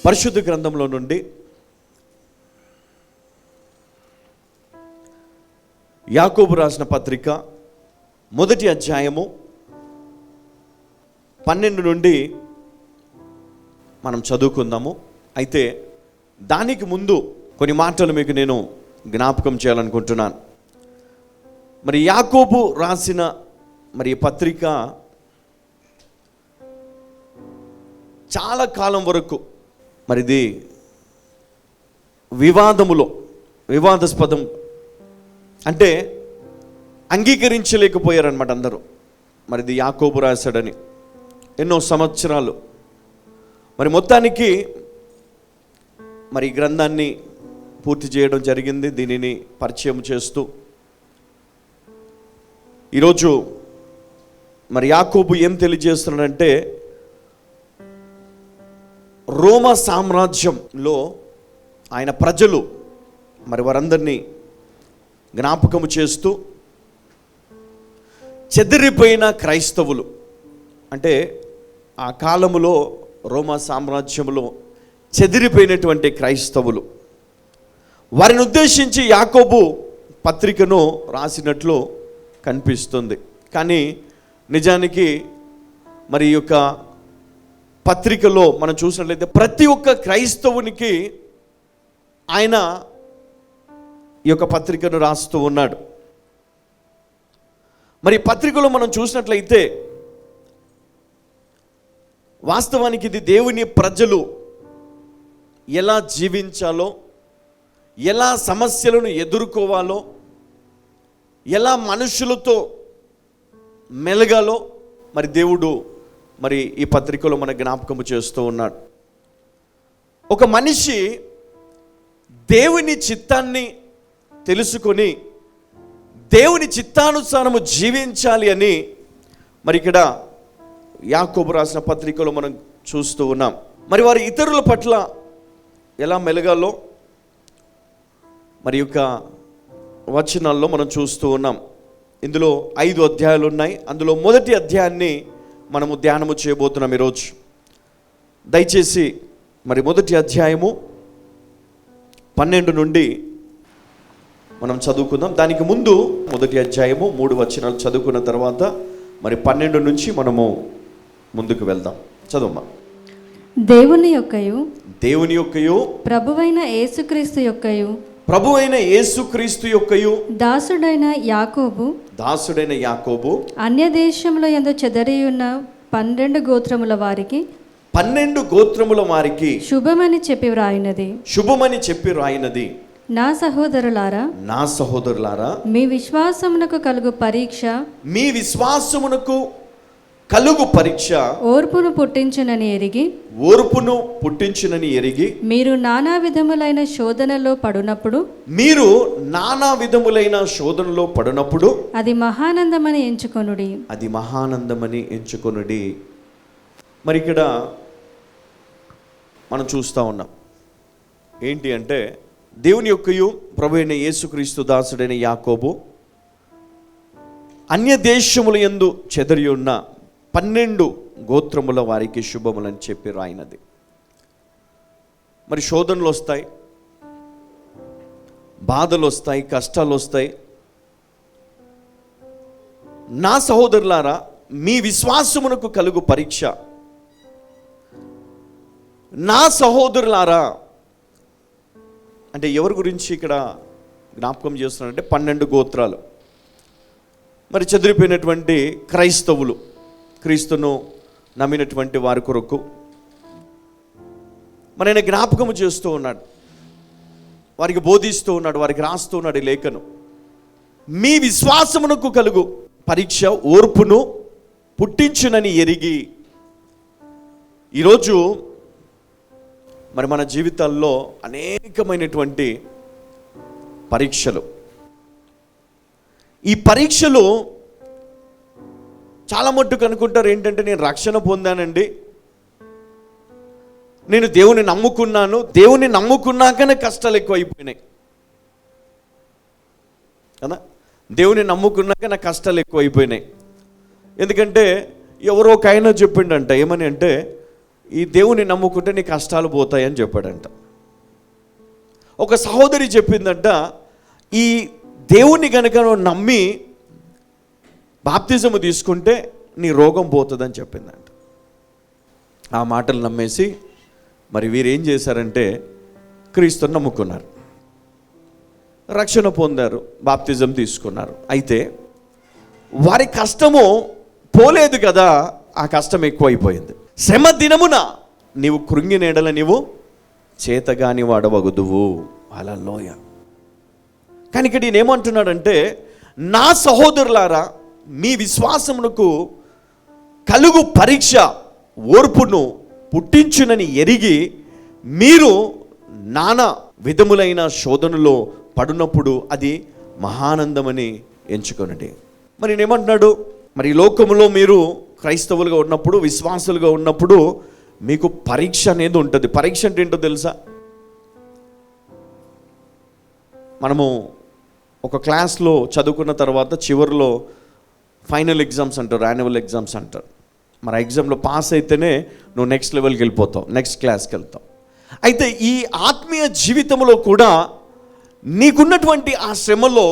పరిశుద్ధ గ్రంథంలో నుండి యాకోబు రాసిన పత్రిక మొదటి అధ్యాయము 12 నుండి మనం చదువుకుందాము. అయితే దానికి ముందు కొన్ని మాటలు మీకు నేను జ్ఞాపకం చేయాలనుకుంటున్నాను. మరి యాకోబు రాసిన మరి పత్రిక చాలా కాలం వరకు మరి ఇది వివాదాస్పదం, అంటే అంగీకరించలేకపోయారనమాట అందరూ. మరి ఇది యాకోబు రాశాడని ఎన్నో సంవత్సరాలు మరి మొత్తానికి మరి ఈ గ్రంథాన్ని పూర్తి చేయడం జరిగింది. దీనిని పరిచయం చేస్తూ ఈరోజు మరి యాకోబు ఏం తెలియజేస్తున్నాడంటే, రోమా సామ్రాజ్యంలో ఆయన ప్రజలు మరి వారందరినీ జ్ఞాపకము చేస్తూ చెదిరిపోయిన క్రైస్తవులు, అంటే ఆ కాలములో రోమా సామ్రాజ్యంలో చెదిరిపోయినటువంటి క్రైస్తవులు, వారిని ఉద్దేశించి యాకోబు పత్రికను రాసినట్లు కనిపిస్తుంది. కానీ నిజానికి మరి ఈ యొక్క పత్రికలో మనం చూసినట్లయితే ప్రతి ఒక్క క్రైస్తవునికి ఆయన ఈ యొక్క పత్రికను రాస్తూ ఉన్నాడు. మరి పత్రికలో మనం చూసినట్లయితే వాస్తవానికి ఇది దేవుని ప్రజలు ఎలా జీవించాలో, ఎలా సమస్యలను ఎదుర్కోవాలో, ఎలా మనుషులతో మెలగాలో మరి దేవుడు మరి ఈ పత్రికలో మన జ్ఞాపకము చేస్తూ ఉన్నాడు. ఒక మనిషి దేవుని చిత్తాన్ని తెలుసుకొని దేవుని చిత్తానుసారము జీవించాలి అని మరి ఇక్కడ యాకోబు రాసిన పత్రికలో మనం చూస్తూ ఉన్నాం. మరి వారి ఇతరుల పట్ల ఎలా మెలగాలో మరి యొక్క వచనాల్లో మనం చూస్తూ ఉన్నాం. ఇందులో 5 అధ్యాయాలు ఉన్నాయి. అందులో మొదటి అధ్యాయాన్ని మనము ధ్యానము చేయబోతున్నాం ఈరోజు. దయచేసి మరి మొదటి అధ్యాయము 12 నుండి మనం చదువుకుందాం. దానికి ముందు మొదటి అధ్యాయము 3 వచనాలు చదువుకున్న తర్వాత మరి 12 నుంచి మనము ముందుకు వెళ్దాం. చదువమ్మా. దేవుని యొక్కయు ప్రభువైన యేసుక్రీస్తు యొక్కయు దాసుడైన యాకోబు అన్య దేశముల యందు చెదరియున్న 12 గోత్రముల వారికి శుభమని చెప్పి వ్రాయినది. నా సహోదరులారా మీ విశ్వాసమునకు కలుగు పరీక్ష ఓర్పును పుట్టించునని ఎరిగి మీరు నానా విధములైన శోధనలో పడునప్పుడు అది మహానందమని ఎంచుకొనుడి. మరి ఇక్కడ మనం చూస్తూ ఉన్నాం ఏంటి అంటే, దేవుని యొక్కయు ప్రభువైన యేసుక్రీస్తు దాసుడైన యాకోబు అన్య దేశముల యందు చెదరి ఉన్న 12 గోత్రముల వారికి శుభములని చెప్పి రాయినది. మరి శోధనలు వస్తాయి, బాధలు వస్తాయి, కష్టాలు వస్తాయి. నా సహోదరులారా మీ విశ్వాసమునకు కలుగు పరీక్ష. నా సహోదరులారా అంటే ఎవరి గురించి ఇక్కడ జ్ఞాపకం చేస్తున్నారంటే 12 గోత్రాలు. మరి చెదిరిపోయినటువంటి క్రైస్తవులు, క్రీస్తును నమ్మినటువంటి వారి కొరకు మరి ఆయన జ్ఞాపకము చేస్తూ ఉన్నాడు, వారికి బోధిస్తూ ఉన్నాడు, వారికి రాస్తూ ఉన్నాడు ఈ లేఖను. మీ విశ్వాసమునకు కలుగు పరీక్ష ఓర్పును పుట్టించునని ఎరిగి. ఈరోజు మరి మన జీవితాల్లో అనేకమైనటువంటి పరీక్షలు. ఈ పరీక్షలు చాలా మట్టుకు అనుకుంటారు ఏంటంటే, నేను రక్షణ పొందానండి, నేను దేవుని నమ్ముకున్నాను, దేవుని నమ్ముకున్నాకనే కష్టాలు ఎక్కువ అయిపోయినాయి కదా. దేవుని నమ్ముకున్నాక నా కష్టాలు ఎక్కువ అయిపోయినాయి. ఎందుకంటే ఎవరో ఒక ఆయన చెప్పిండంట, ఏమని అంటే, ఈ దేవుని నమ్ముకుంటే నీ కష్టాలు పోతాయని చెప్పాడంట. ఒక సహోదరి చెప్పిందంట, ఈ దేవుని గనుక నువ్వు నమ్మి బాప్తిజము తీసుకుంటే నీ రోగం పోతుందని చెప్పిందంట. ఆ మాటలు నమ్మేసి మరి వీరేం చేశారంటే క్రీస్తుని నమ్ముకున్నారు, రక్షణ పొందారు, బాప్తిజం తీసుకున్నారు. అయితే వారి కష్టము పోలేదు కదా, ఆ కష్టం ఎక్కువైపోయింది. శ్రమ దినమున నీవు కృంగిన ఎడల నీవు చేతగాని వాడవగుదువు. హల్లెలూయ. కానీ ఇక్కడ ఈయన ఏమంటున్నాడంటే, నా సహోదరులారా, మీ విశ్వాసమునకు కలుగు పరీక్ష ఓర్పును పుట్టించునని ఎరిగి మీరు నానా విధములైన శోధనలో పడినప్పుడు అది మహానందమని ఎంచుకొనండి. మరి నేనేమంటున్నాడు, మరి ఈ లోకములో మీరు క్రైస్తవులుగా ఉన్నప్పుడు, విశ్వాసులుగా ఉన్నప్పుడు మీకు పరీక్ష అనేది ఉంటుంది. పరీక్ష అంటే ఏంటో తెలుసా? మనము ఒక క్లాస్లో చదువుకున్న తర్వాత చివరిలో ఫైనల్ ఎగ్జామ్స్ అంటారు, యాన్యువల్ ఎగ్జామ్స్ అంటారు. మరి ఆ ఎగ్జామ్లో పాస్ అయితేనే నువ్వు నెక్స్ట్ లెవెల్కి వెళ్ళిపోతావు, నెక్స్ట్ క్లాస్కి వెళ్తావు. అయితే ఈ ఆత్మీయ జీవితంలో కూడా నీకున్నటువంటి ఆ శ్రమలో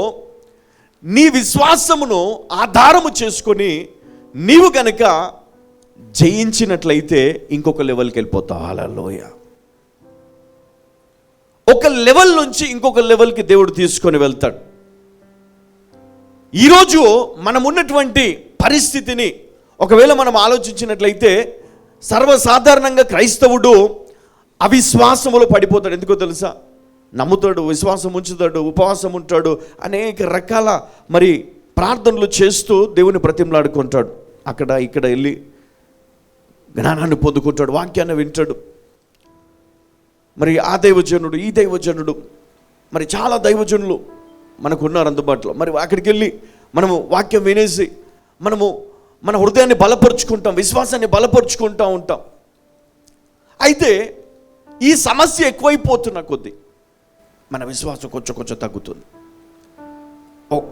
నీ విశ్వాసమును ఆధారము చేసుకొని నీవు గనక జయించినట్లయితే ఇంకొక లెవెల్కి వెళ్ళిపోతావు. హల్లెలూయా. ఒక లెవెల్ నుంచి ఇంకొక లెవెల్కి దేవుడు తీసుకొని వెళ్తాడు. ఈరోజు మనం ఉన్నటువంటి పరిస్థితిని ఒకవేళ మనం ఆలోచించినట్లయితే సర్వసాధారణంగా క్రైస్తవుడు అవిశ్వాసములో పడిపోతాడు. ఎందుకో తెలుసా? నమ్ముతాడు, విశ్వాసం ఉంచుతాడు, ఉపవాసం ఉంటాడు, అనేక రకాల మరి ప్రార్థనలు చేస్తూ దేవుని బ్రతిమలాడుకుంటాడు. అక్కడ ఇక్కడ వెళ్ళి జ్ఞానాన్ని పొందుకుంటాడు, వాక్యాన్ని వింటాడు. మరి ఆ దైవజనుడు, ఈ దైవజనుడు, మరి చాలా దైవజనులు మనకు ఉన్నారు అందుబాటులో. మరి అక్కడికి వెళ్ళి మనము వాక్యం వినేసి మనము మన హృదయాన్ని బలపరుచుకుంటాం, విశ్వాసాన్ని బలపరుచుకుంటూ ఉంటాం. అయితే ఈ సమస్య ఎక్కువైపోతున్న కొద్దీ మన విశ్వాసం కొంచెం కొంచెం తగ్గుతుంది.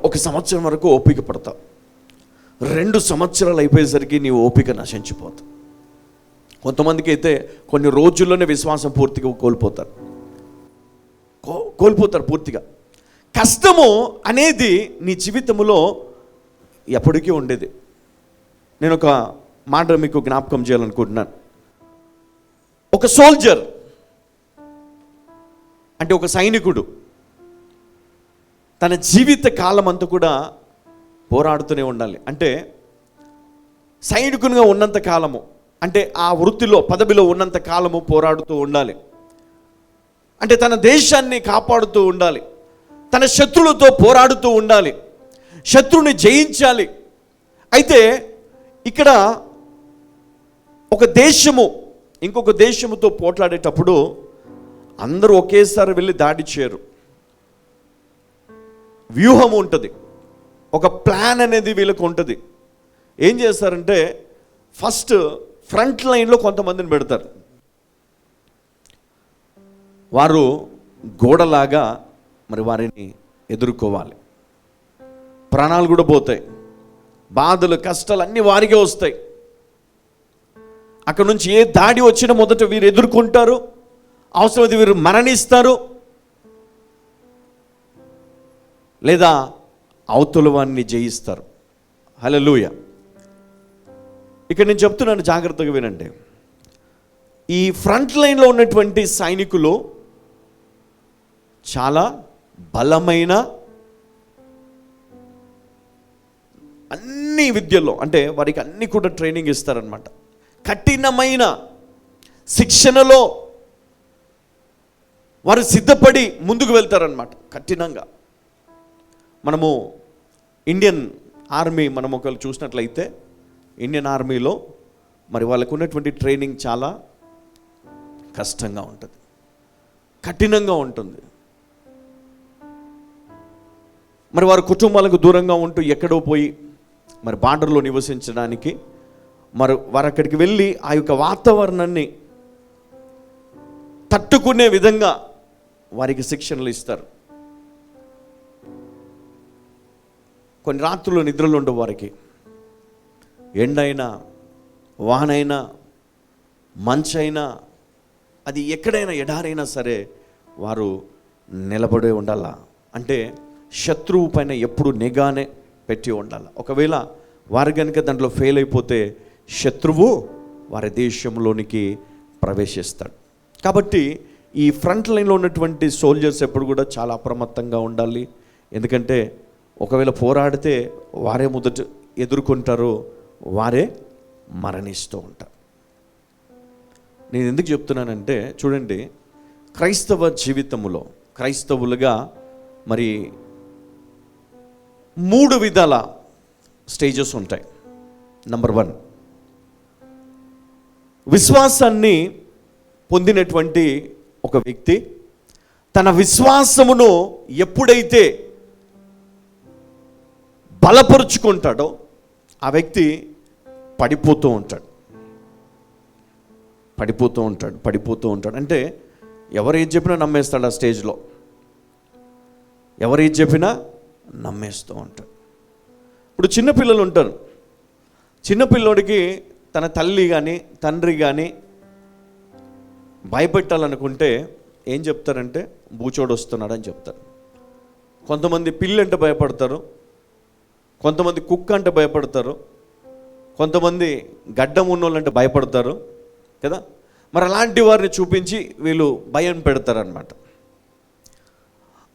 ఒక సంవత్సరం వరకు ఓపిక పడతావు, 2 సంవత్సరాలు అయిపోయేసరికి నీ ఓపిక నశించిపోతావు. కొంతమందికి అయితే కొన్ని రోజుల్లోనే విశ్వాసం పూర్తిగా కోల్పోతారు పూర్తిగా. కష్టము అనేది నీ జీవితంలో ఎప్పటికీ ఉండేది. నేను ఒక మాట మీకు జ్ఞాపకం చేయాలనుకుంటున్నాను. ఒక సోల్జర్ అంటే ఒక సైనికుడు తన జీవిత కాలం అంతా కూడా పోరాడుతూనే ఉండాలి. అంటే సైనికునిగా ఉన్నంత కాలము, అంటే ఆ వృత్తిలో పదవిలో ఉన్నంత కాలము పోరాడుతూ ఉండాలి. అంటే తన దేశాన్ని కాపాడుతూ ఉండాలి, తన శత్రువులతో పోరాడుతూ ఉండాలి, శత్రువుని జయించాలి. అయితే ఇక్కడ ఒక దేశము ఇంకొక దేశముతో పోట్లాడేటప్పుడు అందరూ ఒకేసారి వెళ్ళి దాడి చేయరు. వ్యూహం ఉంటుంది, ఒక ప్లాన్ అనేది వీళ్ళకు ఉంటుంది. ఏం చేస్తారంటే ఫస్ట్ ఫ్రంట్ లైన్లో కొంతమందిని పెడతారు. వారు గోడలాగా మరి వారిని ఎదుర్కోవాలి. ప్రాణాలు కూడా పోతాయి, బాధలు కష్టాలు అన్నీ వారికే వస్తాయి. అక్కడ నుంచి ఏ దాడి వచ్చినా మొదట వీరు ఎదుర్కొంటారు, అవసరమైతే వీరు మరణిస్తారు, లేదా అవతల వారిని జయిస్తారు. హల్లెలూయా. ఇక్కడ నేను చెప్తున్నాను, జాగ్రత్తగా వినండి. ఈ ఫ్రంట్ లైన్లో ఉన్నటువంటి సైనికులు చాలా బలమైన అన్ని విద్యల్లో, అంటే వారికి అన్ని కూడా ట్రైనింగ్ ఇస్తారనమాట. కఠినమైన శిక్షణలో వారు సిద్ధపడి ముందుకు వెళ్తారనమాట కఠినంగా. మనము ఇండియన్ ఆర్మీ మనం ఒకళ్ళు చూసినట్లయితే ఇండియన్ ఆర్మీలో మరి వాళ్ళకు ఉన్నటువంటి ట్రైనింగ్ చాలా కష్టంగా ఉంటుంది, కఠినంగా ఉంటుంది. మరి వారి కుటుంబాలకు దూరంగా ఉంటూ ఎక్కడో పోయి మరి బార్డర్లో నివసించడానికి మరి వారు అక్కడికి వెళ్ళి ఆ యొక్క వాతావరణాన్ని తట్టుకునే విధంగా వారికి శిక్షణలు ఇస్తారు. కొన్ని రాత్రులు నిద్రలు ఉండవు వారికి. ఎండైనా వానైనా మంచైనా, అది ఎక్కడైనా ఎడారైనా సరే వారు నిలబడి ఉండాలా. అంటే శత్రువు పైన ఎప్పుడు నిఘానే పెట్టి ఉండాలి. ఒకవేళ వారు కనుక దాంట్లో ఫెయిల్ అయిపోతే శత్రువు వారి దేశంలోనికి ప్రవేశిస్తాడు. కాబట్టి ఈ ఫ్రంట్ లైన్లో ఉన్నటువంటి సోల్జర్స్ ఎప్పుడు కూడా చాలా అప్రమత్తంగా ఉండాలి. ఎందుకంటే ఒకవేళ పోరాడితే వారే మొదట ఎదుర్కొంటారు, వారే మరణిస్తూ ఉంటారు. నేను ఎందుకు చెప్తున్నానంటే చూడండి, క్రైస్తవ జీవితంలో క్రైస్తవులుగా మరి 3 విధాల స్టేజెస్ ఉంటాయి. నంబర్ 1, విశ్వాసాన్ని పొందినటువంటి ఒక వ్యక్తి తన విశ్వాసమును ఎప్పుడైతే బలపరుచుకుంటాడో ఆ వ్యక్తి పడిపోతూ ఉంటాడు. అంటే ఎవరు ఏది చెప్పినా నమ్మేస్తాడు. ఆ స్టేజ్లో ఎవరు ఏది చెప్పినా నమ్మేస్తూ ఉంటాడు. ఇప్పుడు చిన్నపిల్లలు ఉంటారు. చిన్నపిల్లోడికి తన తల్లి కానీ తండ్రి కానీ భయపెట్టాలనుకుంటే ఏం చెప్తారంటే బూచోడు వస్తున్నాడు అని చెప్తారు. కొంతమంది పిల్లి అంటే భయపడతారు, కొంతమంది కుక్క అంటే భయపడతారు, కొంతమంది గడ్డం ఉన్నోళ్ళంటే భయపడతారు కదా. మరి అలాంటి వారిని చూపించి వీళ్ళు భయం పెడతారనమాట.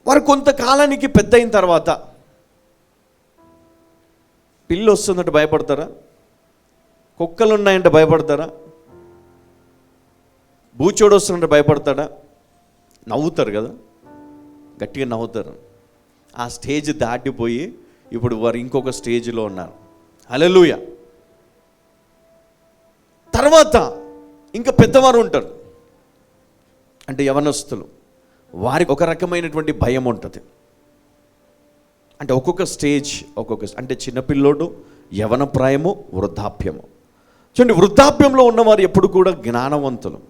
వారు కొంతకాలానికి పెద్ద అయిన తర్వాత పిల్లి వస్తుందంటే భయపడతారా? కుక్కలు ఉన్నాయంటే భయపడతారా? బూచోడు వస్తుందంటే భయపడతాడా? నవ్వుతారు కదా, గట్టిగా నవ్వుతారు. ఆ స్టేజ్ దాటిపోయి ఇప్పుడు వారు ఇంకొక స్టేజ్లో ఉన్నారు. హల్లెలూయా. తర్వాత ఇంకా పెద్దవారు ఉంటారు, అంటే యవనస్తులు. వారికి ఒక రకమైనటువంటి భయం ఉంటుంది. అంటే ఒక్కొక్క స్టేజ్ అంటే చిన్నపిల్లోడు, యవన ప్రాయము, వృద్ధాప్యము. చూడండి, వృద్ధాప్యంలో ఉన్నవారు ఎప్పుడు కూడా జ్ఞానవంతులు.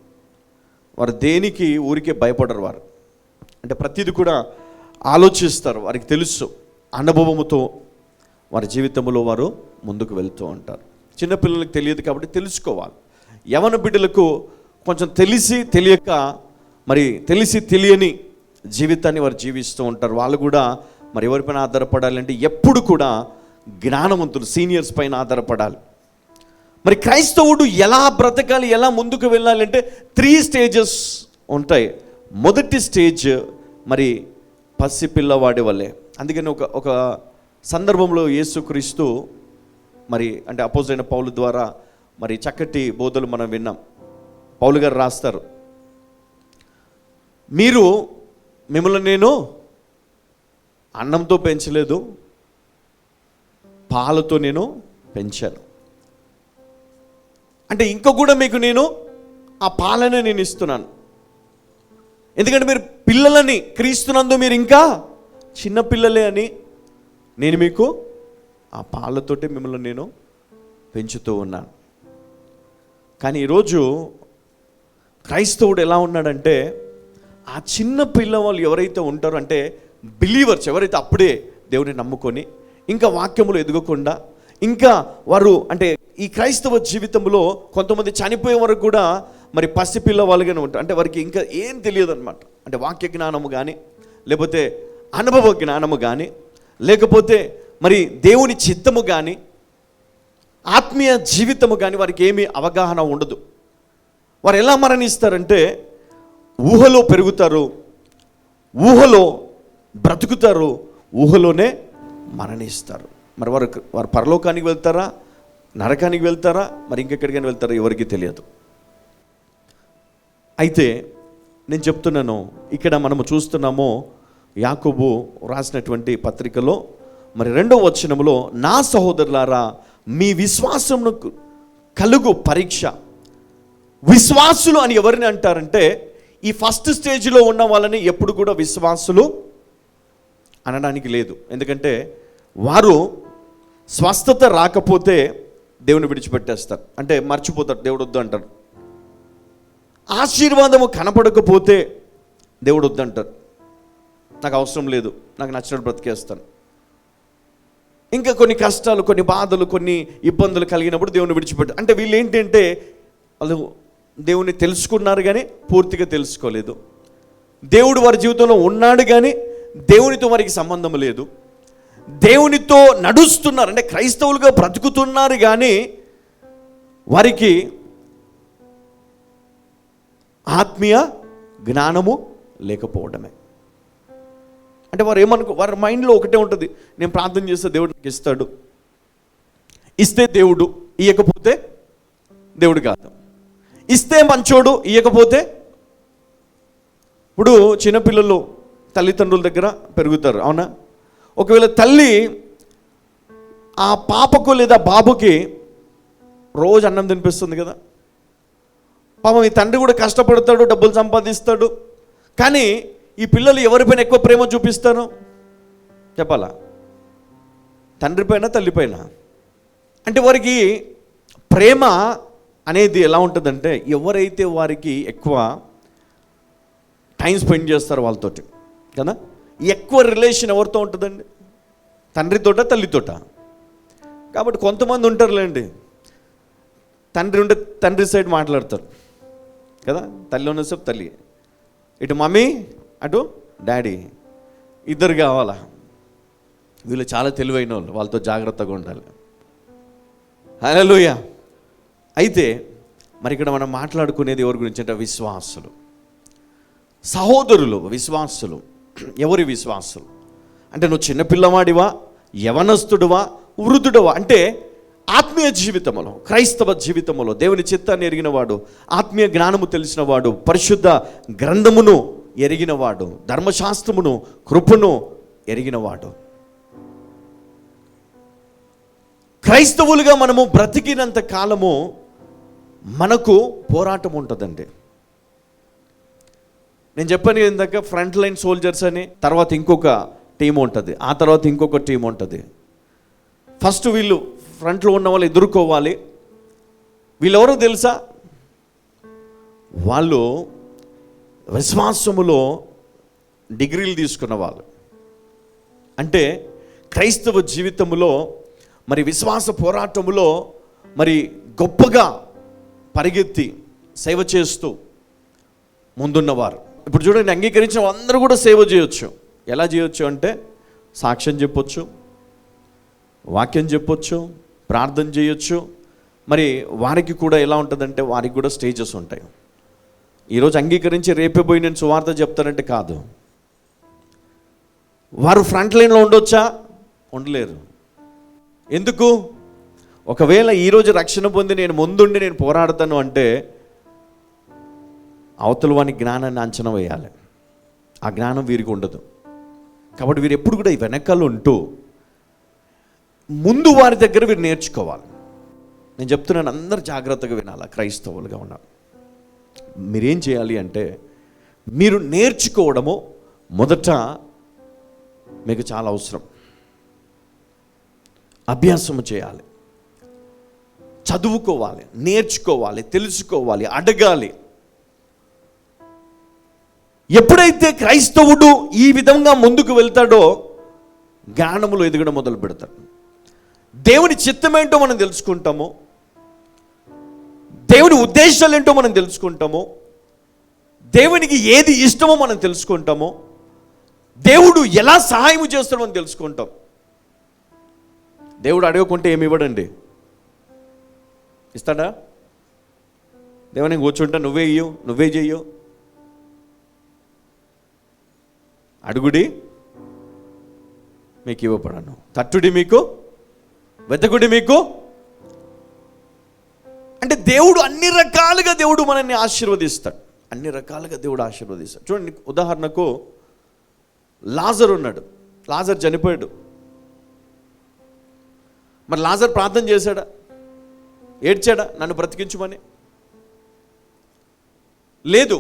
వారు దేనికి ఊరికే భయపడరు. వారు అంటే ప్రతిదీ కూడా ఆలోచిస్తారు. వారికి తెలుసు, అనుభవముతో వారి జీవితంలో వారు ముందుకు వెళ్తూ ఉంటారు. చిన్నపిల్లలకు తెలియదు కాబట్టి తెలుసుకోవాలి. యవన బిడ్డలకు కొంచెం తెలిసి తెలియక, మరి తెలిసి తెలియని జీవితాన్ని వారు జీవిస్తూ ఉంటారు. వాళ్ళు కూడా మరి ఎవరిపైన ఆధారపడాలంటే ఎప్పుడు కూడా జ్ఞానవంతులు, సీనియర్స్ పైన ఆధారపడాలి. మరి క్రైస్తవుడు ఎలా బ్రతకాలి, ఎలా ముందుకు వెళ్ళాలంటే 3 స్టేజెస్ ఉంటాయి. మొదటి స్టేజ్ మరి పసిపిల్లవాడి వల్లే. అందుకని ఒక సందర్భంలో యేసుక్రీస్తు మరి అంటే అపోజిట్ పౌలు ద్వారా మరి చక్కటి బోధలు మనం విన్నాం. పౌలు గారు రాస్తారు, మిమ్మల్ని నేను అన్నంతో పెంచలేదు, పాలతో నేను పెంచాను. అంటే ఇంకా కూడా మీకు నేను ఆ పాలనే నేను ఇస్తున్నాను. ఎందుకంటే మీరు పిల్లలని, క్రీస్తునందు మీరు ఇంకా చిన్నపిల్లలే అని నేను మీకు ఆ పాలతోటే మిమ్మల్ని నేను పెంచుతూ ఉన్నాను. కానీ ఈరోజు క్రైస్తవుడు ఎలా ఉన్నాడంటే, ఆ చిన్న పిల్లవాళ్ళు ఎవరైతే ఉంటారో, అంటే బిలీవర్స్ ఎవరైతే అప్పుడే దేవుని నమ్ముకొని ఇంకా వాక్యములు ఎదగకుండా, ఇంకా వారు అంటే ఈ క్రైస్తవ జీవితంలో కొంతమంది చనిపోయే వరకు కూడా మరి పసిపిల్లవాళ్ళుగానే ఉంటారు. అంటే వారికి ఇంకా ఏం తెలియదు అనమాట. అంటే వాక్య జ్ఞానము కానీ, లేకపోతే అనుభవ జ్ఞానము కానీ, లేకపోతే మరి దేవుని చిత్తము కానీ, ఆత్మీయ జీవితము కానీ వారికి ఏమీ అవగాహన ఉండదు. వారు ఎలా మరణిస్తారంటే ఊహలో పెరుగుతారు, ఊహలో బ్రతుకుతారు, ఊహలోనే మరణిస్తారు. మరి వారు పరలోకానికి వెళ్తారా, నరకానికి వెళ్తారా, మరి ఇంకెక్కడికైనా వెళ్తారా, ఎవరికి తెలియదు. అయితే నేను చెప్తున్నాను, ఇక్కడ మనము చూస్తున్నాము యాకోబు రాసినటువంటి పత్రికలో మరి 2వ వచనములో, నా సహోదరులారా మీ విశ్వాసమునకు కలుగు పరీక్ష. విశ్వాసులు అని ఎవరిని అంటారంటే, ఈ ఫస్ట్ స్టేజ్లో ఉన్న వాళ్ళని ఎప్పుడు కూడా విశ్వాసులు అనడానికి లేదు. ఎందుకంటే వారు స్వస్థత రాకపోతే దేవుని విడిచిపెట్టేస్తారు, అంటే మర్చిపోతారు, దేవుడు వద్దు అంటారు. ఆశీర్వాదము కనపడకపోతే దేవుడు వద్దు అంటారు, నాకు అవసరం లేదు, నాకు నచ్చినట్టు బ్రతికేస్తాను. ఇంకా కొన్ని కష్టాలు, కొన్ని బాధలు, కొన్ని ఇబ్బందులు కలిగినప్పుడు దేవుని విడిచిపెట్టారు. అంటే వీళ్ళు ఏంటంటే వాళ్ళు దేవుని తెలుసుకున్నారు కానీ పూర్తిగా తెలుసుకోలేదు. దేవుడు వారి జీవితంలో ఉన్నాడు కానీ దేవునితో వారికి సంబంధం లేదు. దేవునితో నడుస్తున్నారు, అంటే క్రైస్తవులుగా బ్రతుకుతున్నారు కానీ వారికి ఆత్మీయ జ్ఞానము లేకపోవడమే. అంటే వారు వారి మైండ్లో ఒకటే ఉంటుంది, నేను ప్రార్థన చేస్తే దేవుడు నాకు ఇస్తాడు, ఇస్తే దేవుడు, ఇయ్యకపోతే దేవుడు కాదు. ఇస్తే మంచోడు, ఇయ్యకపోతే. ఇప్పుడు చిన్నపిల్లలు తల్లిదండ్రుల దగ్గర పెరుగుతారు, అవునా? ఒకవేళ తల్లి ఆ పాపకు లేదా బాబుకి రోజు అన్నం తినిపిస్తుంది కదా, పాపం ఈ తండ్రి కూడా కష్టపడతాడు, డబ్బులు సంపాదిస్తాడు, కానీ ఈ పిల్లలు ఎవరిపైన ఎక్కువ ప్రేమ చూపిస్తారు చెప్పాలా? తండ్రి పైన, తల్లి పైన. అంటే వారికి ప్రేమ అనేది ఎలా ఉంటుందంటే, ఎవరైతే వారికి ఎక్కువ టైం స్పెండ్ చేస్తారో వాళ్ళతోటి కదా, ఎక్కువ రిలేషన్ ఎవరితో ఉంటుందండి? తండ్రితోట, తల్లితోట. కాబట్టి కొంతమంది ఉంటారులేండి, తండ్రి ఉంటే తండ్రి సైడ్ మాట్లాడతారు కదా, తల్లి ఉన్నసేపు తల్లి, ఇటు మమ్మీ అటు డాడీ, ఇద్దరు కావాలా. వీళ్ళు చాలా తెలివైన వాళ్ళు, వాళ్ళతో జాగ్రత్తగా ఉండాలి. హల్లెలూయా. అయితే మరి ఇక్కడ మనం మాట్లాడుకునేది ఎవరి గురించి అంటే విశ్వాసులు, సహోదరులు, విశ్వాసులు. ఎవరి విశ్వాసులు అంటే నువ్వు చిన్నపిల్లవాడివా, యవనస్తుడువా, వృద్ధుడవా, అంటే ఆత్మీయ జీవితంలో, క్రైస్తవ జీవితంలో దేవుని చిత్తాన్ని ఎరిగినవాడు, ఆత్మీయ జ్ఞానము తెలిసినవాడు, పరిశుద్ధ గ్రంథమును ఎరిగినవాడు, ధర్మశాస్త్రమును, కృపను ఎరిగినవాడు. క్రైస్తవులుగా మనము బ్రతికినంత కాలము మనకు పోరాటం ఉంటుందండి. నేను చెప్పాను ఇందాక, ఫ్రంట్ లైన్ సోల్జర్స్ అని, తర్వాత ఇంకొక టీం ఉంటుంది, ఆ తర్వాత ఇంకొక టీం ఉంటుంది. ఫస్ట్ వీళ్ళు ఫ్రంట్లో ఉన్న వాళ్ళు ఎదుర్కోవాలి. వీళ్ళెవరో తెలుసా? వాళ్ళు విశ్వాసములో డిగ్రీలు తీసుకున్న వాళ్ళు. అంటే క్రైస్తవ జీవితంలో మరి విశ్వాస పోరాటములో మరి గొప్పగా పరిగెత్తి సేవ చేస్తూ ముందున్నవారు. ఇప్పుడు చూడండి, అంగీకరించిన అందరూ కూడా సేవ చేయొచ్చు. ఎలా చేయొచ్చు అంటే సాక్ష్యం చెప్పొచ్చు, వాక్యం చెప్పొచ్చు, ప్రార్థన చేయొచ్చు. మరి వారికి కూడా ఎలా ఉంటుందంటే వారికి కూడా స్టేజెస్ ఉంటాయి. ఈరోజు అంగీకరించి రేపే పోయి నేను సువార్త చెప్తానంటే కాదు. వారు ఫ్రంట్ లైన్లో ఉండొచ్చా? ఉండలేరు. ఎందుకు? ఒకవేళ ఈరోజు రక్షణ పొంది నేను ముందుండి నేను పోరాడతాను అంటే అవతల వాని జ్ఞానాన్ని అంచనా వేయాలి. ఆ జ్ఞానం వీరికి ఉండదు. కాబట్టి వీరు ఎప్పుడు కూడా ఈ వెనకాల ఉంటూ ముందు వారి దగ్గర వీరు నేర్చుకోవాలి. నేను చెప్తున్నాను, అందరు జాగ్రత్తగా వినాలి. క్రైస్తవులుగా ఉన్నారు. మీరేం చేయాలి అంటే, మీరు నేర్చుకోవడము మొదట మీకు చాలా అవసరం. అభ్యాసము చేయాలి, చదువుకోవాలి, నేర్చుకోవాలి, తెలుసుకోవాలి, అడగాలి. ఎప్పుడైతే క్రైస్తవుడు ఈ విధంగా ముందుకు వెళ్తాడో జ్ఞానములో ఎదగడం మొదలు పెడతాడు. దేవుని చిత్తమేంటో మనం తెలుసుకుంటాము, దేవుని ఉద్దేశాలు ఏంటో మనం తెలుసుకుంటాము, దేవునికి ఏది ఇష్టమో మనం తెలుసుకుంటాము, దేవుడు ఎలా సహాయం చేస్తాడో మనం తెలుసుకుంటాం. దేవుడు అడగకుంటే ఏమి ఇవ్వడండి, ఇస్తాడా? దేవుని కూర్చుంటా, నువ్వే ఇయ్యు, నువ్వే చెయ్యు. అడుగుడి మీకు ఇవ్వబడను, తట్టుడి మీకు, వెతకుడి మీకు. అంటే దేవుడు అన్ని రకాలుగా దేవుడు మనల్ని ఆశీర్వదిస్తాడు, అన్ని రకాలుగా దేవుడు ఆశీర్వదిస్తాడు. చూడండి, ఉదాహరణకు లాజర్ ఉన్నాడు, లాజర్ చనిపోయాడు. మరి లాజర్ ప్రార్థన చేశాడా? ఏడ్చాడా నన్ను బ్రతికించుమని? లేదు.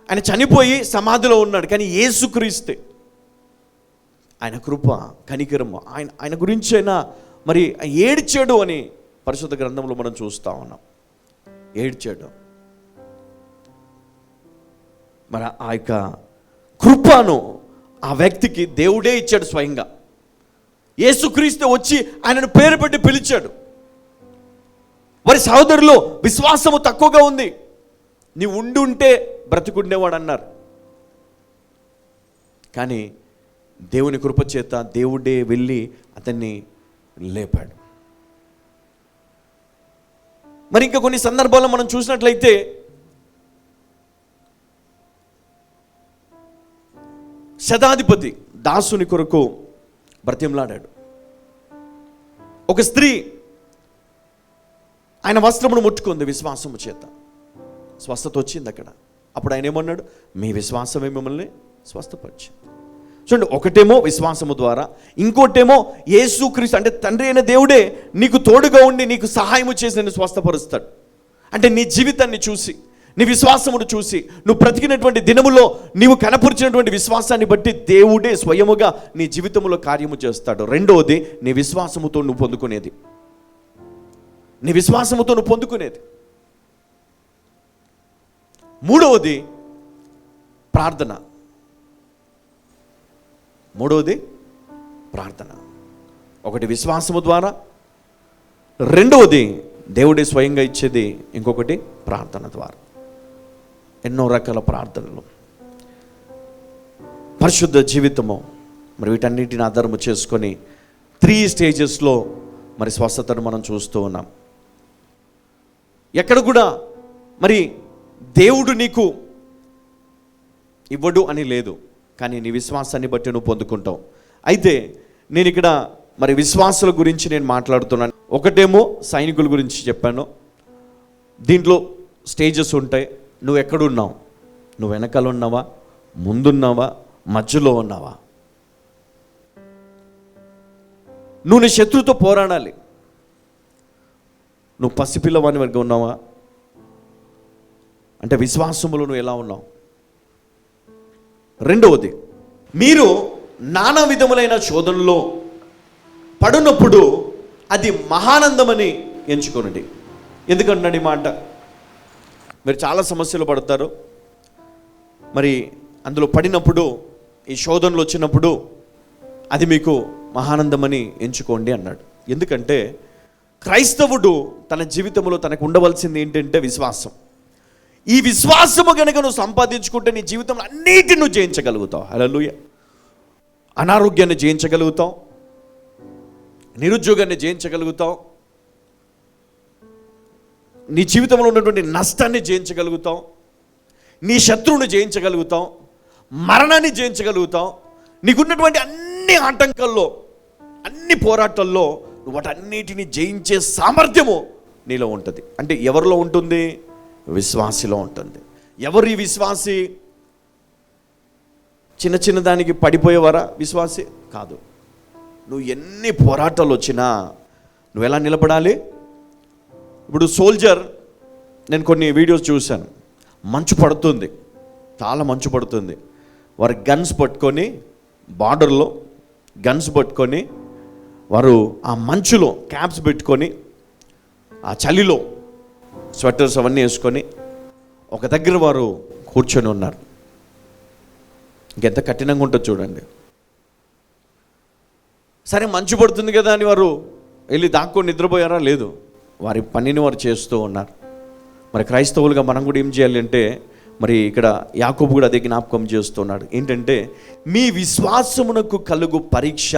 ఆయన చనిపోయి సమాధిలో ఉన్నాడు. కానీ యేసుక్రీస్తే ఆయన కృప, కనికరము, ఆయన గురించి అయినా మరి ఏడ్చాడు అని పరిశుద్ధ గ్రంథంలో మనం చూస్తూ ఉన్నాం. ఏడ్చాడు. మరి ఆ యొక్క కృపను ఆ వ్యక్తికి దేవుడే ఇచ్చాడు స్వయంగా. యేసుక్రీస్తు వచ్చి ఆయనను పేరు పెట్టి పిలిచాడు. వారి సహోదరులో విశ్వాసము తక్కువగా ఉంది, నీ ఉండుంటే బ్రతికుండేవాడు అన్నారు. కానీ దేవుని కృపచేత దేవుడే వెళ్ళి అతన్ని లేపాడు. మరి ఇంకా కొన్ని సందర్భాల్లో మనం చూసినట్లయితే శతాధిపతి దాసుని కొరకు బ్రతిమలాడాడు. ఒక స్త్రీ ఆయన వస్త్రమును ముట్టుకుంది, విశ్వాసము చేత స్వస్థత వచ్చింది అక్కడ. అప్పుడు ఆయన ఏమన్నాడు, మీ విశ్వాసమే మిమ్మల్ని స్వస్థపరిచింది. చూడండి, ఒకటేమో విశ్వాసము ద్వారా, ఇంకోటేమో యేసుక్రీస్తు అంటే తండ్రి అయిన దేవుడే నీకు తోడుగా ఉండి నీకు సహాయము చేసి నిన్ను స్వస్థపరుస్తాడు. అంటే నీ జీవితాన్ని చూసి, నీ విశ్వాసమును చూసి, నువ్వు బ్రతికినటువంటి దినములో నీవు కనపరిచినటువంటి విశ్వాసాన్ని బట్టి దేవుడే స్వయముగా నీ జీవితంలో కార్యము చేస్తాడు. రెండవది, నీ విశ్వాసముతో నువ్వు పొందుకునేది. నీ విశ్వాసముతో నువ్వు పొందుకునేది. మూడవది ప్రార్థన. ఒకటి విశ్వాసము ద్వారా, రెండవది దేవుడే స్వయంగా ఇచ్చేది, ఇంకొకటి ప్రార్థన ద్వారా. ఎన్నో రకాల ప్రార్థనలు, పరిశుద్ధ జీవితము, మరి వీటన్నిటిని ఆధారము చేసుకొని 3 స్టేజెస్లో మరి స్వస్థతను మనం చూస్తూ ఉన్నాం. ఎక్కడ కూడా మరి దేవుడు నీకు ఇవ్వడు అని లేదు, కానీ నీ విశ్వాసాన్ని బట్టి నువ్వు పొందుకుంటావు. అయితే నేను ఇక్కడ మరి విశ్వాసుల గురించి నేను మాట్లాడుతున్నాను. ఒకటేమో సైనికుల గురించి చెప్పాను. దీంట్లో స్టేజెస్ ఉంటాయి. నువ్వు ఎక్కడున్నావు? నువ్వు వెనకాల ఉన్నావా, ముందున్నావా, మధ్యలో ఉన్నావా? నువ్వు నీ శత్రువుతో పోరాడాలి. నువ్వు పసిపిల్లవాని వరకు ఉన్నావా? అంటే విశ్వాసములో నువ్వు ఎలా ఉన్నావు? రెండవది, మీరు నానా విధములైన శోధనలో పడునప్పుడు అది మహానందమని ఎంచుకోనండి. ఎందుకంటున్నాడు ఈ మాట? మీరు చాలా సమస్యలు పడతారు. మరి అందులో పడినప్పుడు, ఈ శోధనలు వచ్చినప్పుడు అది మీకు మహానందమని ఎంచుకోండి అన్నాడు. ఎందుకంటే క్రైస్తవుడు తన జీవితంలో తనకు ఉండవలసింది ఏంటంటే విశ్వాసం. ఈ విశ్వాసము కనుక నువ్వు సంపాదించుకుంటే నీ జీవితంలో అన్నిటిని నువ్వు జయించగలుగుతావు. హల్లెలూయా. అనారోగ్యాన్ని జయించగలుగుతావు, నిరుద్యోగాన్ని జయించగలుగుతావు, నీ జీవితంలో ఉన్నటువంటి నష్టాన్ని జయించగలుగుతావు, నీ శత్రువుని జయించగలుగుతావు, మరణాన్ని జయించగలుగుతావు. నీకున్నటువంటి అన్ని ఆటంకాల్లో, అన్ని పోరాటాల్లో నువ్వు వాటన్నిటిని జయించే సామర్థ్యము నీలో ఉంటుంది. అంటే ఎవరిలో ఉంటుంది? విశ్వాసిలో ఉంటుంది. ఎవరు ఈ విశ్వాసి? చిన్న చిన్న దానికి పడిపోయేవారా విశ్వాసి? కాదు. నువ్వు ఎన్ని పోరాటాలు వచ్చినా నువ్వు ఎలా నిలబడాలి? ఇప్పుడు సోల్జర్, నేను కొన్ని వీడియోస్ చూశాను. మంచు పడుతుంది, చాలా మంచు పడుతుంది. వారు గన్స్ పట్టుకొని, బార్డర్లో గన్స్ పట్టుకొని, వారు ఆ మంచులో క్యాప్స్ పెట్టుకొని, ఆ చలిలో స్వెటర్స్ అవన్నీ వేసుకొని ఒక దగ్గర వారు కూర్చొని ఉన్నారు. ఇంకెంత కఠినంగా ఉంటుందో చూడండి. సరే మంచు పడుతుంది కదా అని వారు వెళ్ళి దాక్కొని నిద్రపోయారా? లేదు, వారి పనిని వారు చేస్తూ ఉన్నారు. మరి క్రైస్తవులుగా మనం కూడా ఏం చేయాలి అంటే, మరి ఇక్కడ యాకోబు కూడా అదే జ్ఞాపకం చేస్తున్నాడు. ఏంటంటే, మీ విశ్వాసమునకు కలుగు పరీక్ష.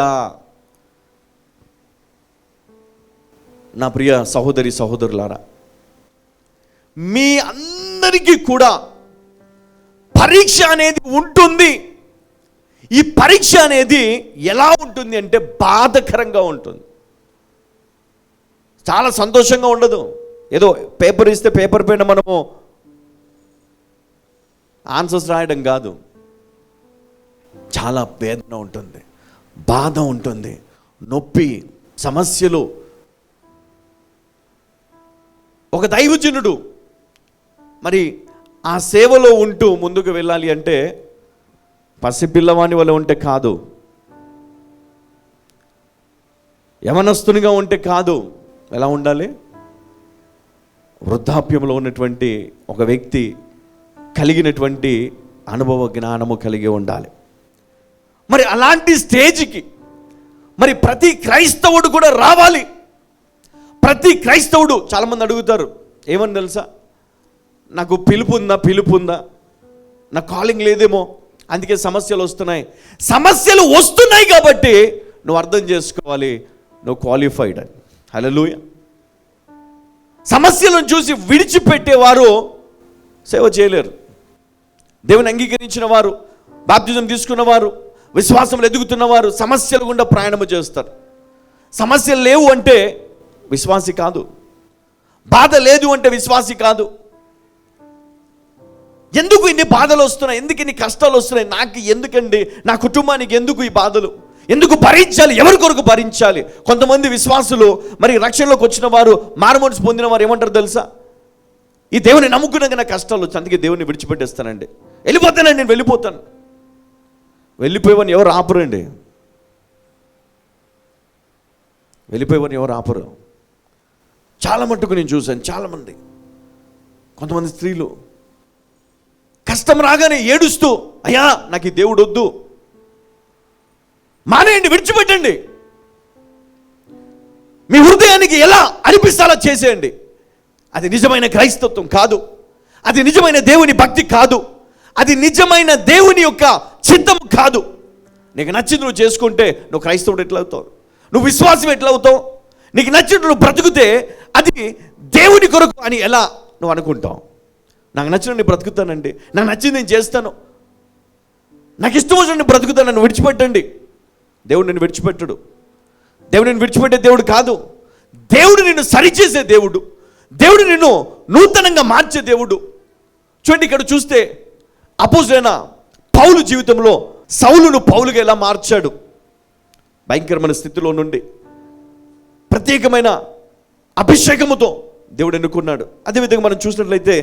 నా ప్రియ సహోదరి సహోదరులారా, మీ అందరికీ కూడా పరీక్ష అనేది ఉంటుంది. ఈ పరీక్ష అనేది ఎలా ఉంటుంది అంటే బాధకరంగా ఉంటుంది. చాలా సంతోషంగా ఉండదు. ఏదో పేపర్ ఇస్తే పేపర్ పైన మనము ఆన్సర్స్ రాయడం కాదు. చాలా వేదన ఉంటుంది, బాధ ఉంటుంది, నొప్పి, సమస్యలు. ఒక దైవజనుడు మరి ఆ సేవలో ఉంటూ ముందుకు వెళ్ళాలి అంటే పసిపిల్లవాని వల్ల ఉంటే కాదు, యవనస్తునిగా ఉంటే కాదు. ఎలా ఉండాలి? వృద్ధాప్యంలో ఉన్నటువంటి ఒక వ్యక్తి కలిగినటువంటి అనుభవ జ్ఞానము కలిగి ఉండాలి. మరి అలాంటి స్టేజ్కి మరి ప్రతి క్రైస్తవుడు కూడా రావాలి. ప్రతి క్రైస్తవుడు, చాలామంది అడుగుతారు ఏమని తెలుసా, నాకు పిలుపు ఉందా, నా కాలింగ్ లేదేమో, అందుకే సమస్యలు వస్తున్నాయి. సమస్యలు వస్తున్నాయి కాబట్టి నువ్వు అర్థం చేసుకోవాలి, నువ్వు క్వాలిఫైడ్ అని. హల్లెలూయా. సమస్యలను చూసి విడిచిపెట్టేవారు సేవ చేయలేరు. దేవుని అంగీకరించిన వారు, బాప్తిజం తీసుకున్నవారు, విశ్వాసంలో ఎదుగుతున్నవారు సమస్యల గుండా ప్రయాణము చేస్తారు. సమస్యలు లేవు అంటే విశ్వాసి కాదు. బాధ లేదు అంటే విశ్వాసి కాదు. ఎందుకు ఇన్ని బాధలు వస్తున్నాయి, ఎందుకు ఇన్ని కష్టాలు వస్తున్నాయి, నాకు ఎందుకండి, నా కుటుంబానికి ఎందుకు ఈ బాధలు, ఎందుకు భరించాలి, ఎవరి కొరకు భరించాలి? కొంతమంది విశ్వాసులు, మరి రక్షణలోకి వచ్చిన వారు, మారుమనసు పొందిన వారు ఏమంటారు తెలుసా? ఈ దేవుని నమ్ముకున్నాక నా కష్టాలు వచ్చి అందుకే దేవుని విడిచిపెట్టేస్తానండి, వెళ్ళిపోతానండి, నేను వెళ్ళిపోతాను. వెళ్ళిపోయేవాడిని ఎవరు ఆపరండి, వెళ్ళిపోయేవాడిని ఎవరు ఆపరు. చాలా మట్టుకు నేను చూశాను, చాలామంది, కొంతమంది స్త్రీలు కష్టం రాగానే ఏడుస్తూ, అయ్యా నాకు ఈ దేవుడు వద్దు, మానేయండి, విడిచిపెట్టండి, మీ హృదయానికి ఎలా అనిపిస్తాలో చేసేయండి. అది నిజమైన క్రైస్తత్వం కాదు, అది నిజమైన దేవుని భక్తి కాదు, అది నిజమైన దేవుని యొక్క చిత్తం కాదు. నీకు నచ్చింది నువ్వు చేసుకుంటే నువ్వు క్రైస్తవుడు ఎట్లా అవుతావు, నువ్వు విశ్వాసం ఎట్లా అవుతావు? నీకు నచ్చినట్టు నువ్వు బ్రతుకుతే అది దేవుని కొరకు అని ఎలా నువ్వు అనుకుంటావు? నాకు నచ్చినట్టు నేను బ్రతుకుతానండి, నాకు నచ్చింది నేను చేస్తాను, నాకు ఇష్టం వచ్చిన నేను బ్రతుకుతాను, నన్ను విడిచిపెట్టండి. దేవుడు నిన్ను విడిచిపెట్టడు. దేవుడు నిన్ను విడిచిపెట్టే దేవుడు కాదు. దేవుడు నిన్ను సరిచేసే దేవుడు, దేవుడు నిన్ను నూతనంగా మార్చే దేవుడు. చూడండి, ఇక్కడ చూస్తే అపోస్తలుడైన పౌలు జీవితంలో సౌలును పౌలుగా ఎలా మార్చాడు. భయంకరమైన స్థితిలో నుండి ప్రత్యేకమైన అభిషేకముతో దేవుడు ఎన్నుకున్నాడు. అదేవిధంగా మనం చూసినట్లయితే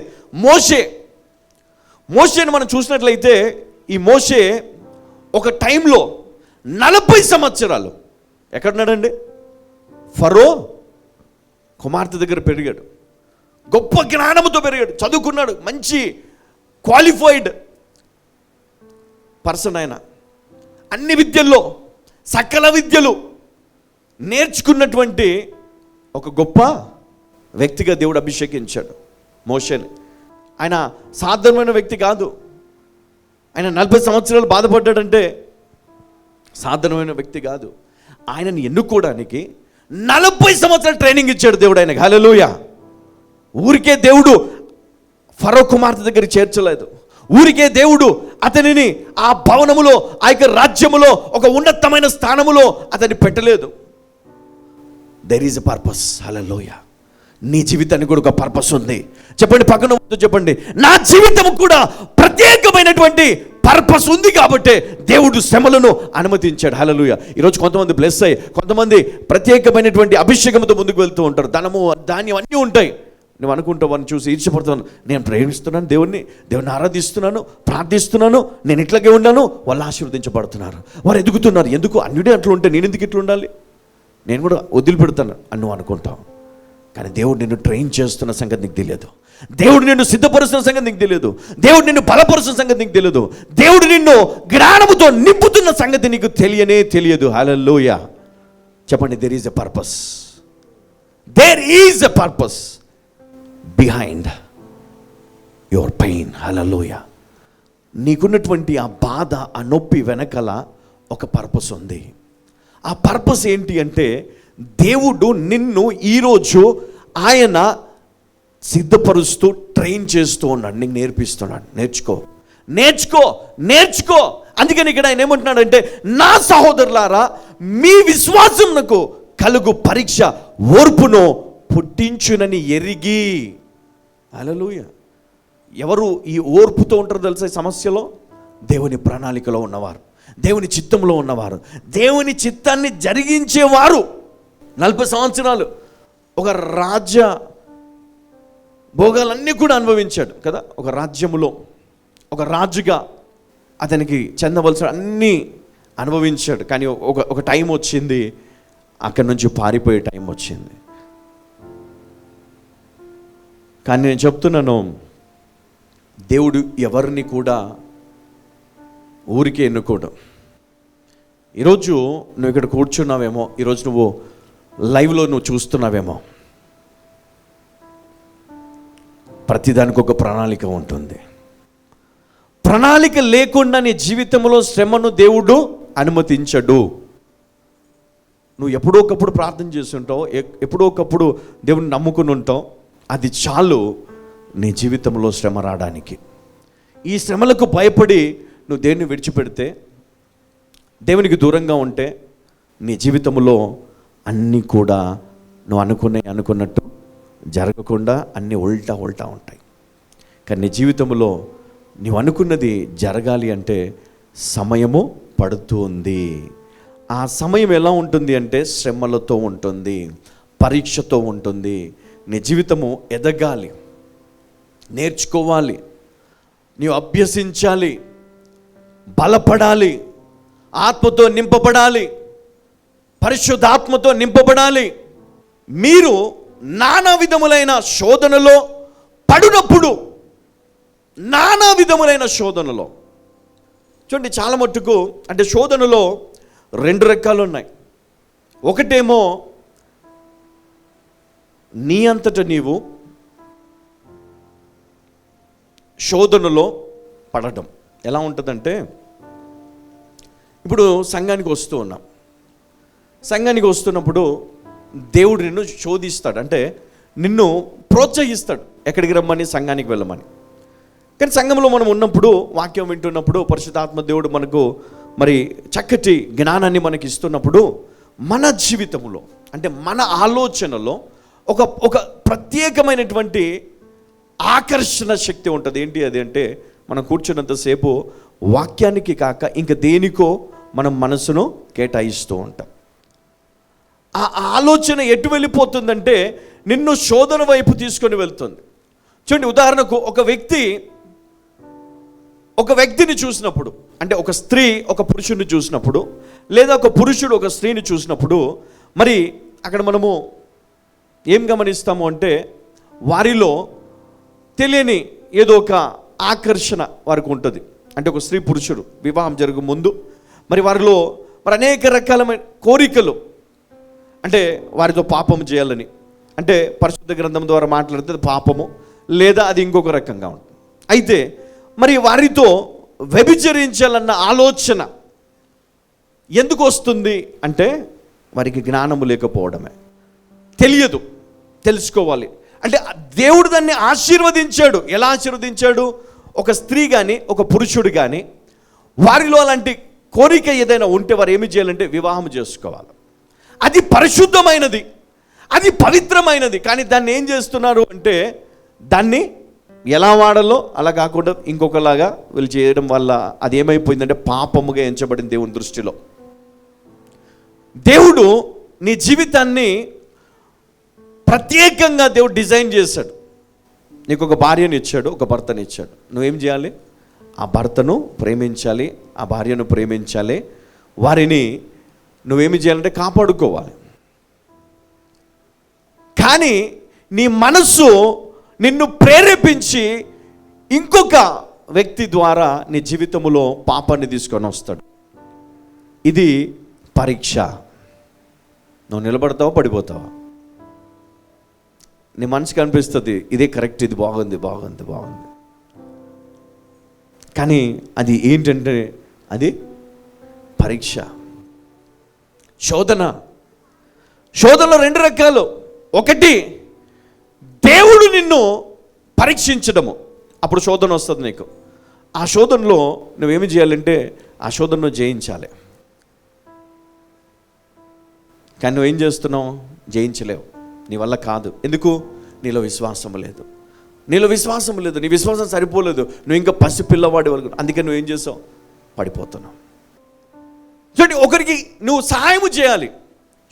మోషేని మనం చూసినట్లయితే ఈ మోషే ఒక టైంలో 40 సంవత్సరాలు ఎక్కడున్నాడండి? ఫరో కుమార్తె దగ్గర పెరిగాడు, గొప్ప జ్ఞానముతో పెరిగాడు, చదువుకున్నాడు, మంచి క్వాలిఫైడ్ పర్సన్ ఆయన. అన్ని విద్యల్లో సకల విద్యలు నేర్చుకున్నటువంటి ఒక గొప్ప వ్యక్తిగా దేవుడు అభిషేకించాడు మోషేని. ఆయన సాధారణమైన వ్యక్తి కాదు. ఆయన 40 సంవత్సరాలు బాధపడ్డాడంటే సాధారణమైన వ్యక్తి కాదు. ఆయనని ఎన్నుకోవడానికి 40 సంవత్సరాలు ట్రైనింగ్ ఇచ్చాడు దేవుడు ఆయనకి. హల్లెలూయా. ఊరికే దేవుడు ఫరో కుమార్తె దగ్గర చేర్చలేదు. ఊరికే దేవుడు అతనిని ఆ భవనములో, ఆ యొక్క రాజ్యములో, ఒక ఉన్నతమైన స్థానములో అతన్ని పెట్టలేదు. There is a purpose. Hallelujah. నీ జీవితానికి కూడా ఒక పర్పస్ ఉంది. చెప్పండి, పక్కన చెప్పండి, నా జీవితం కూడా ప్రత్యేకమైనటువంటి పర్పస్ ఉంది కాబట్టి దేవుడు శ్రమలను అనుమతించాడు. హల్లెలూయా. ఈరోజు కొంతమంది బ్లెస్ అయ్యి, కొంతమంది ప్రత్యేకమైనటువంటి అభిషేకంతో ముందుకు వెళ్తూ ఉంటారు. ధనము, ధాన్యం అన్నీ ఉంటాయి. నువ్వు అనుకుంటావు, వాడిని చూసి ఈర్ష్యపడుతున్నాను, నేను ప్రేమిస్తున్నాను దేవుణ్ణి ఆరాధిస్తున్నాను, ప్రార్థిస్తున్నాను, నేను ఇట్లాగే ఉన్నాను, వాళ్ళు ఆశీర్వదించబడుతున్నారు, వారు ఎదుగుతున్నారు. ఎందుకు అన్యుడే అట్లా ఉంటే నేను ఎందుకు ఇట్లా ఉండాలి, నేను కూడా వదిలిపెడతాను అని నువ్వు అనుకుంటావు. కానీ దేవుడు నిన్ను ట్రైన్ చేస్తున్న సంగతి నీకు తెలియదు. దేవుడు నిన్ను సిద్ధపరుస్తున్న సంగతి నీకు తెలియదు. దేవుడు నిన్ను బలపరుస్తున్న సంగతి నీకు తెలియదు. దేవుడు నిన్ను జ్ఞానముతో నింపుతున్న సంగతి నీకు తెలియదు. హల్లెలూయా. చెప్పండి, there is a purpose. There is a purpose behind your pain. Hallelujah. నీకున్నటువంటి ఆ బాధ, ఆ నొప్పి వెనకాల ఒక పర్పస్ ఉంది. ఆ పర్పస్ ఏంటి అంటే, దేవుడు నిన్ను ఈరోజు ఆయన సిద్ధపరుస్తూ ట్రైన్ చేస్తూ ఉన్నాడు, నీకు నేర్పిస్తున్నాడు. నేర్చుకో. అందుకని ఇక్కడ ఆయన ఏమంటున్నాడంటే, నా సహోదరులారా, మీ విశ్వాసమునకు కలుగు పరీక్ష ఓర్పును పుట్టించునని ఎరిగి. హల్లెలూయా. ఎవరు ఈ ఓర్పుతో ఉంటారో తెలుసా ఈ సమస్యలో? దేవుని ప్రణాళికలో ఉన్నవారు, దేవుని చిత్తంలో ఉన్నవారు, దేవుని చిత్తాన్ని జరిగించేవారు. 40 సంవత్సరాలు ఒక రాజ్య భోగాలన్నీ కూడా అనుభవించాడు కదా. ఒక రాజ్యములో ఒక రాజుగా అతనికి చెందవలసిన అన్నీ అనుభవించాడు. కానీ ఒక టైం వచ్చింది, అక్కడి నుంచి పారిపోయే టైం వచ్చింది. కానీ నేను చెప్తున్నాను, దేవుడు ఎవరిని కూడా ఊరికే ఎన్నుకోడు. ఈరోజు నువ్వు ఇక్కడ కూర్చున్నావేమో, ఈరోజు నువ్వు లైవ్లో నువ్వు చూస్తున్నావేమో, ప్రతిదానికి ఒక ప్రణాళిక ఉంటుంది. ప్రణాళిక లేకుండా నీ జీవితంలో శ్రమను దేవుడు అనుమతించడు. నువ్వు ఎప్పుడో ఒకప్పుడు ప్రార్థన చేస్తుంటావు, ఎప్పుడో ఒకప్పుడు దేవుని నమ్ముకుని ఉంటావు, అది చాలు నీ జీవితంలో శ్రమ రావడానికి. ఈ శ్రమలకు భయపడి నువ్వు దేవుని విడిచిపెడితే, దేవునికి దూరంగా ఉంటే, నీ జీవితంలో అన్నీ కూడా నువ్వు అనుకున్నట్టు జరగకుండా అన్నీ ఉల్టా ఉంటాయి. కానీ నీ జీవితంలో నువ్వు అనుకున్నది జరగాలి అంటే సమయము పడుతుంది. ఆ సమయం ఎలా ఉంటుంది అంటే శ్రమలతో ఉంటుంది, పరీక్షతో ఉంటుంది. నీ జీవితము ఎదగాలి, నేర్చుకోవాలి, నీవు అభ్యసించాలి, బలపడాలి, ఆత్మతో నింపబడాలి, పరిశుద్ధాత్మతో నింపబడాలి. మీరు నానా విధములైన శోధనలో పడినప్పుడు, నానా విధములైన శోధనలో చూడండి, చాలా మట్టుకు అంటే శోధనలో 2 రకాలు ఉన్నాయి. ఒకటేమో నీ అంతట నీవు శోధనలో పడడం. ఎలా ఉంటుందంటే, ఇప్పుడు సంఘానికి వస్తున్నప్పుడు దేవుడు నిన్ను శోధిస్తాడు, అంటే నిన్ను ప్రోత్సహిస్తాడు, ఎక్కడికి రమ్మని, సంఘానికి వెళ్ళమని. కానీ సంఘంలో మనం ఉన్నప్పుడు, వాక్యం వింటున్నప్పుడు, పరిశుద్ధాత్మ దేవుడు మనకు మరి చక్కటి జ్ఞానాన్ని మనకి ఇస్తున్నప్పుడు, మన జీవితంలో అంటే మన ఆలోచనలో ఒక ప్రత్యేకమైనటువంటి ఆకర్షణ శక్తి ఉంటుంది. ఏంటి అది అంటే, మనం కూర్చున్నంతసేపు వాక్యానికి కాక ఇంక దేనికో మనం మనసును కేటాయిస్తూ ఉంటాం. ఆ ఆలోచన ఎటు వెళ్ళిపోతుందంటే నిన్ను శోధన వైపు తీసుకొని వెళ్తుంది. చూడండి, ఉదాహరణకు ఒక వ్యక్తిని చూసినప్పుడు, అంటే ఒక స్త్రీ ఒక పురుషుడిని చూసినప్పుడు, లేదా ఒక పురుషుడు ఒక స్త్రీని చూసినప్పుడు, మరి అక్కడ మనము ఏం గమనిస్తాము అంటే, వారిలో తెలియని ఏదో ఒక ఆకర్షణ వారికి ఉంటుంది. అంటే ఒక స్త్రీ పురుషుడు వివాహం జరుగు ముందు మరి వారిలో మరి అనేక రకాలమైన కోరికలు, అంటే వారితో పాపము చేయాలని, అంటే పరిశుద్ధ గ్రంథం ద్వారా మాట్లాడితే పాపము, లేదా అది ఇంకొక రకంగా ఉంటుంది. అయితే మరి వారితో వ్యభిచరించాలన్న ఆలోచన ఎందుకు వస్తుంది అంటే, వారికి జ్ఞానము లేకపోవడమే, తెలియదు, తెలుసుకోవాలి. అంటే దేవుడు దాన్ని ఆశీర్వదించాడు. ఎలా ఆశీర్వదించాడు? ఒక స్త్రీ కానీ ఒక పురుషుడు కానీ వారిలో అలాంటి కోరిక ఏదైనా ఉంటే వారు ఏమి చేయాలంటే వివాహం చేసుకోవాలి. అది పరిశుద్ధమైనది, అది పవిత్రమైనది. కానీ దాన్ని ఏం చేస్తున్నారు అంటే, దాన్ని ఎలా వాడాలో అలా కాకుండా ఇంకొకలాగా వీళ్ళు చేయడం వల్ల అది ఏమైపోయిందంటే పాపముగా ఎంచబడింది దేవుని దృష్టిలో. దేవుడు నీ జీవితాన్ని ప్రత్యేకంగా దేవుడు డిజైన్ చేశాడు. నీకు ఒక భార్యను ఇచ్చాడు, ఒక భర్తను ఇచ్చాడు. నువ్వేం చేయాలి? ఆ భర్తను ప్రేమించాలి, ఆ భార్యను ప్రేమించాలి, వారిని నువ్వేమి చేయాలంటే కాపాడుకోవాలి. కానీ నీ మనస్సు నిన్ను ప్రేరేపించి ఇంకొక వ్యక్తి ద్వారా నీ జీవితంలో పాపాన్ని తీసుకొని వస్తాడు. ఇది పరీక్ష. నువ్వు నిలబడతావా, పడిపోతావా? నీ మనసుకి అనిపిస్తుంది ఇదే కరెక్ట్, ఇది బాగుంది. కానీ అది ఏంటంటే అది పరీక్ష, శోధనలో 2 రకాలు. ఒకటి దేవుడు నిన్ను పరీక్షించడము, అప్పుడు శోధన వస్తుంది నీకు. ఆ శోధనలో నువ్వేమి చేయాలంటే ఆ శోధనను జయించాలి. కానీ నువ్వేం చేస్తున్నావు? జయించలేవు, నీ వల్ల కాదు. ఎందుకు? నీలో విశ్వాసం లేదు. నీ విశ్వాసం సరిపోలేదు, నువ్వు ఇంకా పసిపిల్లవాడి వరకు. అందుకే నువ్వేం చేసావు? పడిపోతున్నావు. చూడండి, ఒకరికి నువ్వు సహాయం చేయాలి.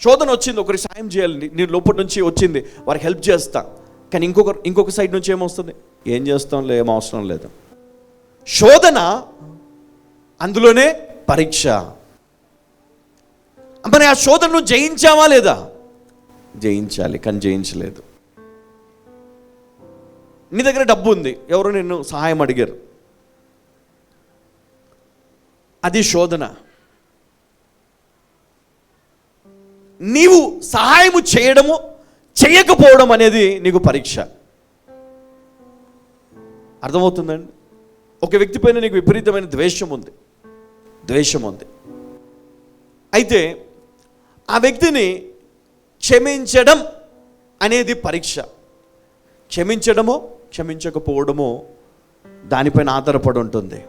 శోధన వచ్చింది, ఒకరికి సాయం చేయాలి, నీ లోపల నుంచి వచ్చింది, వారికి హెల్ప్ చేస్తా. కానీ ఇంకొక సైడ్ నుంచి ఏమొస్తుంది? ఏం చేస్తాంలే, ఏం అవసరం లేదు. శోధన, అందులోనే పరీక్ష. మరి ఆ శోధనను జయించావా లేదా? జయించాలి, కానీ జయించలేదు. నీ దగ్గర డబ్బు ఉంది, ఎవరో నిన్ను సహాయం అడిగారు, అది శోధన. నీవు సహాయము చేయడము చేయకపోవడం అనేది నీకు పరీక్ష. అర్థమవుతుందండి? ఒక వ్యక్తి పైన నీకు విపరీతమైన ద్వేషం ఉంది. అయితే ఆ వ్యక్తిని క్షమించడం అనేది పరీక్ష. క్షమించడమో క్షమించకపోవడమో దానిపైన ఆధారపడి ఉంటుంది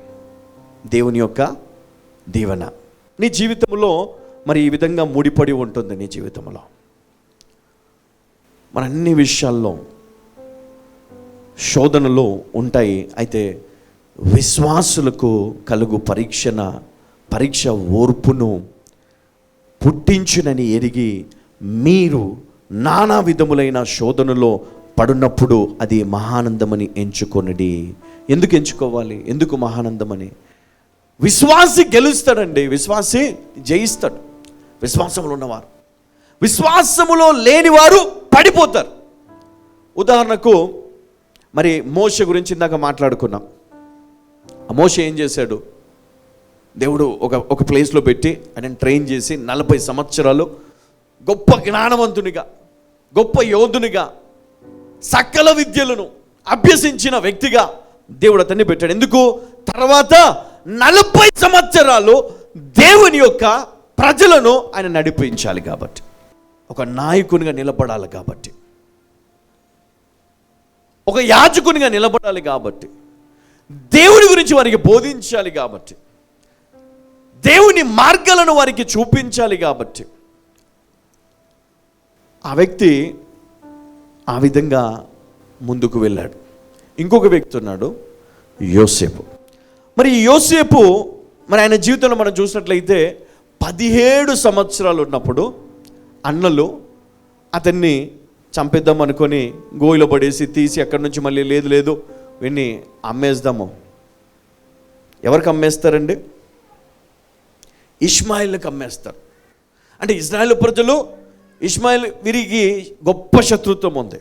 దేవుని యొక్క దీవెన. నీ జీవితంలో మరి ఈ విధంగా ముడిపడి ఉంటుంది. నీ జీవితంలో మన అన్ని విషయాల్లో శోధనలు ఉంటాయి. అయితే విశ్వాసులకు కలుగు పరీక్ష ఓర్పును పుట్టించునని ఎరిగి మీరు నానా విధములైన శోధనలో పడినప్పుడు అది మహానందమని ఎంచుకొనడి. ఎందుకు ఎంచుకోవాలి? ఎందుకు మహానందమని? విశ్వాసి గెలుస్తాడండి, విశ్వాసి జయిస్తాడు. విశ్వాసములో ఉన్నవారు, విశ్వాసములో లేనివారు పడిపోతారు. ఉదాహరణకు మరి మోషే గురించి ఇందాక మాట్లాడుకున్నాం. ఆ మోషే ఏం చేశాడు? దేవుడు ఒక ప్లేస్లో పెట్టి ఆయన ట్రైన్ చేసి 40 సంవత్సరాలు గొప్ప జ్ఞానవంతునిగా, గొప్ప యోధునిగా, సకల విద్యలను అభ్యసించిన వ్యక్తిగా దేవుడు అతన్ని పెట్టాడు. ఎందుకు? తర్వాత 40 సంవత్సరాలు దేవుని యొక్క ప్రజలను ఆయన నడిపించాలి కాబట్టి, ఒక నాయకునిగా నిలబడాలి కాబట్టి, ఒక యాజకునిగా నిలబడాలి కాబట్టి, దేవుని గురించి వారికి బోధించాలి కాబట్టి, దేవుని మార్గాలను వారికి చూపించాలి కాబట్టి ఆ వ్యక్తి ఆ విధంగా ముందుకు వెళ్ళాడు. ఇంకొక వ్యక్తి ఉన్నాడు, యోసేపు. మరి ఈ యోసేపు మరి ఆయన జీవితంలో మనం చూసినట్లయితే 17 సంవత్సరాలు ఉన్నప్పుడు అన్నలు అతన్ని చంపేద్దాం అనుకొని గోయిలో పడేసి తీసి అక్కడి నుంచి మళ్ళీ లేదు వీడిని అమ్మేద్దాము. ఎవరికి అమ్మేస్తారండి? ఇష్మాయిల్కి అమ్మేస్తారు. అంటే ఇజ్రాయేల్ ప్రజలు ఇష్మాయిల్ వీరికి గొప్ప శత్రుత్వం ఉంది,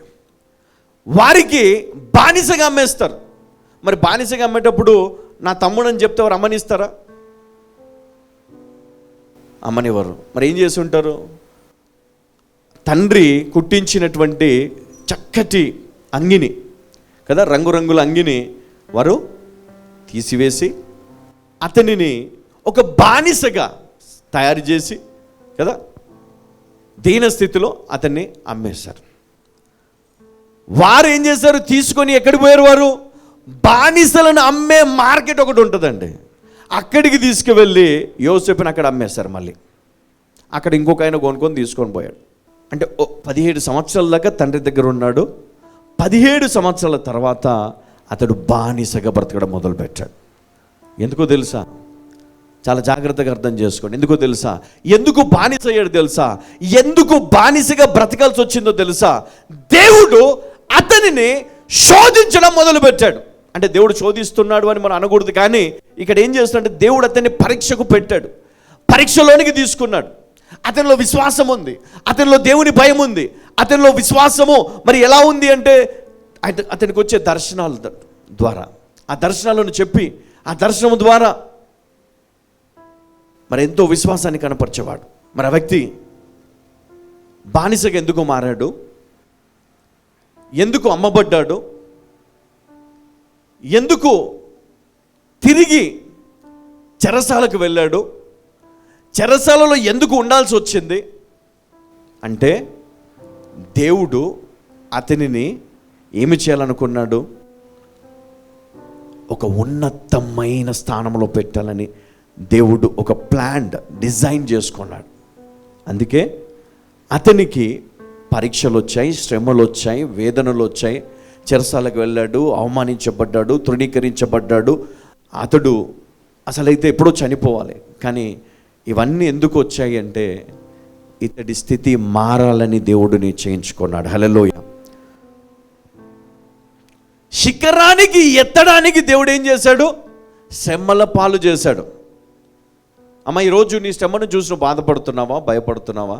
వారికి బానిసగా అమ్మేస్తారు. మరి బానిసగా అమ్మేటప్పుడు నా తమ్ముడు అని చెప్తే వారు అమ్మనిస్తారా? అమ్మనివ్వరు. మరి ఏం చేసి ఉంటారు? తండ్రి కుట్టించినటువంటి చక్కటి అంగిని కదా, రంగురంగుల అంగిని వారు తీసివేసి అతనిని ఒక బానిసగా తయారు చేసి కదా దీన స్థితిలో అతన్ని అమ్మేశారు. వారు ఏం చేశారు? తీసుకొని ఎక్కడికి పోయారు? వారు బానిసలను అమ్మే మార్కెట్ ఒకటి ఉంటుందండి, అక్కడికి తీసుకువెళ్ళి యోసేపుని అక్కడ అమ్మేశారు. మళ్ళీ అక్కడ ఇంకొక ఆయన కొనుక్కొని తీసుకొని పోయాడు. అంటే 17 సంవత్సరాల దాకా తండ్రి దగ్గర ఉన్నాడు. 17 సంవత్సరాల తర్వాత అతడు బానిసగా బ్రతకడం మొదలుపెట్టాడు. ఎందుకో తెలుసా? చాలా జాగ్రత్తగా అర్థం చేసుకోండి. ఎందుకో తెలుసా? ఎందుకు బానిస అయ్యాడు తెలుసా? ఎందుకు బానిసగా బ్రతకాల్సి వచ్చిందో తెలుసా? దేవుడు అతనిని శోధించడం మొదలుపెట్టాడు. అంటే దేవుడు శోధిస్తున్నాడు అని మనం అనకూడదు, కానీ ఇక్కడ ఏం చేస్తున్నాడంటే దేవుడు అతన్ని పరీక్షకు పెట్టాడు, పరీక్షలోనికి తీసుకున్నాడు. అతనిలో విశ్వాసం ఉంది, అతనిలో దేవుని భయం ఉంది, అతనిలో విశ్వాసము మరి ఎలా ఉంది అంటే అతనికి వచ్చే దర్శనాల ద్వారా, ఆ దర్శనాలను చెప్పి ఆ దర్శనం ద్వారా మరి ఎంతో విశ్వాసాన్ని కనపరిచేవాడు. మరి ఆ వ్యక్తి బానిసగా ఎందుకు మారాడు? ఎందుకు అమ్మబడ్డాడు? ఎందుకు తిరిగి చెరసాలకు వెళ్ళాడు? చెరసాలలో ఎందుకు ఉండాల్సి వచ్చింది అంటే దేవుడు అతనిని ఏమి చేయాలనుకున్నాడు? ఒక ఉన్నతమైన స్థానంలో పెట్టాలని దేవుడు ఒక ప్లాన్ డిజైన్ చేసుకున్నాడు. అందుకే అతనికి పరీక్షలు వచ్చాయి, శ్రమలు వచ్చాయి, వేదనలు వచ్చాయి, చెరసాలకు వెళ్ళాడు, అవమానించబడ్డాడు, తృణీకరించబడ్డాడు. అతడు అసలైతే ఎప్పుడో చనిపోవాలి, కానీ ఇవన్నీ ఎందుకు వచ్చాయి అంటే ఇతడి స్థితి మారాలని దేవుడిని చేయించుకున్నాడు. హల్లెలూయా. శిఖరానికి ఎత్తడానికి దేవుడు ఏం చేశాడు? శ్రమల పాలు చేశాడు. అమ్మ, ఈరోజు నీ శ్రమను చూసిన బాధపడుతున్నావా? భయపడుతున్నావా?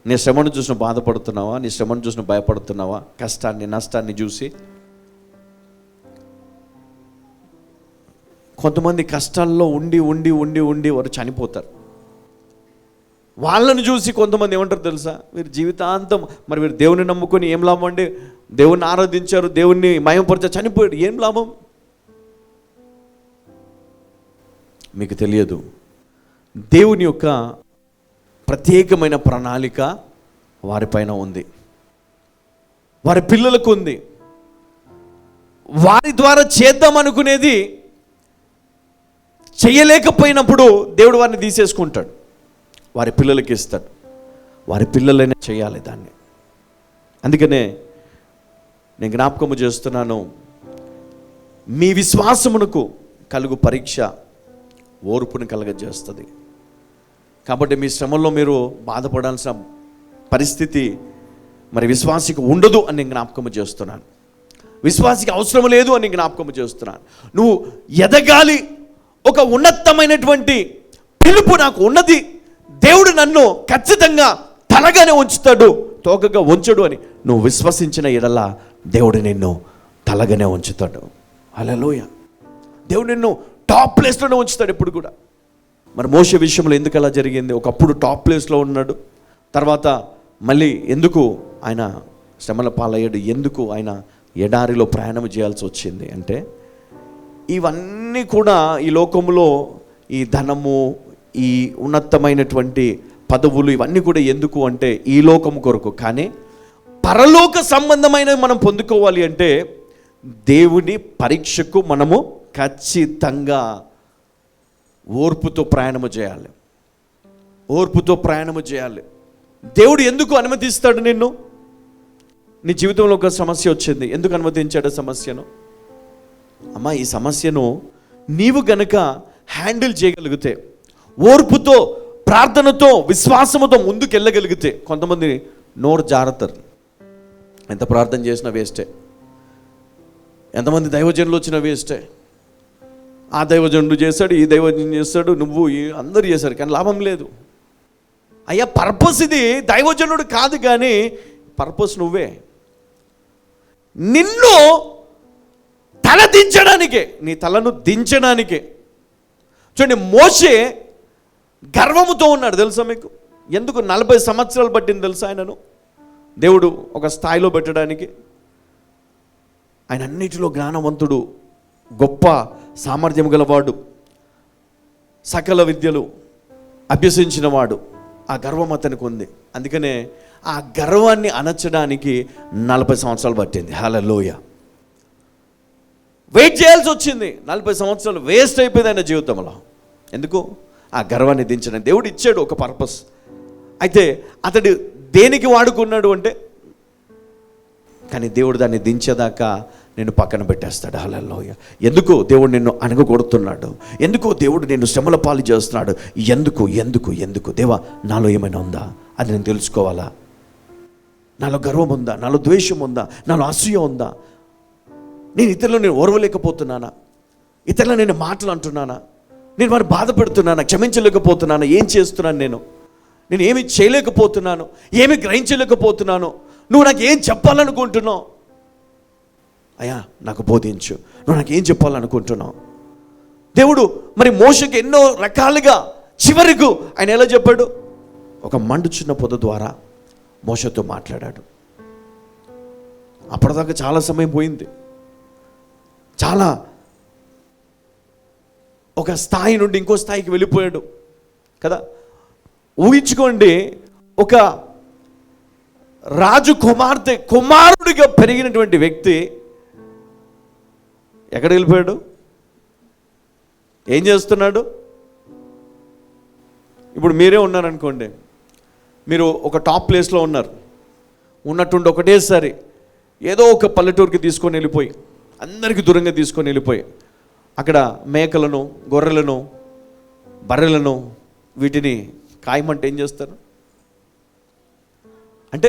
నీ శ్రమను చూసిన బాధపడుతున్నావా? నీ శ్రమను చూసిన భయపడుతున్నావా? కష్టాన్ని, నష్టాన్ని చూసి కొంతమంది కష్టాల్లో ఉండి ఉండి ఉండి ఉండి వారు చనిపోతారు. వాళ్ళను చూసి కొంతమంది ఏమంటారు తెలుసా? వీరు జీవితాంతం మరి వీరు దేవుని నమ్ముకొని ఏం లాభం అండి, దేవుణ్ణి ఆరాధించారు, దేవుణ్ణి మహిమపరిచారు, చనిపోయాడు. ఏం లాభం? మీకు తెలియదు, దేవుని యొక్క ప్రత్యేకమైన ప్రణాళిక వారిపైన ఉంది, వారి పిల్లలకు ఉంది. వారి ద్వారా చేద్దామనుకునేది చేయలేకపోయినప్పుడు దేవుడు వారిని తీసేసుకుంటాడు, వారి పిల్లలకి ఇస్తాడు. వారి పిల్లలైనా చేయాలి దాన్ని. అందుకనే నేను జ్ఞాపకము చేస్తున్నాను, మీ విశ్వాసమునకు కలుగు పరీక్ష ఓర్పుని కలగజేస్తుంది. కాబట్టి మీ శ్రమల్లో మీరు బాధపడాల్సిన పరిస్థితి మరి విశ్వాసికి ఉండదు అని నేను జ్ఞాపకము చేస్తున్నాను. విశ్వాసికి అవసరం లేదు అని జ్ఞాపకము చేస్తున్నాను. నువ్వు ఎదగాలి, ఒక ఉన్నతమైనటువంటి పిలుపు నాకు ఉన్నది, దేవుడు నన్ను ఖచ్చితంగా తలగానే ఉంచుతాడు, తోకగా ఉంచడు అని నువ్వు విశ్వసించిన ఎడల దేవుడు నిన్ను తలగానే ఉంచుతాడు. హల్లెలూయా. దేవుడు నిన్ను టాప్ ప్లేస్లోనే ఉంచుతాడు ఎప్పుడు కూడా. మరి మోషే విషయంలో ఎందుకు అలా జరిగింది? ఒకప్పుడు టాప్ ప్లేస్లో ఉన్నాడు, తర్వాత మళ్ళీ ఎందుకు ఆయన శ్రమల పాలయ్యాడు? ఎందుకు ఆయన ఎడారిలో ప్రయాణం చేయాల్సి వచ్చింది అంటే, ఇవన్నీ కూడా ఈ లోకంలో ఈ ధనము, ఈ ఉన్నతమైనటువంటి పదవులు, ఇవన్నీ కూడా ఎందుకు అంటే ఈ లోకము కొరకు. కానీ పరలోక సంబంధమైనవి మనం పొందుకోవాలి అంటే దేవుని పరీక్షకు మనము ఖచ్చితంగా ఓర్పుతో ప్రయాణము చేయాలి, ఓర్పుతో ప్రయాణము చేయాలి. దేవుడు ఎందుకు అనుమతిస్తాడు నిన్ను? నీ జీవితంలో ఒక సమస్య వచ్చింది, ఎందుకు అనుమతించాడు సమస్యను? అమ్మా, ఈ సమస్యను నీవు గనక హ్యాండిల్ చేయగలిగితే, ఓర్పుతో, ప్రార్థనతో, విశ్వాసముతో ముందుకెళ్ళగలిగితే, కొంతమంది నోరు జారతారు, ఎంత ప్రార్థన చేసినా వేస్టే, ఎంతమంది దైవజనులు వచ్చినా వేస్టే. ఆ దైవజనుడు చేశాడు, ఈ దైవజనుడు చేస్తాడు, నువ్వు అందరూ చేశారు, కానీ లాభం లేదు. అయ్యా, పర్పస్ ఇది దైవజనుడు కాదు, కానీ పర్పస్ నువ్వే. నిన్ను తల దించడానికే, నీ తలను దించడానికే. చూడండి, మోషే గర్వముతో ఉన్నాడు, తెలుసా మీకు? ఎందుకు 40 సంవత్సరాలు పట్టింది తెలుసా ఆయనను దేవుడు ఒక స్థాయిలో పెట్టడానికి? ఆయన అన్నిటిలో జ్ఞానవంతుడు, గొప్ప సామర్థ్యం గలవాడు, సకల విద్యలు అభ్యసించినవాడు. ఆ గర్వం అతనికి ఉంది. అందుకనే ఆ గర్వాన్ని అణచడానికి 40 సంవత్సరాలు పట్టింది. హల్లెలూయా. వెయిట్ చేయాల్సి వచ్చింది. 40 సంవత్సరాలు వేస్ట్ అయిపోయింది ఆయన జీవితంలో. ఎందుకు? ఆ గర్వాన్ని దించడం. దేవుడు ఇచ్చాడు ఒక పర్పస్. అయితే అతడు దేనికి వాడుకున్నాడు అంటే, కానీ దేవుడు దాన్ని దించేదాకా నిన్ను పక్కన పెట్టేస్తాడు. హల్లెలూయా. ఎందుకు దేవుడు నిన్ను అణగగొడుతున్నాడు? ఎందుకు దేవుడు నిన్ను శ్రమల పాలు చేస్తున్నాడు? ఎందుకు ఎందుకు ఎందుకు? దేవా, నాలో ఏమైనా ఉందా? అది నేను తెలుసుకోవాలా? నాలో గర్వం ఉందా? నాలో ద్వేషం ఉందా? నాలో అసూయ ఉందా? నేను ఇతరులను నేను ఓర్వలేకపోతున్నానా? ఇతరులను నేను మాటలు అంటున్నానా? నేను వారిని బాధ పెడుతున్నానా? క్షమించలేకపోతున్నానా? ఏం చేస్తున్నాను నేను ఏమి చేయలేకపోతున్నాను? ఏమి గ్రహించలేకపోతున్నాను? నువ్వు నాకు ఏం చెప్పాలనుకుంటున్నావు? అయ్యా, నాకు బోధించు, నువ్వు నాకు ఏం చెప్పాలనుకుంటున్నావు? దేవుడు మరి మోషకి ఎన్నో రకాలుగా చివరకు ఆయన ఎలా చెప్పాడు? ఒక మండుచున్న పొద ద్వారా మోషతో మాట్లాడాడు. అప్పటిదాకా చాలా సమయం పోయింది. చాలా ఒక స్థాయి నుండి ఇంకో స్థాయికి వెళ్ళిపోయాడు కదా. ఊహించుకోండి, ఒక రాజు కుమారుడిగా పెరిగినటువంటి వ్యక్తి ఎక్కడ వెళ్ళిపోయాడు? ఏం చేస్తున్నాడు? ఇప్పుడు మీరే ఉన్నారనుకోండి, మీరు ఒక టాప్ ప్లేస్లో ఉన్నారు, ఉన్నట్టుండి ఒకటేసారి ఏదో ఒక పల్లెటూరుకి తీసుకొని వెళ్ళిపోయి, అందరికీ దూరంగా తీసుకొని వెళ్ళిపోయి, అక్కడ మేకలను, గొర్రెలను, బర్రెలను వీటిని కాయమంటే ఏం చేస్తారు? అంటే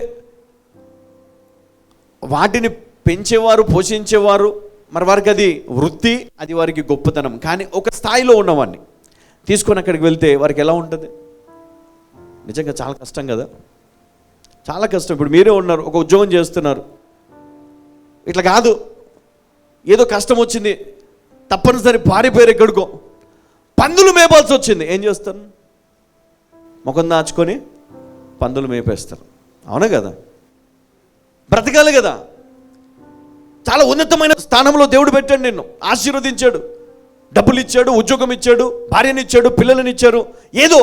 వాటిని పెంచేవారు, పోషించేవారు, మరి వారికి అది వృత్తి, అది వారికి గొప్పతనం. కానీ ఒక స్థాయిలో ఉన్నవాడిని తీసుకొని అక్కడికి వెళ్తే వారికి ఎలా ఉంటుంది? నిజంగా చాలా కష్టం కదా, చాలా కష్టం. ఇప్పుడు మీరే ఉన్నారు, ఒక ఉద్యోగం చేస్తున్నారు, ఇట్లా కాదు, ఏదో కష్టం వచ్చింది, తప్పనిసరి పారిపోయారు ఎక్కడికో, పందులు మేపాల్సి వచ్చింది, ఏం చేస్తారు? ముఖం దాచుకొని పందులు మేపేస్తారు. అవునా కదా? బ్రతకాలి కదా. చాలా ఉన్నతమైన స్థానంలో దేవుడు పెట్టాడు, నిన్ను ఆశీర్వదించాడు, డబ్బులు ఇచ్చాడు, ఉద్యోగం ఇచ్చాడు, భార్యని ఇచ్చాడు, పిల్లలని ఇచ్చారు. ఏదో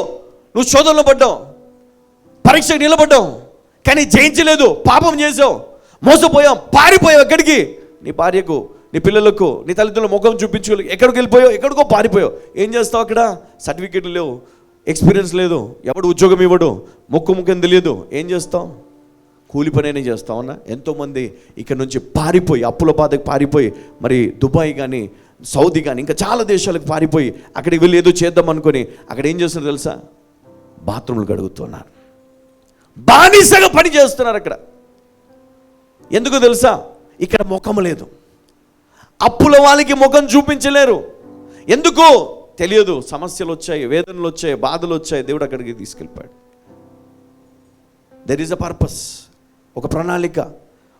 నువ్వు శోధనలో పడ్డావు, పరీక్షకు నిలబడ్డావు, కానీ జయించలేదు, పాపం చేసావు, మోసపోయావు, పారిపోయావు. ఎక్కడికి? నీ భార్యకు, నీ పిల్లలకు, నీ తల్లిదండ్రుల ముఖం చూపించుకోలేదు, ఎక్కడికి వెళ్ళిపోయావు, ఎక్కడికో పారిపోయావు. ఏం చేస్తావు అక్కడ? సర్టిఫికెట్లు లేవు, ఎక్స్పీరియన్స్ లేదు, ఎవడు ఉద్యోగం ఇవ్వడు, ముఖం తెలియదు. ఏం చేస్తావు? కూలి పనైనా చేస్తావన్నా? ఎంతోమంది ఇక్కడ నుంచి పారిపోయి, అప్పుల బాధకు పారిపోయి, మరి దుబాయ్ కానీ సౌదీ కానీ ఇంకా చాలా దేశాలకు పారిపోయి అక్కడికి వెళ్ళి ఏదో చేద్దాం అనుకొని అక్కడ ఏం చేస్తున్నారు తెలుసా? బాత్రూమ్లు కడుగుతున్నారు, బానిసగా పని చేస్తున్నారు అక్కడ. ఎందుకు తెలుసా? ఇక్కడ ముఖం లేదు, అప్పుల వాళ్ళకి ముఖం చూపించలేరు. ఎందుకు తెలియదు. సమస్యలు వచ్చాయి, వేదనలు వచ్చాయి, బాధలు వచ్చాయి, దేవుడు అక్కడికి తీసుకెళ్ళిపోయాడు. దెర్ ఈజ్ అ పర్పస్, ఒక ప్రణాళిక,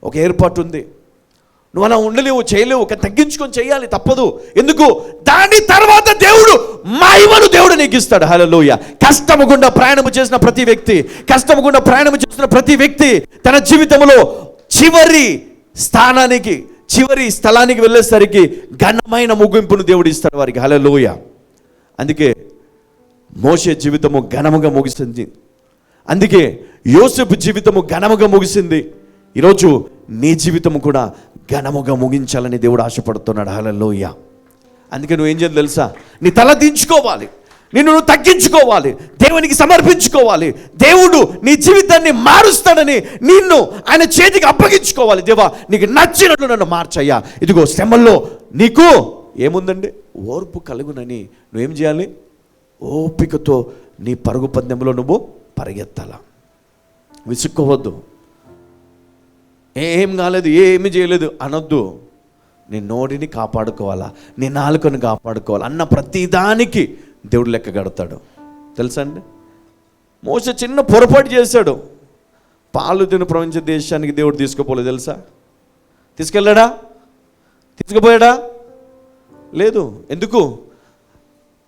ఒక ఏర్పాటు ఉంది. నువ్వు అలా ఉండలేవు, చేయలేవు, కానీ తగ్గించుకొని చేయాలి, తప్పదు. ఎందుకు? దాని తర్వాత దేవుడు మహిమను దేవుడు నీకు ఇస్తాడు. హల్లెలూయా. కష్టము గుండా ప్రయాణము చేసిన ప్రతి వ్యక్తి, కష్టము గుండా ప్రయాణము చేస్తున్న ప్రతి వ్యక్తి తన జీవితంలో చివరి స్థానానికి, చివరి స్థలానికి వెళ్ళేసరికి ఘనమైన ముగింపును దేవుడు ఇస్తాడు వారికి. హల్లెలూయా. అందుకే మోషే జీవితము ఘనముగా ముగిసింది, అందుకే యోసేపు జీవితము ఘనముగా ముగిసింది. ఈరోజు నీ జీవితము కూడా ఘనముగా ముగించాలని దేవుడు ఆశపడుతున్నాడు. హల్లెలూయా. అందుకే నువ్వేం చేయాలి తెలుసా? నీ తల దించుకోవాలి, నిన్ను తగ్గించుకోవాలి, దేవునికి సమర్పించుకోవాలి. దేవుడు నీ జీవితాన్ని మారుస్తాడని నిన్ను ఆయన చేతికి అప్పగించుకోవాలి. దేవా, నీకు నచ్చినట్లు నన్ను మార్చయ్యా. ఇదిగో శ్రమల్లో నీకు ఏముందండి? ఓర్పు కలుగునని నువ్వేం చేయాలి? ఓపికతో నీ పరుగు పందెంలో నువ్వు పరిగెత్తాల. విసుక్కోవద్దు. ఏం కాలేదు, ఏమి చేయలేదు అనొద్దు. నీ నోటిని కాపాడుకోవాలా, నీ నాలుకను కాపాడుకోవాలి. అన్న ప్రతిదానికి దేవుడు లెక్క కడతాడు. తెలుసా అండి? మోషే చిన్న పొరపాటు చేశాడు, పాలు తిని ప్రపంచ దేశానికి దేవుడు తీసుకుపోలేదు. తెలుసా? తీసుకెళ్ళాడా? తీసుకుపోయాడా? లేదు. ఎందుకు?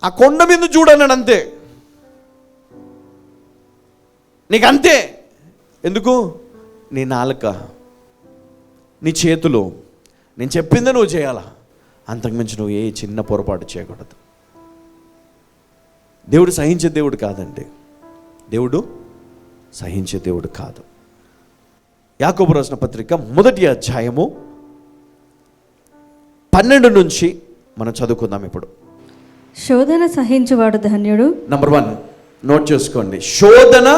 ఆ కొండ మీద చూడన్నాడు, అంతే. నీకు అంతే. ఎందుకు? నీ నాలుక, నీ చేతులు, నేను చెప్పిందే నువ్వు చేయాలా, అంతకుమించి నువ్వు ఏ చిన్న పొరపాటు చేయకూడదు. దేవుడు సహించే దేవుడు కాదండి, దేవుడు సహించే దేవుడు కాదు. యాకోబు రాసిన పత్రిక 1వ అధ్యాయము 12 నుంచి మనం చదువుకుందాం ఇప్పుడు. శోధన సహించువాడు ధన్యుడు. నంబర్ 1 నోట్ చేసుకోండి. శోధన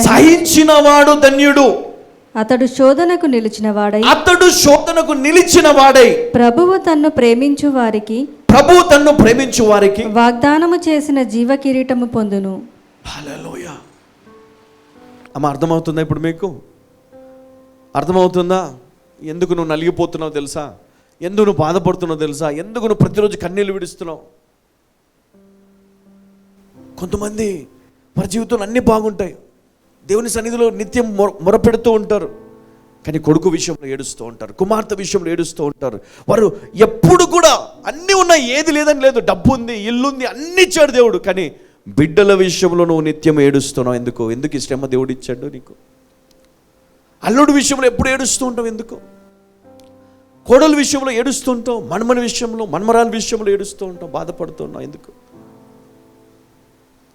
సహించినవాడు ధన్యుడు. అతడు శోధనకు నిలిచిన వాడై, అతడు శోధనకు నిలిచిన వాడై ప్రభువు తన్ను ప్రేమించు వారికి, ప్రభువు తన్ను ప్రేమించు వారికి వాగ్దానము చేసిన జీవ కిరీటము పొందును. హల్లెలూయా. అమ్మ, అర్థమవుతుందా ఇప్పుడు మీకు? అర్థమవుతుందా? ఎందుకు నువ్వు నలిగిపోతున్నావు తెలుసా? ఎందుకు నువ్వు బాధపడుతున్నావు తెలుసా? ఎందుకు నువ్వు ప్రతిరోజు కన్నీళ్ళు విడుస్తున్నావు? కొంతమంది వారి జీవితంలో అన్నీ బాగుంటాయి, దేవుని సన్నిధిలో నిత్యం మొరపెడుతూ ఉంటారు, కానీ కొడుకు విషయంలో ఏడుస్తూ ఉంటారు, కుమార్తె విషయంలో ఏడుస్తూ ఉంటారు. వారు ఎప్పుడు కూడా అన్నీ ఉన్నాయి, ఏది లేదని లేదు, డబ్బు ఉంది, ఇల్లు ఉంది, అన్ని ఇచ్చాడు దేవుడు, కానీ బిడ్డల విషయంలో నువ్వు నిత్యం ఏడుస్తున్నావు. ఎందుకు? ఎందుకు ఈ శ్రమ దేవుడు ఇచ్చాడు నీకు? అల్లుడి విషయంలో ఎప్పుడు ఏడుస్తూ ఉంటావు? ఎందుకు? కోడల విషయంలో ఏడుస్తూ ఉంటావు, మన్మని విషయంలో, మన్మరాల విషయంలో ఏడుస్తూ ఉంటావు, బాధపడుతున్నావు. ఎందుకు?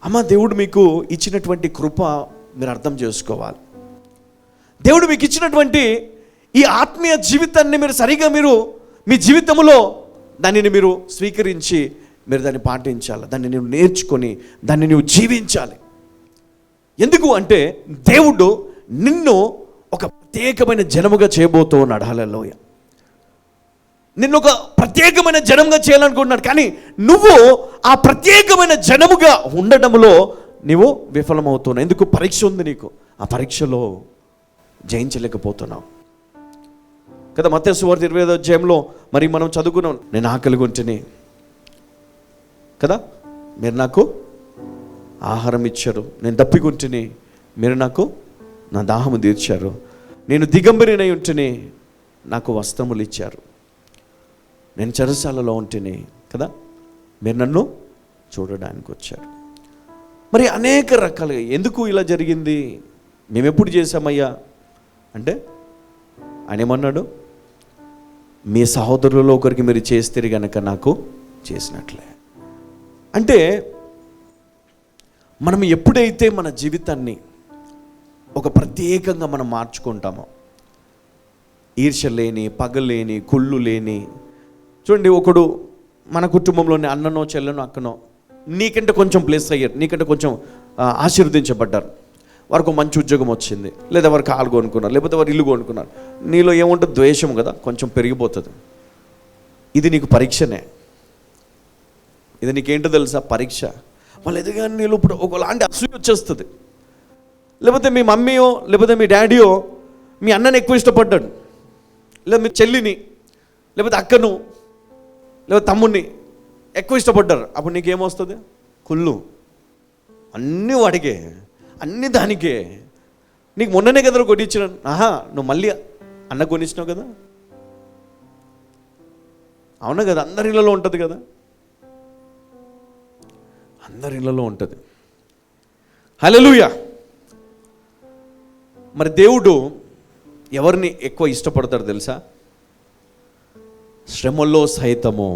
అమ్మ, దేవుడు మీకు ఇచ్చినటువంటి కృప మీరు అర్థం చేసుకోవాలి. దేవుడు మీకు ఇచ్చినటువంటి ఈ ఆత్మీయ జీవితాన్ని మీరు సరిగా మీ జీవితంలో దానిని మీరు స్వీకరించి మీరు దాన్ని పాటించాలి, దాన్ని నువ్వు నేర్చుకొని దాన్ని నువ్వు జీవించాలి. ఎందుకు అంటే దేవుడు నిన్ను ఒక ప్రత్యేకమైన జనముగా చేయబోతూ ఉన్నాడు. హల్లెలూయా. నిన్ను ఒక ప్రత్యేకమైన జనముగా చేయాలనుకుంటున్నాడు, కానీ నువ్వు ఆ ప్రత్యేకమైన జనముగా ఉండడంలో నువ్వు విఫలమవుతున్నావు. ఎందుకు? పరీక్ష ఉంది నీకు, ఆ పరీక్షలో జయించలేకపోతున్నావు కదా. మత్తయి సువార్త 25వ అధ్యాయంలో మరి మనం చదువుకున్నాం, నేను ఆకలిగా ఉంటేనే కదా మీరు నాకు ఆహారం ఇచ్చారు, నేను దప్పికుంటేనే మీరు నాకు నా దాహము తీర్చారు, నేను దిగంబరినై ఉంటేనే నాకు వస్త్రములు ఇచ్చారు, నేను చెరసాలలో ఉంటేనే కదా మీరు నన్ను చూడడానికి వచ్చారు. మరి అనేక రకాలుగా ఎందుకు ఇలా జరిగింది, మేము ఎప్పుడు చేశామయ్యా అంటే ఆయన ఏమన్నాడు? మీ సహోదరులలో ఒకరికి మీరు చేస్తే గనక నాకు చేసినట్లే. అంటే మనం ఎప్పుడైతే మన జీవితాన్ని ఒక ప్రత్యేకంగా మనం మార్చుకుంటామో, ఈర్ష్య లేని, పగ లేని, కుళ్ళు లేని. చూడండి, ఒకడు మన కుటుంబంలోని అన్ననో చెల్లెనో అక్కనో నీకంటే కొంచెం ప్లేస్ అయ్యారు, నీకంటే కొంచెం ఆశీర్వదించబడ్డారు, వారికి ఒక మంచి ఉద్యోగం వచ్చింది, లేదా వారు కాలు కొనుక్కున్నారు, లేకపోతే వారు ఇల్లు కొనుక్కున్నారు. నీలో ఏముంటుంది? ద్వేషం కదా, కొంచెం పెరిగిపోతుంది. ఇది నీకు పరీక్షనే. ఇది నీకేంటో తెలుసా? పరీక్ష. వాళ్ళు ఎదుగానే నీళ్ళు ఇప్పుడు ఒకలాంటి అసూయ వచ్చేస్తుంది. లేకపోతే మీ మమ్మీయో లేకపోతే మీ డాడీయో మీ అన్నని ఎక్కువ ఇష్టపడ్డాడు, లేదా మీ చెల్లిని లేకపోతే అక్కను లేకపోతే తమ్ముడిని ఎక్కువ ఇష్టపడ్డారు. అప్పుడు నీకేమొస్తుంది? కుళ్ళు. అన్నీ వాడికే, అన్నీ దానికే. నీకు మొన్ననే కదా కొనిచ్చినాను, నువ్వు మళ్ళీ అన్న కొనిచ్చినావు కదా. అవునా కదా? అందరి ఇళ్ళలో ఉంటుంది కదా, అందరి ఇళ్ళలో ఉంటుంది. హల్లెలూయా. మరి దేవుడు ఎవరిని ఎక్కువ ఇష్టపడతాడు తెలుసా? శ్రమల్లో సైతము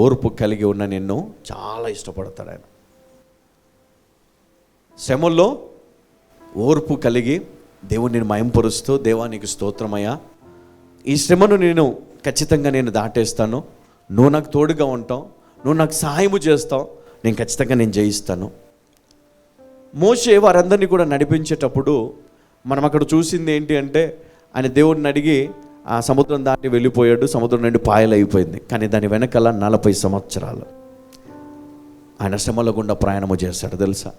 ఓర్పు కలిగి ఉన్న నిన్ను చాలా ఇష్టపడతాడు ఆయన. శ్రమల్లో ఓర్పు కలిగి దేవుడిని మయంపరుస్తూ, దేవా నీకు స్తోత్రమయ్యా, ఈ శ్రమను నేను ఖచ్చితంగా నేను దాటేస్తాను, నువ్వు నాకు తోడుగా ఉంటావు, నువ్వు నాకు సహాయము చేస్తావు, నేను ఖచ్చితంగా నేను జయిస్తాను. మోషే వారందరినీ కూడా నడిపించేటప్పుడు మనం అక్కడ చూసింది ఏంటి అంటే, ఆయన దేవుడిని అడిగి ఆ సముద్రం దాటి వెళ్ళిపోయాడు, సముద్రం నుండి పాయలు అయిపోయింది. కానీ దాని వెనకాల 40 సంవత్సరాలు ఆయన శ్రమల గుండా ప్రయాణము చేశాడు తెలుసా.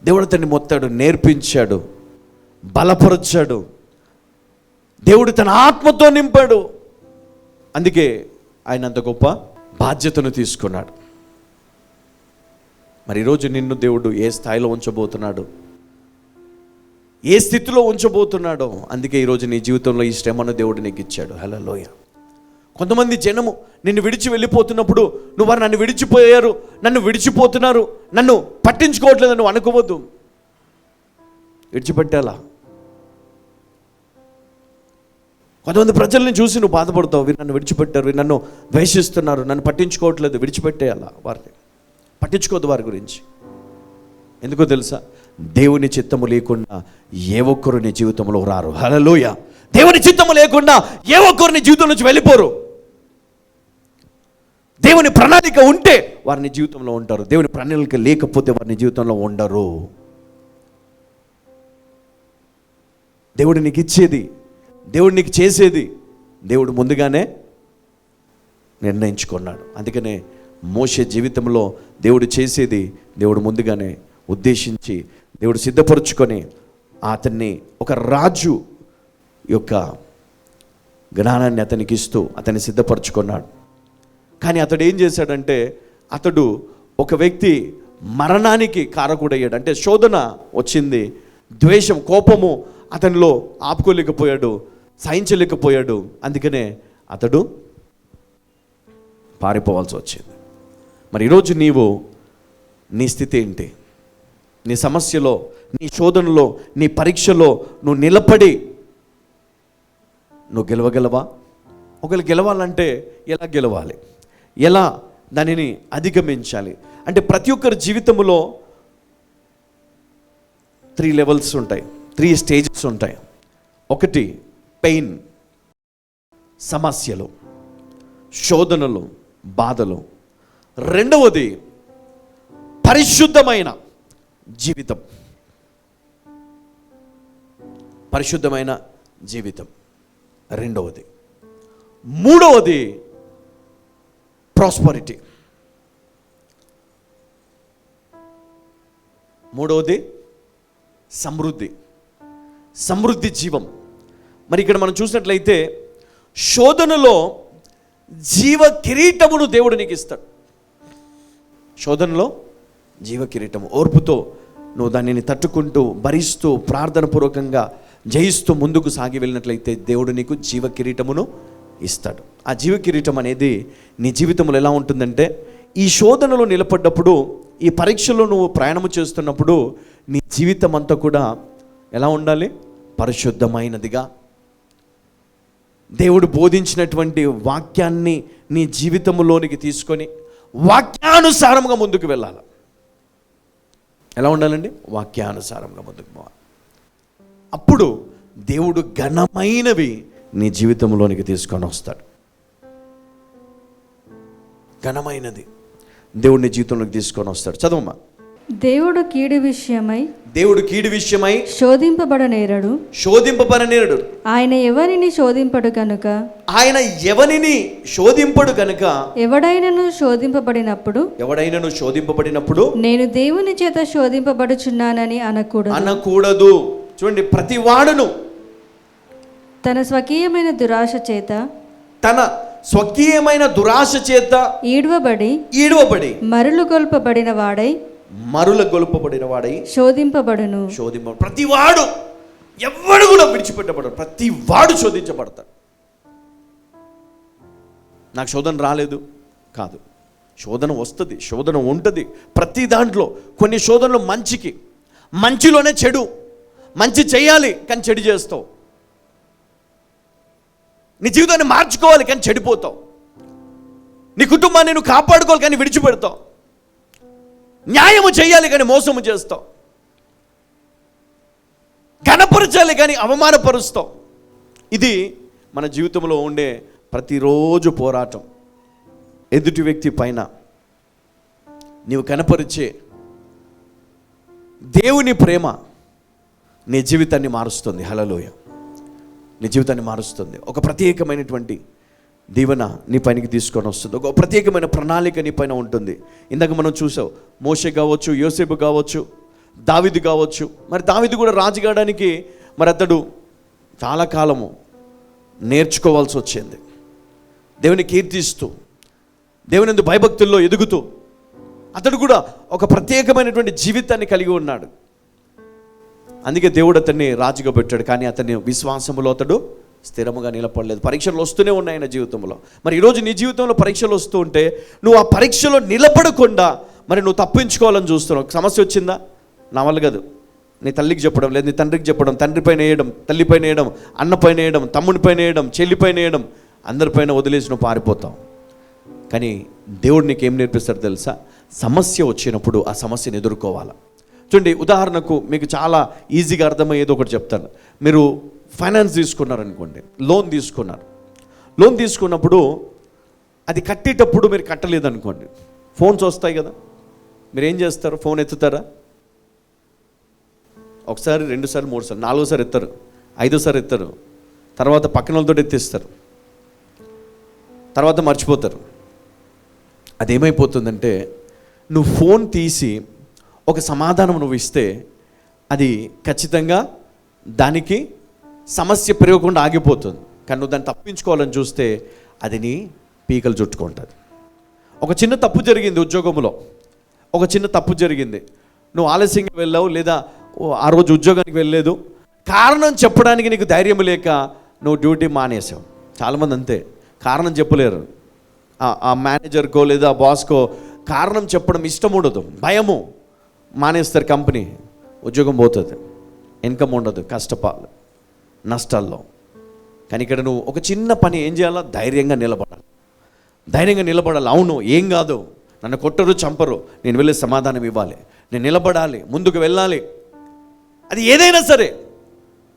దేవుడు అతన్ని మొత్తాడు, నేర్పించాడు, బలపరిచాడు, దేవుడు తన ఆత్మతో నింపాడు. అందుకే ఆయన అంత గొప్ప బాధ్యతను తీసుకున్నాడు. మరి ఈరోజు నిన్ను దేవుడు ఏ స్థాయిలో ఉంచబోతున్నాడు, ఏ స్థితిలో ఉంచబోతున్నాడో, అందుకే ఈరోజు నీ జీవితంలో ఈ శ్రమను దేవుడు నీకు ఇచ్చాడు. హల్లెలూయా. కొంతమంది జనము నిన్ను విడిచి వెళ్ళిపోతున్నప్పుడు నువ్వు వారు నన్ను విడిచిపోయారు, నన్ను విడిచిపోతున్నారు, నన్ను పట్టించుకోవట్లేదు నువ్వు అనుకోవద్దు. విడిచిపెట్టాలా? కొంతమంది ప్రజల్ని చూసి నువ్వు బాధపడతావు, వీరు నన్ను విడిచిపెట్టారు, వీరు నన్ను ద్వేషిస్తున్నారు, నన్ను పట్టించుకోవట్లేదు. విడిచిపెట్టేయాలా వారిని? పట్టించుకోవద్దు వారి గురించి. ఎందుకో తెలుసా? దేవుని చిత్తము లేకుండా ఏ ఒక్కరు నీ జీవితంలో రారు. హల్లెలూయా. దేవుని చిత్తము లేకుండా ఏ ఒక్కరు నీ జీవితం నుంచి వెళ్ళిపోరు. దేవుని ప్రణాళిక ఉంటే వారిని జీవితంలో ఉంటారు, దేవుని ప్రణాళిక లేకపోతే వారిని జీవితంలో ఉండరు. దేవుడు నీకు ఇచ్చేది, దేవుడు నీకు చేసేది దేవుడు ముందుగానే నిర్ణయించుకున్నాడు. అందుకనే మోషే జీవితంలో దేవుడు చేసేది దేవుడు ముందుగానే ఉద్దేశించి, దేవుడు సిద్ధపరుచుకొని అతన్ని ఒక రాజు యొక్క జ్ఞానాన్ని అతనికి ఇస్తూ అతన్ని సిద్ధపరచుకున్నాడు. కానీ అతడు ఏం చేశాడంటే, అతడు ఒక వ్యక్తి మరణానికి కారకుడయ్యాడు. అంటే శోధన వచ్చింది, ద్వేషం, కోపము అతనిలో ఆపుకోలేకపోయాడు, సహించలేకపోయాడు. అందుకనే అతడు పారిపోవాల్సి వచ్చింది. మరి ఈరోజు నీ స్థితి ఏంటి? నీ సమస్యలో, నీ శోధనలో, నీ పరీక్షలో నువ్వు నిలబడి నువ్వు గెలవగలవా? ఒకవేళ గెలవాలంటే ఎలా గెలవాలి, ఎలా దానిని అధిగమించాలి అంటే, ప్రతి ఒక్కరి జీవితంలో 3 లెవెల్స్ ఉంటాయి, 3 స్టేజెస్ ఉంటాయి. ఒకటి పెయిన్, సమస్యలు, శోధనలు, బాధలు. రెండవది పరిశుద్ధమైన జీవితం. పరిశుద్ధమైన జీవితం రెండవది. మూడవది ప్రాస్పరిటీ. మూడవది సమృద్ధి జీవం. మరి ఇక్కడ మనం చూసినట్లయితే శోధనలో జీవ కిరీటమును దేవుడు నీకు ఇస్తాడు. శోధనలో జీవ కిరీటము, ఓర్పుతో నువ్వు దానిని తట్టుకుంటూ భరిస్తూ ప్రార్థన పూర్వకంగా జయిస్తూ ముందుకు సాగి వెళ్ళినట్లయితే దేవుడు నీకు జీవ కిరీటమును ఇస్తాడు. ఆ జీవ కిరీటం అనేది నీ జీవితంలో ఎలా ఉంటుందంటే, ఈ శోధనలో నిలబడ్డప్పుడు, ఈ పరీక్షలో నువ్వు ప్రయాణము చేస్తున్నప్పుడు నీ జీవితం అంతా కూడా ఎలా ఉండాలి? పరిశుద్ధమైనదిగా, దేవుడు బోధించినటువంటి వాక్యాన్ని నీ జీవితంలోనికి తీసుకొని వాక్యానుసారంగా ముందుకు వెళ్ళాలి. ఎలా ఉండాలండి? వాక్యానుసారంగా ముందుకు పోవాలి. అప్పుడు దేవుడు ఘనమైనవి నీ జీవితంలోనికి తీసుకొని వస్తాడు. ఘనమైనది దేవుడు నీ జీవితంలోకి తీసుకొని వస్తాడు. చదవమ్మా. దేవుడు కీడు విషయమై శోధింపబడనేరడు. ఆయన ఎవరిని శోధింపడు కనుక ఎవడైనను శోధింపబడినప్పుడు నేను దేవుని చేత శోధింపబడుచున్నానని అనకూడదు. చూడండి, ప్రతి వాడును తన స్వకీయమైన దురాశ చేత ఈడవబడి మరుల గొల్పబడిన వాడై శోధింపబడును. ప్రతి వాడు, ఎవడు కూడా విడిచిపెట్టబడడు. ప్రతి వాడు శోధించబడతాడు. నాకు శోధన రాలేదు కాదు, శోధన వస్తుంది, శోధన ఉంటుంది. ప్రతి దాంట్లో కొన్ని శోధనలు మంచిలోనే చెడు. మంచి చేయాలి కానీ చెడు చేస్తావు. నీ జీవితాన్ని మార్చుకోవాలి కానీ చెడిపోతావు. నీ కుటుంబాన్ని నువ్వు కాపాడుకోవాలి కానీ విడిచిపెడతావు. న్యాయము చేయాలి కానీ మోసము చేస్తావు. ఘనపరచాలి కానీ అవమానపరుస్తావు. ఇది మన జీవితంలో ఉండే ప్రతిరోజు పోరాటం. ఎదుటి వ్యక్తి పైన నీవు కనపరిచే దేవుని ప్రేమ నీ జీవితాన్ని మారుస్తుంది. హల్లెలూయా. నీ జీవితాన్ని మారుస్తుంది. ఒక ప్రత్యేకమైనటువంటి దీవెన నీ పైనకి తీసుకొని వస్తుంది. ఒక ప్రత్యేకమైన ప్రణాళిక నీ పైన ఉంటుంది. ఇందాక మనం చూసావు, మోషే కావచ్చు, యోసేపు కావచ్చు, దావీదు కావచ్చు. మరి దావీదు కూడా రాజు కావడానికి మరి అతడు చాలా కాలము నేర్చుకోవాల్సి వచ్చింది. దేవుని కీర్తిస్తూ, దేవుని యందు భయభక్తుల్లో ఎదుగుతూ అతడు కూడా ఒక ప్రత్యేకమైనటువంటి జీవితాన్ని కలిగి ఉన్నాడు. అందుకే దేవుడు అతన్ని రాజుగా పెట్టాడు. కానీ అతని విశ్వాసములో అతడు స్థిరముగా నిలబడలేదు. పరీక్షలు వస్తూనే ఉన్నాయి ఆయన జీవితంలో. మరి ఈరోజు నీ జీవితంలో పరీక్షలు వస్తూ ఉంటే నువ్వు ఆ పరీక్షలో నిలబడకుండా మరి నువ్వు తప్పించుకోవాలని చూస్తున్నావు. సమస్య వచ్చిందా? నా వల్ల కాదు. నీ తల్లికి చెప్పడం, లేదు నీ తండ్రికి చెప్పడం, తండ్రిపైన వేయడం, తల్లిపైన వేయడం, అన్నపైన వేయడం, తమ్ముడిపైన వేయడం, చెల్లిపైన వేయడం, అందరిపైన వదిలేసి నువ్వు పారిపోతావు. కానీ దేవుడు నీకేం నేర్పిస్తాడు తెలుసా? సమస్య వచ్చినప్పుడు ఆ సమస్యను ఎదుర్కోవాలి. చూడండి, ఉదాహరణకు మీకు చాలా ఈజీగా అర్థమయ్యేది ఒకటి చెప్తాను. మీరు ఫైనాన్స్ తీసుకున్నారనుకోండి, లోన్ తీసుకున్నప్పుడు అది కట్టేటప్పుడు మీరు కట్టలేదనుకోండి, ఫోన్స్ వస్తాయి కదా. మీరు ఏం చేస్తారు? ఫోన్ ఎత్తుతారా? ఒకసారి, రెండుసార్లు, మూడుసార్లు, నాలుగోసారి ఎత్తారు, ఐదోసారి ఎత్తారు, తర్వాత పక్కన వాళ్ళతో ఎత్తిస్తారు, తర్వాత మర్చిపోతారు. అదేమైపోతుందంటే నువ్వు ఫోన్ తీసి ఒక సమాధానం నువ్వు ఇస్తే అది ఖచ్చితంగా దానికి సమస్య పెరగకుండా ఆగిపోతుంది. కానీ నువ్వు దాన్ని తప్పించుకోవాలని చూస్తే అది నీ పీకలు చుట్టుకుంటుంది. ఒక చిన్న తప్పు జరిగింది ఉద్యోగంలో, ఒక చిన్న తప్పు జరిగింది. నువ్వు ఆలస్యంగా వెళ్ళావు, లేదా ఆ రోజు ఉద్యోగానికి వెళ్ళలేదు. కారణం చెప్పడానికి నీకు ధైర్యం లేక నువ్వు డ్యూటీ మానేసావు. చాలామంది అంతే, కారణం చెప్పలేరు. ఆ మేనేజర్కో లేదా బాస్కో కారణం చెప్పడం ఇష్టం ఉండదు, భయము, మానేస్తారు. కంపెనీ, ఉద్యోగం పోతుంది, ఇన్కమ్ ఉండదు, కష్టపాలు, నష్టాల్లో. కానీ ఇక్కడ నువ్వు ఒక చిన్న పని ఏం చేయాలా? ధైర్యంగా నిలబడాలి. అవును, ఏం కాదు, నన్ను కొట్టరు, చంపరు, నేను వెళ్ళి సమాధానం ఇవ్వాలి, నేను నిలబడాలి, ముందుకు వెళ్ళాలి. అది ఏదైనా సరే,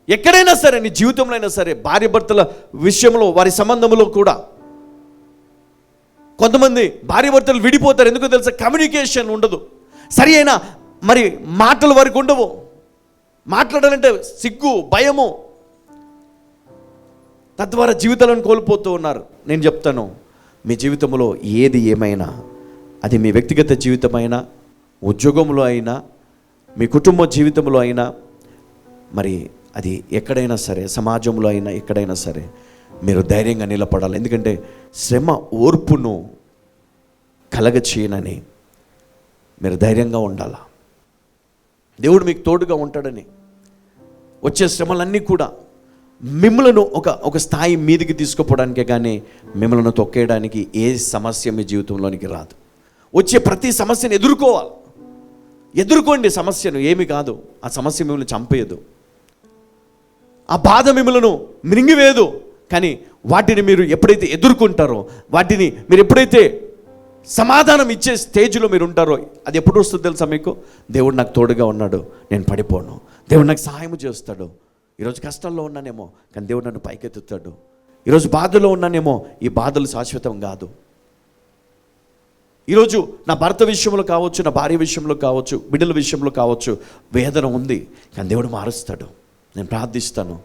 ఎక్కడైనా సరే, నీ జీవితంలో అయినా సరే, భార్య భర్తల విషయంలో, వారి సంబంధంలో కూడా కొంతమంది భార్య భర్తలు విడిపోతారు. ఎందుకో తెలుసా? కమ్యూనికేషన్ ఉండదు, సరి అయిన మరి మాటలు వారికి ఉండవు. మాట్లాడాలంటే సిగ్గు, భయము, తద్వారా జీవితాలను కోల్పోతూ ఉన్నారు. నేను చెప్తాను, మీ జీవితంలో ఏది ఏమైనా, అది మీ వ్యక్తిగత జీవితమైనా, ఉద్యోగంలో అయినా, మీ కుటుంబ జీవితంలో అయినా, మరి అది ఎక్కడైనా సరే, సమాజంలో అయినా, ఎక్కడైనా సరే మీరు ధైర్యంగా నిలబడాలి. ఎందుకంటే శ్రమ ఓర్పును కలగచేయనని మీరు ధైర్యంగా ఉండాలా. దేవుడు మీకు తోడుగా ఉంటాడని. వచ్చే శ్రమలన్నీ కూడా మిమ్మలను ఒక స్థాయి మీదికి తీసుకుపోవడానికే కానీ మిమ్మల్ని తొక్కేయడానికి ఏ సమస్య మీ జీవితంలోనికి రాదు. వచ్చే ప్రతి సమస్యను ఎదుర్కోండి. సమస్యను ఏమి కాదు, ఆ సమస్య మిమ్మల్ని చంపేయదు, ఆ బాధ మిమ్మల్ని మృంగివేయదు. కానీ వాటిని మీరు ఎప్పుడైతే ఎదుర్కొంటారో, వాటిని మీరు ఎప్పుడైతే సమాధానం ఇచ్చే స్టేజ్లో మీరు ఉంటారో, అది ఎప్పుడు వస్తుందో తెలుసా మీకు? దేవుడు నాకు తోడుగా ఉన్నాడు, నేను పడిపోను, దేవుడు నాకు సహాయం చేస్తాడు. ఈరోజు కష్టాల్లో ఉన్నానేమో, కానీ దేవుడు నన్ను పైకెత్తుతాడు. ఈరోజు బాధలో ఉన్నానేమో, ఈ బాధలు శాశ్వతం కాదు. ఈరోజు నా భర్త విషయంలో కావచ్చు, నా భార్య విషయంలో కావచ్చు, బిడ్డల విషయంలో కావచ్చు వేదన ఉంది, కానీ దేవుడు మారుస్తాడు. నేను ప్రార్థిస్తాను.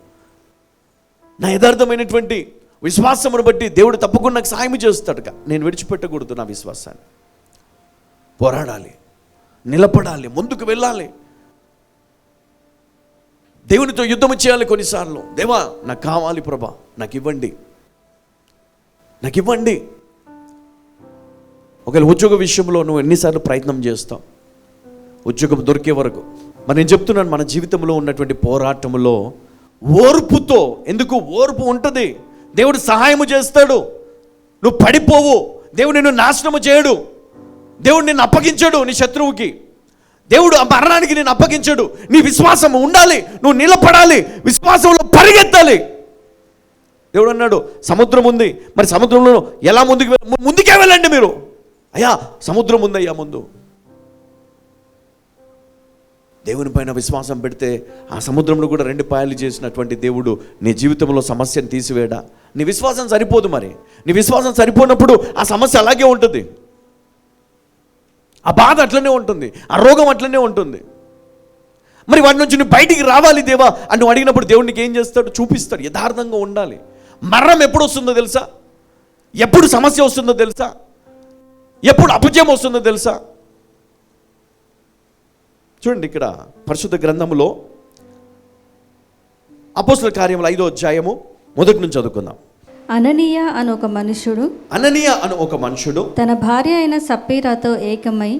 నా యథార్థమైనటువంటి విశ్వాసమును బట్టి దేవుడు తప్పకుండా నాకు సహాయం చేస్తాడు. నేను విడిచిపెట్టకూడదు నా విశ్వాసాన్ని. పోరాడాలి, నిలబడాలి, ముందుకు వెళ్ళాలి, దేవునితో యుద్ధం చేయాలి. కొన్నిసార్లు దేవా నాకు కావాలి ప్రభా, నాకు ఇవ్వండి, నాకు ఇవ్వండి. ఒకవేళ ఉద్యోగ విషయంలో నువ్వు ఎన్నిసార్లు ప్రయత్నం చేస్తావు ఉద్యోగం దొరికే వరకు? మరి నేను చెప్తున్నాను, మన జీవితంలో ఉన్నటువంటి పోరాటంలో ఓర్పుతో, ఎందుకు ఓర్పు ఉంటుంది, దేవుడు సహాయము చేస్తాడు. నువ్వు పడిపోవు, దేవుడు నిన్ను నాశనము చేయడు, దేవుడు నిన్ను అప్పగించడు నీ శత్రువుకి, దేవుడు ఆ మరణానికి నేను అప్పగించడు. నీ విశ్వాసం ఉండాలి, నువ్వు నిలబడాలి, విశ్వాసంలో పరిగెత్తాలి. దేవుడు అన్నాడు సముద్రం ఉంది, మరి సముద్రంలో ఎలా ముందుకే వెళ్ళండి మీరు. అయ్యా సముద్రం ఉందయ్యా ముందు. దేవుని పైన విశ్వాసం పెడితే ఆ సముద్రంలో కూడా 2 పాయలు చేసినటువంటి దేవుడు నీ జీవితంలో సమస్యను తీసివేయడా? నీ విశ్వాసం సరిపోదు. మరి నీ విశ్వాసం సరిపోయినప్పుడు ఆ సమస్య అలాగే ఉంటుంది, ఆ బాధ అట్లనే ఉంటుంది, ఆ రోగం అట్లనే ఉంటుంది. మరి వాటి నుంచి నువ్వు బయటికి రావాలి దేవా అని నువ్వు అడిగినప్పుడు దేవుడు నీకు ఏం చేస్తాడు? చూపిస్తాడు. యథార్థంగా ఉండాలి. మరణం ఎప్పుడు వస్తుందో తెలుసా? ఎప్పుడు సమస్య వస్తుందో తెలుసా? ఎప్పుడు అపజయం వస్తుందో తెలుసా? చూడండి, ఇక్కడ పరిశుద్ధ గ్రంథములో అపోస్తలుల కార్యములు 5వ అధ్యాయము మొదటి నుంచి చదువుకుందాం. అననీయ అను ఒక మనుషుడు తన భార్య అయిన సప్పీరాతో ఏకమై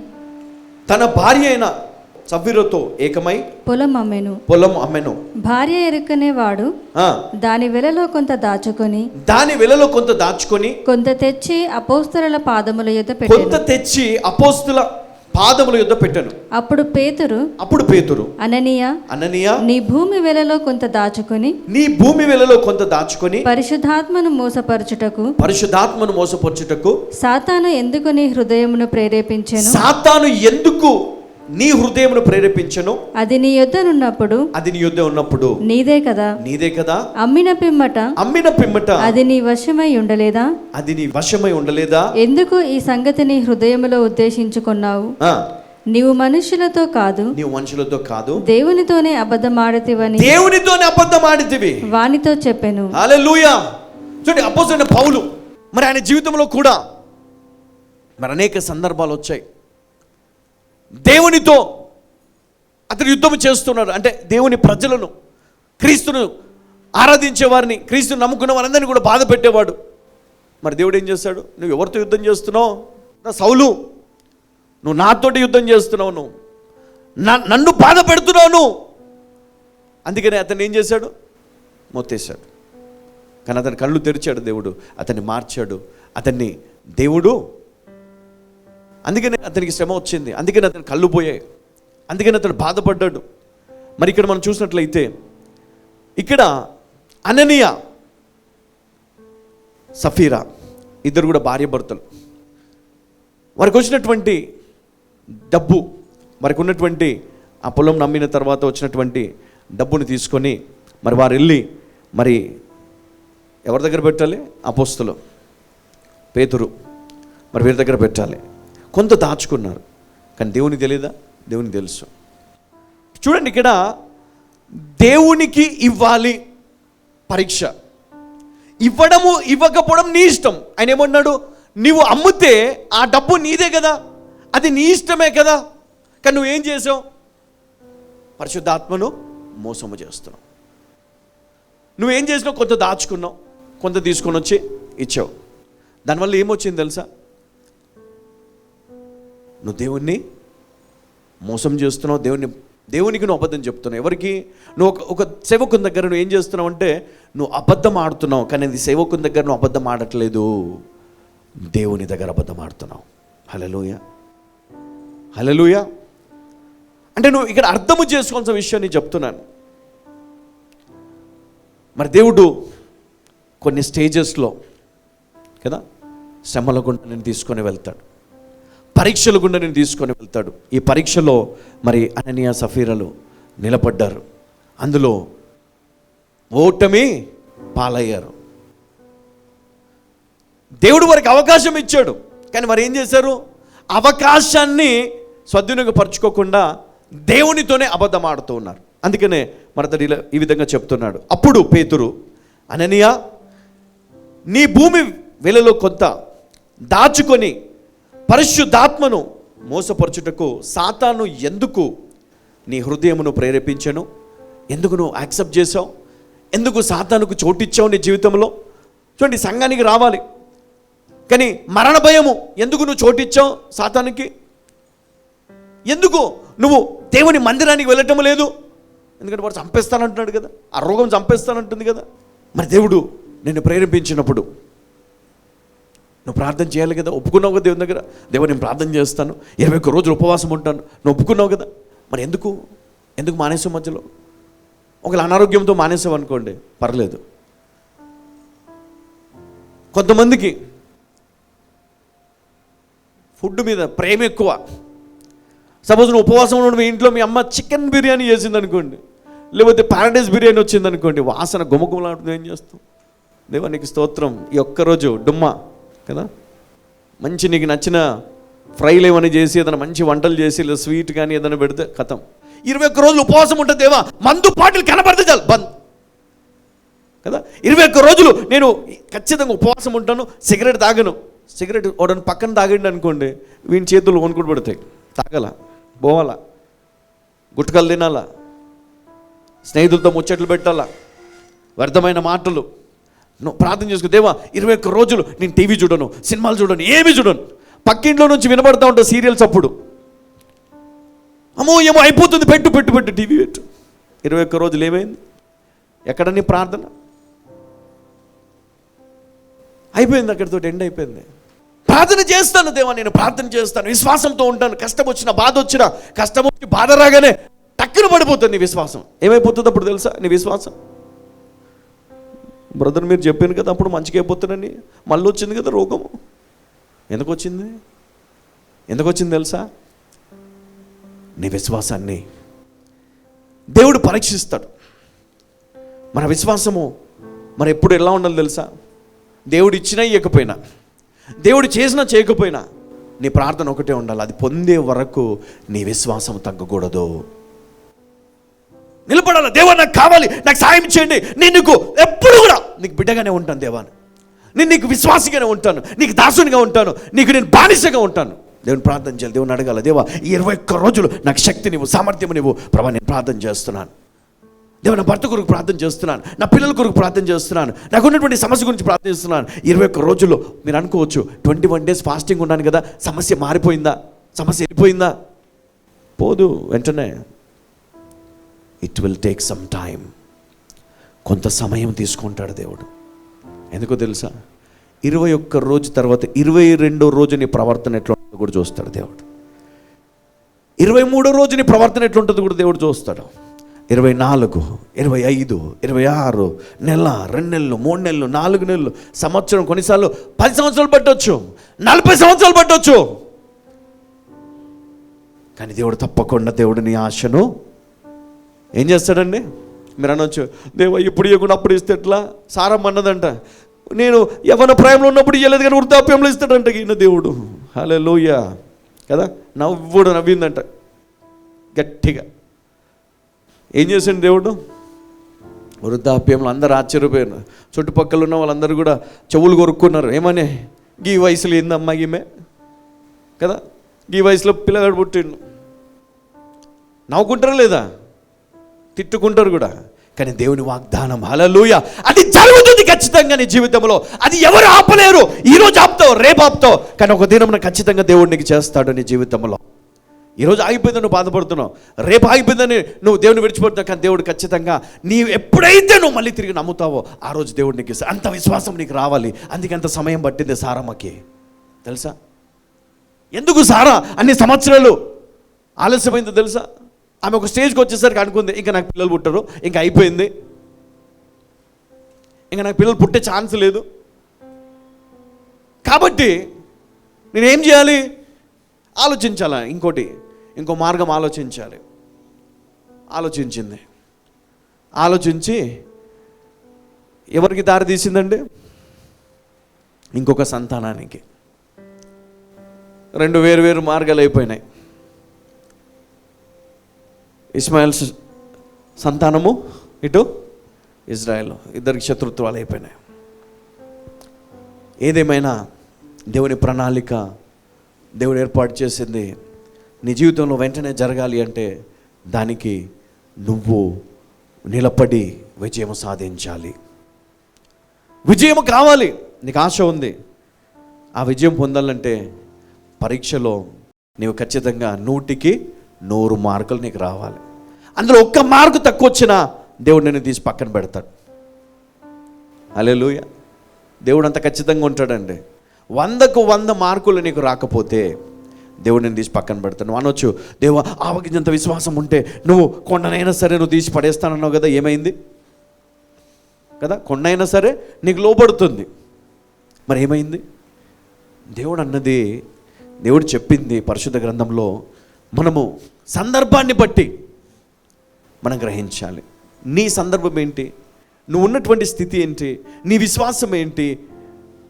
పొలం అమ్మెను. భార్య ఎరుకనే వాడు దాని వెలలో కొంత దాచుకొని కొంత తెచ్చి అపోస్తలుల పాదముల యొద్ద పెట్టెను. అప్పుడు పేతురు అననీయ నీ భూమి వెలలో కొంత దాచుకొని పరిశుద్ధాత్మను మోసపరచుటకు సాతాను ఎందుకు నీ హృదయమును ప్రేరేపించెను? అది నీ యొద్ద ఉన్నప్పుడు నీదే కదా. అమ్మిన పిమ్మట అది నీ వశమై ఉండలేదా? ఎందుకు ఈ సంగతి నీ హృదయములో ఉద్దేశించుకున్నావు? నీవు మనుషులతో కాదు దేవునితోనే అబద్ధమాడితివి వానితో చెప్పెను. హల్లెలూయా. చూడండి, అపోస్తలుడైన పౌలు మరి ఆయన జీవితంలో కూడా మరి అనేక సందర్భాలు వచ్చాయి. దేవునితో అతను యుద్ధం చేస్తున్నాడు. అంటే దేవుని ప్రజలను, క్రీస్తును ఆరాధించే వారిని, క్రీస్తును నమ్ముకున్న వారందరినీ కూడా బాధ పెట్టేవాడు. మరి దేవుడు ఏం చేస్తాడు? నువ్వు ఎవరితో యుద్ధం చేస్తున్నావు? నా సౌలు, నువ్వు నాతోటి యుద్ధం చేస్తున్నావు, నువ్వు నన్ను బాధ పెడుతున్నావు. అందుకనే అతన్ని ఏం చేశాడు? మొత్తేశాడు. కానీ అతని కళ్ళు తెరిచాడు దేవుడు, అతన్ని మార్చాడు. అతన్ని దేవుడు, అందుకనే అతనికి శ్రమ వచ్చింది, అందుకని అతని కళ్ళు పోయాయి, అందుకని అతను బాధపడ్డాడు. మరి ఇక్కడ మనం చూసినట్లయితే ఇక్కడ అననీయ సఫీరా ఇద్దరు కూడా భార్య భర్తలు. వారికి వచ్చినటువంటి డబ్బు, వారికి ఉన్నటువంటి ఆ పొలం నమ్మిన తర్వాత వచ్చినటువంటి డబ్బుని తీసుకొని మరి వారు వెళ్ళి మరి ఎవరి దగ్గర పెట్టాలి? అపోస్తలు పేతురు మరి వీరి దగ్గర పెట్టాలి. కొంత దాచుకున్నారు, కానీ దేవునికి తెలియదా? దేవునికి తెలుసు. చూడండి, ఇక్కడ దేవునికి ఇవ్వాలి పరీక్ష. ఇవ్వడము ఇవ్వకపోవడం నీ ఇష్టం. ఆయన ఏమన్నాడు? నీవు అమ్మితే ఆ డబ్బు నీదే కదా, అది నీ ఇష్టమే కదా. కానీ నువ్వేం చేసావు? పరిశుద్ధాత్మను మోసము చేస్తున్నావు. నువ్వేం చేసినావు? కొంత దాచుకున్నావు, కొంత తీసుకొని వచ్చి ఇచ్చావు. దానివల్ల ఏమొచ్చింది తెలుసా? నువ్వు దేవుణ్ణి మోసం చేస్తున్నావు, దేవునికి నువ్వు అబద్ధం చెప్తున్నావు. ఎవరికి? నువ్వు ఒక సేవకుని దగ్గర నువ్వు ఏం చేస్తున్నావు అంటే నువ్వు అబద్ధం ఆడుతున్నావు. కానీ అది సేవకుని దగ్గర నువ్వు అబద్ధం ఆడట్లేదు, దేవుని దగ్గర అబద్ధం ఆడుతున్నావు. హల్లెలూయా, హల్లెలూయా. అంటే నువ్వు ఇక్కడ అర్థము చేసుకోవాల్సిన విషయాన్ని చెప్తున్నాను. మరి దేవుడు కొన్ని స్టేజెస్లో కదా శ్రమల గుండా నేను తీసుకొని వెళ్తాడు, పరీక్షల గుండా నేను తీసుకొని వెళ్తాడు. ఈ పరీక్షలో మరి అననీయ సఫీరలు నిలబడ్డారు, అందులో ఓటమి పాలయ్యారు. దేవుడు వారికి అవకాశం ఇచ్చాడు, కానీ మరి ఏం చేశారు? అవకాశాన్ని సద్వినియోగపరచుకోకుండా దేవునితోనే అబద్ధం ఆడుతూ ఉన్నారు. అందుకనే మరతడి ఈ విధంగా చెప్తున్నాడు. అప్పుడు పేతురు, అననీయ, నీ భూమి వెలలో కొంత దాచుకొని పరిశుద్ధాత్మను మోసపరచుటకు సాతాను ఎందుకు నీ హృదయమును ప్రేరేపించాను? ఎందుకు నువ్వు యాక్సెప్ట్ చేసావు? ఎందుకు సాతానుకు చోటిచ్చావు నీ జీవితంలో? చూడండి, సంఘానికి రావాలి, కానీ మరణ భయము ఎందుకు నువ్వు చోటిచ్చావు సాతానికి? ఎందుకు నువ్వు దేవుని మందిరానికి వెళ్ళటం లేదు? ఎందుకంటే వాడు చంపేస్తానంటున్నాడు కదా, ఆ రోగం చంపేస్తానంటుంది కదా. మరి దేవుడు నిన్ను ప్రేరేపించినప్పుడు నువ్వు ప్రార్థన చేయాలి కదా. ఒప్పుకున్నావు కదా దేవుని దగ్గర, దేవుడు నేను ప్రార్థన చేస్తాను, 21 రోజులు ఉపవాసం ఉంటాను, నువ్వు ఒప్పుకున్నావు కదా. మరి ఎందుకు మానేసావు మధ్యలో? ఒకవేళ అనారోగ్యంతో మానేసావు అనుకోండి, పర్లేదు. కొంతమందికి ఫుడ్ మీద ప్రేమ ఎక్కువ. సపోజ్ నువ్వు ఉపవాసం ఉండడం, మీ ఇంట్లో మీ అమ్మ చికెన్ బిర్యానీ చేసింది అనుకోండి, లేకపోతే ప్యారడైజ్ బిర్యానీ వచ్చింది అనుకోండి, వాసన గుమగుమలాడుతుంది. ఏం చేస్తాం? దేవా నీకు స్తోత్రం, ఈ ఒక్కరోజు డుమ్మా కదా, మంచి నీకు నచ్చిన ఫ్రైలు ఏమైనా చేసి ఏదైనా మంచి వంటలు చేసి లేదా స్వీట్ కానీ ఏదైనా పెడితే కథం. 21 రోజులు ఉపవాసం ఉంటుంది దేవా, మందు పాటలు కనబడితే చాలు బంద్ కదా. 21 రోజులు నేను ఖచ్చితంగా ఉపవాసం ఉంటాను, సిగరెట్ తాగను. సిగరెట్ వాడని పక్కన తాగండి అనుకోండి, వీని చేతులు వణుకుడు పడతాయి. తాగల, పోవాలా, గుట్కలు తినాలా, స్నేహితులతో ముచ్చట్లు పెట్టాలా, వ్యర్థమైన మాటలు. నువ్వు ప్రార్థన చేసుకో, దేవా 21 రోజులు నేను టీవీ చూడను, సినిమాలు చూడను, ఏమీ చూడను. పక్కింట్లో నుంచి వినబడతా ఉంటా సీరియల్స్. అప్పుడు అమ్మో ఏమో అయిపోతుంది, పెట్టు టీవీ పెట్టు. 21 రోజులు ఏమైంది? ఎక్కడ నీ ప్రార్థన? అయిపోయింది, అక్కడితో ఎండ్ అయిపోయింది. ప్రార్థన చేస్తాను దేవా, నేను ప్రార్థన చేస్తాను, విశ్వాసంతో ఉంటాను. కష్టం వచ్చినా బాధ వచ్చినా, కష్టం వచ్చి బాధ రాగానే టక్కున పడిపోతుంది నీ విశ్వాసం. ఏమైపోతుంది అప్పుడు తెలుసా నీ విశ్వాసం? బ్రదర్ మీరు చెప్పాను కదా అప్పుడు మంచిగా అయిపోతానని, మళ్ళీ వచ్చింది కదా రోగము. ఎందుకు వచ్చింది తెలుసా? నీ విశ్వాసాన్ని దేవుడు పరీక్షిస్తాడు. మన విశ్వాసము మరి ఎప్పుడు ఎలా ఉండాలి తెలుసా? దేవుడు ఇచ్చినా ఇవ్వకపోయినా, దేవుడు చేసినా చేయకపోయినా, నీ ప్రార్థన ఒకటే ఉండాలి, అది పొందే వరకు నీ విశ్వాసం తగ్గకూడదు. నిలబడాలి. దేవా నాకు కావాలి, నాకు సాయం చేయండి, నేను నీకు ఎప్పుడు కూడా నీకు బిడ్డగానే ఉంటాను దేవా, నేను నీకు విశ్వాసిగానే ఉంటాను, నీకు దాసునిగా ఉంటాను, నీకు నేను బానిసగా ఉంటాను. దేవుని ప్రార్థన చేయాలి, దేవుని అడగాలి, దేవా ఈ 21 రోజులు నాకు శక్తినివ్వు, సామర్థ్యము ప్రభా, నేను ప్రార్థన చేస్తున్నాను. దేవా నా భర్త కొరకు ప్రార్థన చేస్తున్నాను, నా పిల్లల కొరకు ప్రార్థన చేస్తున్నాను, నాకు ఉన్నటువంటి సమస్య గురించి ప్రార్థన చేస్తున్నాను. 21 రోజుల్లో మీరు అనుకోవచ్చు 21 days ఫాస్టింగ్ ఉన్నాను కదా, సమస్య మారిపోయిందా, సమస్య వెళ్ళిపోయిందా? పోదు వెంటనే. It will take some time. కొంత సమయం తీసుకుంటాడు దేవుడు. ఎందుకో తెలుసా? 21 రోజు తర్వాత 22వ రోజు నీ ప్రవర్తన ఎట్లా ఉంటుందో కూడా చూస్తాడు దేవుడు. 23వ రోజు నీ ప్రవర్తన ఎట్లుంటుందో కూడా దేవుడు చూస్తాడు. 24, 25, 26, నెల, 2 నెలలు, 3 నెలలు, 4 నెలలు, సంవత్సరం, కొన్నిసార్లు 10 సంవత్సరాలు పట్టవచ్చు, 40 సంవత్సరాలు పట్టవచ్చు. కానీ దేవుడు తప్పకుండా దేవుడు నీ ఆశను ఏం చేస్తాడండి? మీరు అనొచ్చు, దేవా ఇప్పుడు ఇవ్వకుండా అప్పుడు ఇస్తే ఎట్లా? సారమ్మ అన్నదంట, నేను యవ్వన ప్రాయంలో ఉన్నప్పుడు ఇవ్వలేదు కానీ వృద్ధాప్యంలో ఇస్తాడంట ఈయన దేవుడు. హల్లెలూయా కదా. నవ్విందంట గట్టిగా. ఏం చేశాడు దేవుడు? వృద్ధాప్యంలో అందరూ ఆశ్చర్యపోయారు. చుట్టుపక్కల ఉన్న వాళ్ళందరూ కూడా చెవులు కొరుక్కున్నారు. ఏమని? ఈ వయసులో ఏందమ్మా ఈమె కదా, ఈ వయసులో పిల్లగాడు పుట్టిండు. నవ్వుకుంటారా లేదా? తిట్టుకుంటారు కూడా. కానీ దేవుని వాగ్దానం హల్లెలూయా, అది జరుగుతుంది ఖచ్చితంగా నీ జీవితంలో. అది ఎవరు ఆపలేరు. ఈరోజు ఆపుతావు, రేపు ఆపుతావు, కానీ ఒక దినం ఖచ్చితంగా దేవుడు నీకు చేస్తాడు నీ జీవితంలో. ఈరోజు ఆగిపోయిందని నువ్వు బాధపడుతున్నావు, రేపు ఆగిపోయిందని నువ్వు దేవుని విడిచిపెడుతున్నావు, కానీ దేవుడు ఖచ్చితంగా నీవు ఎప్పుడైతే నువ్వు మళ్ళీ తిరిగి నమ్ముతావో ఆ రోజు దేవుడు నీకు ఇస్తాడు. అంత విశ్వాసం నీకు రావాలి. అందుకే అంత సమయం పట్టింది సారమ్మకి. తెలుసా ఎందుకు సారా అన్ని సంవత్సరాలు ఆలస్యమైందో తెలుసా? ఆమె ఒక స్టేజ్కి వచ్చేసరికి అనుకుంది, ఇంకా నాకు పిల్లలు పుట్టరు, ఇంకా అయిపోయింది, ఇంకా నాకు పిల్లలు పుట్టే ఛాన్స్ లేదు. కాబట్టి నేనేం చేయాలి? ఆలోచించాలా, ఇంకో మార్గం ఆలోచించాలి. ఆలోచించి ఎవరికి దారి తీసిందండి? ఇంకొక సంతానానికి. 2 వేరు మార్గాలు అయిపోయినాయి. ఇస్మాయిల్ సంతానము, ఇటు ఇజ్రాయెల్, ఇద్దరికి శత్రుత్వాలు అయిపోయినాయి. ఏదేమైనా దేవుని ప్రణాళిక, దేవుడు ఏర్పాటు చేసింది నీ జీవితంలో వెంటనే జరగాలి అంటే దానికి నువ్వు నిలబడి విజయం సాధించాలి. విజయం కావాలి. నీకు ఆశ ఉంది, ఆ విజయం పొందాలంటే పరీక్షలో నీవు ఖచ్చితంగా 100కి 100 మార్కులు నీకు రావాలి. అందులో 1 మార్కు తక్కువ వచ్చినా దేవుడు నిన్ను తీసి పక్కన పెడతాడు. హల్లెలూయా. దేవుడు అంత ఖచ్చితంగా ఉంటాడండి. 100కు 100 మార్కులు నీకు రాకపోతే దేవుడు నేను తీసి పక్కన పెడతాను. నువ్వు అనొచ్చు, దేవా ఆవగింజంత విశ్వాసం ఉంటే నువ్వు కొండనైనా సరే నువ్వు తీసి పడేస్తానన్నావు కదా, ఏమైంది కదా? కొండైనా సరే నీకు లోబడుతుంది, మరి ఏమైంది? దేవుడు అన్నది, దేవుడు చెప్పింది పరిశుద్ధ గ్రంథంలో మనము సందర్భాన్ని బట్టి మనం గ్రహించాలి. నీ సందర్భం ఏంటి? నువ్వు ఉన్నటువంటి స్థితి ఏంటి? నీ విశ్వాసం ఏంటి?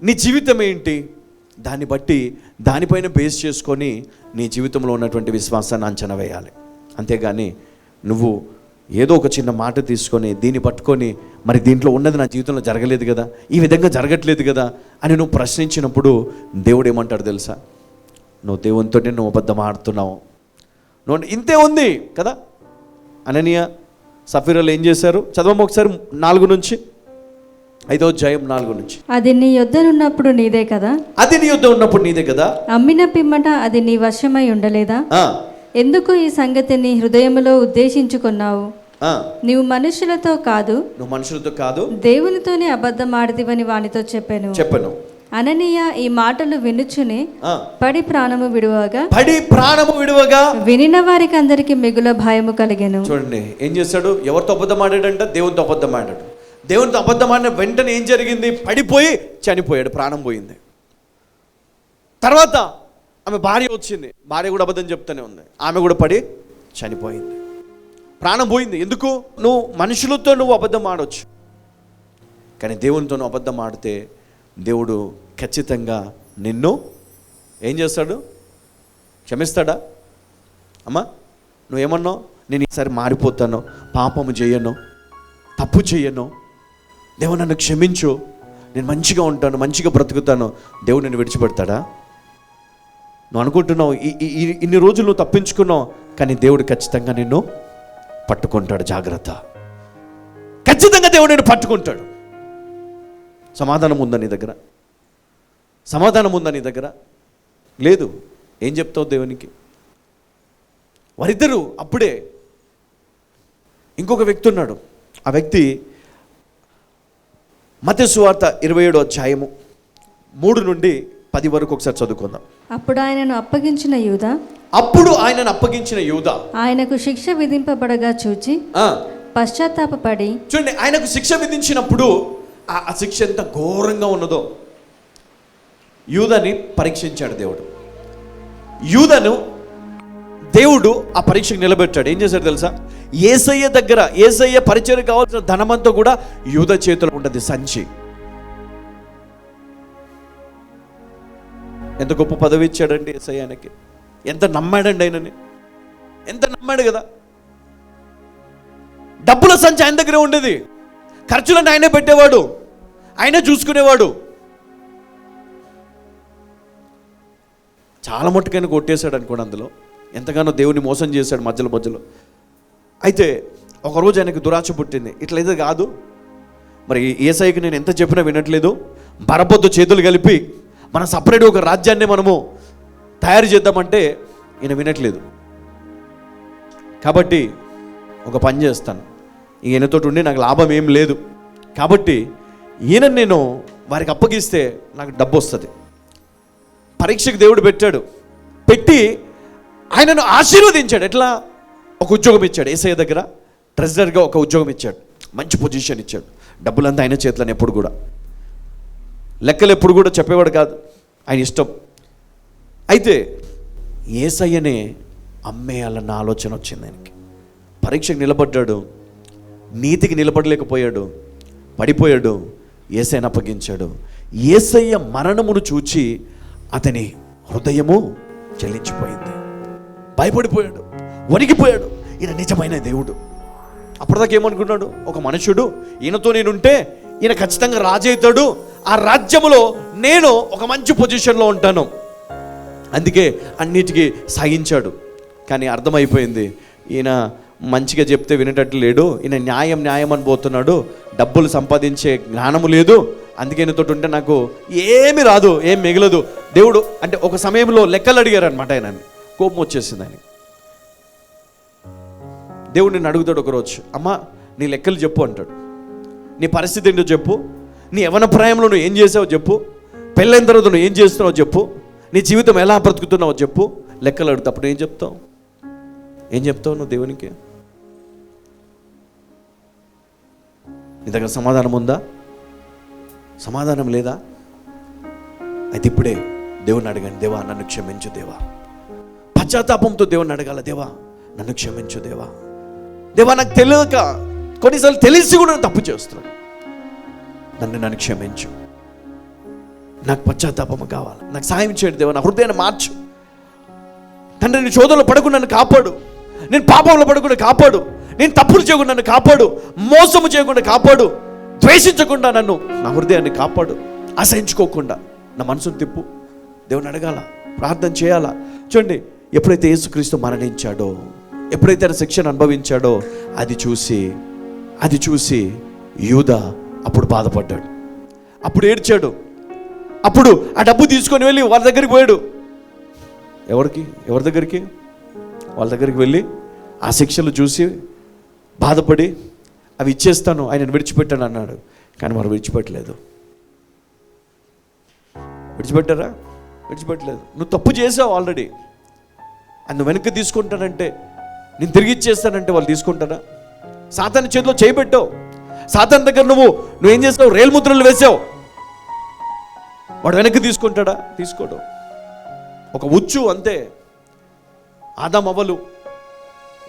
నీ జీవితం ఏంటి? దాన్ని బట్టి దానిపైన బేస్ చేసుకొని నీ జీవితంలో ఉన్నటువంటి విశ్వాసాన్ని అంచనా వేయాలి. అంతేగాని నువ్వు ఏదో ఒక చిన్న మాట తీసుకొని దీన్ని పట్టుకొని మరి దీంట్లో ఉన్నది నా జీవితంలో జరగలేదు కదా, ఈ విధంగా జరగట్లేదు కదా అని నువ్వు ప్రశ్నించినప్పుడు దేవుడు ఏమంటాడు తెలుసా? నువ్వు దేవునితోనే నువ్వు అబద్ధం ఆడుతున్నావు. నువ్వు ఇంతే ఉంది కదా. అననీయ సఫీరాలు ఏం చేశారు? చదవము ఒకసారి 4 నుంచి 5వ అధ్యాయం 4 నుంచి. అది నీ యొద్ద ఉన్నప్పుడు నీదే కదా, అది నీ యొద్ద ఉన్నప్పుడు నీదే కదా, అమ్మిన పిమ్మట అది నీ వశమై ఉండలేదా? ఎందుకు ఈ సంగతి నీ హృదయములో ఉద్దేశించుకున్నావు? నీవు మనుషులతో కాదు దేవునితోనే అబద్ధమాడితివని వానితో చెప్పాను. అననీయ ఈ మాటలు వినుచునే పడి ప్రాణము విడువగా వినిన వారికి అందరికి మిగుల భయము కలిగెను. చూడండి ఏం చేశాడు? ఎవరితో అబద్ధమాడాడంట? దేవునితో అబద్ధమాడాడు. దేవునితో అబద్ధమాడిన వెంటనే ఏం జరిగింది? పడిపోయి చనిపోయాడు, ప్రాణం పోయింది. తర్వాత ఆమె భార్య వచ్చింది, భార్య కూడా అబద్ధం చెప్తూనే ఉంది, ఆమె కూడా పడి చనిపోయింది, ప్రాణం పోయింది. ఎందుకు? నువ్వు మనుషులతో నువ్వు అబద్ధం ఆడవచ్చు, కానీ దేవునితో నువ్వు అబద్ధం ఆడితే దేవుడు ఖచ్చితంగా నిన్ను ఏం చేస్తాడు? క్షమిస్తాడా? అమ్మా నువ్వేమన్నావు? నేను ఈసారి మారిపోతాను, పాపము చేయను, తప్పు చేయను, దేవుడు నన్ను క్షమించు, నేను మంచిగా ఉంటాను, మంచిగా బ్రతుకుతాను, దేవుడు నిన్ను విడిచిపెడతాడా? నువ్వు అనుకుంటున్నావు ఇన్ని రోజులు నువ్వు తప్పించుకున్నావు, కానీ దేవుడు ఖచ్చితంగా నిన్ను పట్టుకుంటాడు. జాగ్రత్త, ఖచ్చితంగా దేవుడు నిన్ను పట్టుకుంటాడు. సమాధానం ఉందా నీ దగ్గర? సమాధానం ఉందా నీ దగ్గర? లేదు. ఏం చెప్తావు దేవునికి? వారిద్దరూ అప్పుడే ఇంకొక వ్యక్తి ఉన్నాడు. ఆ వ్యక్తి మత్తయి సువార్త 27వ అధ్యాయము 3 నుండి 10 వరకు ఒకసారి చదువుకుందాం. అప్పుడు ఆయనను అప్పగించిన యూదా ఆయనకు శిక్ష విధింపబడగా చూచి పశ్చాత్తాపపడి. చూడండి, ఆయనకు శిక్ష విధించినప్పుడు ఆ శిక్ష ఎంత ఘోరంగా ఉన్నదో యూదాని పరీక్షించాడు దేవుడు. యూదాను దేవుడు ఆ పరీక్షకు నిలబెట్టాడు. ఏం చేశాడు తెలుసా? యేసయ్య పరిచయం కావాల్సిన ధనమంతా కూడా యూదా చేతిలో ఉండదు, సంచి. ఎంత గొప్ప పదవి ఇచ్చాడండి యేసయ్యకి, ఎంత నమ్మాడండి ఆయనని, ఎంత నమ్మాడు కదా. డబ్బుల సంచి ఆయన దగ్గరే ఉండేది, ఖర్చులను ఆయనే పెట్టేవాడు, ఆయనే చూసుకునేవాడు. చాలా మట్టుకైనా కొట్టేశాడు అనుకోండి, అందులో ఎంతగానో దేవుని మోసం చేశాడు మధ్యలో. అయితే ఒకరోజు ఆయనకు దురాశ పుట్టింది. ఇట్లయితే కాదు, మరి యేసయ్యకి నేను ఎంత చెప్పినా వినట్లేదు, బరబ్బొద్దు చేతులు కలిపి మనం సపరేట్ ఒక రాజ్యాన్ని మనము తయారు చేద్దామంటే ఈయన వినట్లేదు. కాబట్టి ఒక పని చేస్తాను, ఈయనతో ఉండి నాకు లాభం ఏం లేదు, కాబట్టి ఈయన నేను వారికి అప్పగిస్తే నాకు డబ్బు వస్తుంది. పరీక్షకు దేవుడు పెట్టి ఆయనను ఆశీర్వదించాడు. ఎట్లా? ఒక ఉద్యోగం ఇచ్చాడు. యేసయ్య దగ్గర ట్రెజరర్గా ఒక ఉద్యోగం ఇచ్చాడు, మంచి పొజిషన్ ఇచ్చాడు, డబ్బులంతా ఆయన చేతులని ఎప్పుడు కూడా, లెక్కలు ఎప్పుడు కూడా చెప్పేవాడు కాదు, ఆయన ఇష్టం. అయితే యేసయ్యనే అమ్మేయాలన్న ఆలోచన వచ్చింది ఆయనకి. పరీక్షకు నిలబడ్డాడు, నీతికి నిలబడలేకపోయాడు, పడిపోయాడు, యేసయ్యను అప్పగించాడు. యేసయ్య మరణమును చూచి అతని హృదయము చెల్లించిపోయింది. భయపడిపోయాడు, వణికిపోయాడు. ఈయన నిజమైన దేవుడు. అప్పటిదాకా ఏమనుకున్నాడు, ఒక మనుషుడు, ఈయనతో నేనుంటే ఈయన ఖచ్చితంగా రాజు అవుతాడు, ఆ రాజ్యములో నేను ఒక మంచి పొజిషన్లో ఉంటాను, అందుకే అన్నిటికీ సాగించాడు. కానీ అర్థమైపోయింది, ఈయన మంచిగా చెప్తే వినేటట్లు లేడు, ఈయన న్యాయం న్యాయం అని పోతున్నాడు, డబ్బులు సంపాదించే జ్ఞానము లేదు, అందుకే ఈయనతో ఉంటే నాకు ఏమి రాదు, ఏం మిగలదు. దేవుడు అంటే ఒక సమయంలో లెక్కలు అడిగారు అనమాట, ఆయన కోపం వచ్చేసింది ఆయన. దేవుడు నిన్ను అడుగుతాడు ఒకరోజు, అమ్మా నీ లెక్కలు చెప్పు అంటాడు. నీ పరిస్థితి ఏంటో చెప్పు, నీ యవ్వన ప్రాయంలో నువ్వు ఏం చేసావో చెప్పు, పెళ్ళైన తర్వాత నువ్వు ఏం చేస్తున్నావో చెప్పు, నీ జీవితం ఎలా బ్రతుకుతున్నావో చెప్పు. లెక్కలు అడుగుతా, అప్పుడు ఏం చెప్తావు? ఏం చెప్తావు నువ్వు దేవునికి? నీ దగ్గర సమాధానం ఉందా? సమాధానం లేదా? అయితే ఇప్పుడే దేవుని అడగండి, దేవా నన్ను క్షమించు దేవా. పశ్చాత్తాపంతో దేవుని అడగాల, దేవా నన్ను క్షమించు దేవా. దేవా నాకు తెలియక, కొన్నిసార్లు తెలిసి కూడా తప్పు చేస్తున్నాను, నన్ను క్షమించు, నాకు పశ్చాత్తాపం కావాలి, నాకు సాయం చేయండి దేవా, నా హృదయాన్ని మార్చు. తండ్రి నీ శోధనలో పడకుండా నన్ను కాపాడు, నేను పాపంలో పడకుండా కాపాడు, నేను తప్పులు చేయకుండా నన్ను కాపాడు, మోసము చేయకుండా కాపాడు, ద్వేషించకుండా నన్ను, నా హృదయాన్ని కాపాడు, అసహించుకోకుండా నా మనసును తిప్పు. దేవుని అడగాల, ప్రార్థన చేయాలా. చూడండి, ఎప్పుడైతే యేసుక్రీస్తు మరణించాడో, ఎప్పుడైతే ఆయన శిక్షను అనుభవించాడో అది చూసి యూదా అప్పుడు బాధపడ్డాడు, అప్పుడు ఏడ్చాడు, అప్పుడు ఆ డబ్బు తీసుకొని వెళ్ళి వాళ్ళ దగ్గరికి పోయాడు. ఎవరి దగ్గరికి? వాళ్ళ దగ్గరికి వెళ్ళి ఆ శిక్షలు చూసి బాధపడి అవి ఇచ్చేస్తాను, ఆయనను విడిచిపెట్టాను అన్నాడు. కానీ వారు విడిచిపెట్టలేదు. విడిచిపెట్టారా? విడిచిపెట్టలేదు. నువ్వు తప్పు చేసావు ఆల్రెడీ, అది నువ్వు వెనక్కి తీసుకుంటానంటే, నేను తిరిగి ఇచ్చేస్తానంటే వాళ్ళు తీసుకుంటారా? సాతాను చేతిలో చేయబెట్టావు, సాతాను దగ్గర నువ్వేం చేస్తావు? రేల్ముద్రలు వేసావు, వాడు వెనక్కి తీసుకుంటాడా? తీసుకోడు. ఒక ఉచ్చు అంతే. ఆదాం అవ్వలు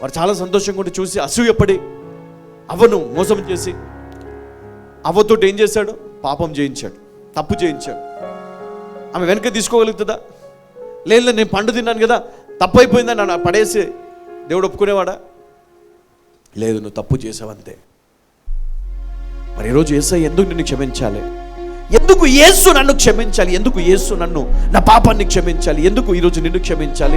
వారు చాలా సంతోషంగా ఉండి చూసి అసూయపడి అవ్వను మోసం చేసి అవ్వతో ఏం చేశాడు? పాపం చేయించాడు, తప్పు చేయించాడు. ఆమె వెనక తీసుకోగలుగుతుందా? లేదు, నేను పండు తిన్నాను కదా, తప్పు అయిపోయిందని నన్ను పడేసి దేవుడు ఒప్పుకునేవాడా? లేదు, నువ్వు తప్పు చేసావంతే. మరి ఈరోజు యేసయ్య ఎందుకు నిన్ను క్షమించాలి? ఎందుకు యేసు నన్ను క్షమించాలి? ఎందుకు యేసు నన్ను, నా పాపాన్ని క్షమించాలి? ఎందుకు ఈరోజు నిన్ను క్షమించాలి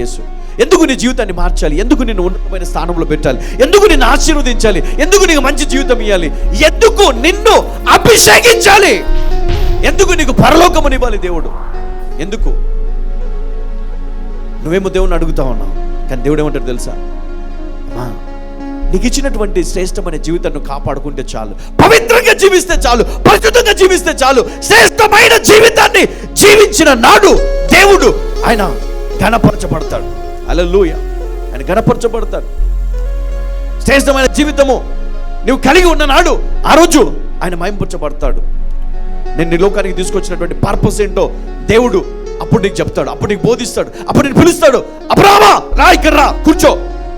యేసు? ఎందుకు నీ జీవితాన్ని మార్చాలి? ఎందుకు నిన్ను ఉన్నతమైన స్థానంలో పెట్టాలి? ఎందుకు నిన్ను ఆశీర్వదించాలి? ఎందుకు నీకు మంచి జీవితం ఇవ్వాలి? ఎందుకు నిన్ను అభిషేకించాలి? ఎందుకు నీకు పరలోకమునివ్వాలి దేవుడు? ఎందుకు? నువ్వేమో దేవుని అడుగుతా ఉన్నావు, కానీ దేవుడు ఏమంటాడు తెలుసా? అమ్మా, నీకు ఇచ్చినటువంటి శ్రేష్టమైన జీవితాన్ని కాపాడుకుంటే చాలు, పవిత్రంగా జీవిస్తే చాలు, పరిశుద్ధంగా జీవిస్తే చాలు. శ్రేష్టమైన జీవితాన్ని జీవించిన నాడు దేవుడు ఆయన ఘనపరచబడతాడు. హల్లెలూయా, ఆయన ఘనపరచబడతాడు. శ్రేష్టమైన జీవితము నువ్వు కలిగి ఉన్న నాడు ఆ రోజు ఆయన మహింపరచబడతాడు. నేను నీ లోకానికి తీసుకొచ్చినటువంటి పర్పస్ ఏంటో దేవుడు అప్పుడు నీకు చెప్తాడు, అప్పుడు నీకు బోధిస్తాడు, అప్పుడు నేను పిలుస్తాడు. అబ్రామా రా, ఇక్కడ రా, కూర్చో.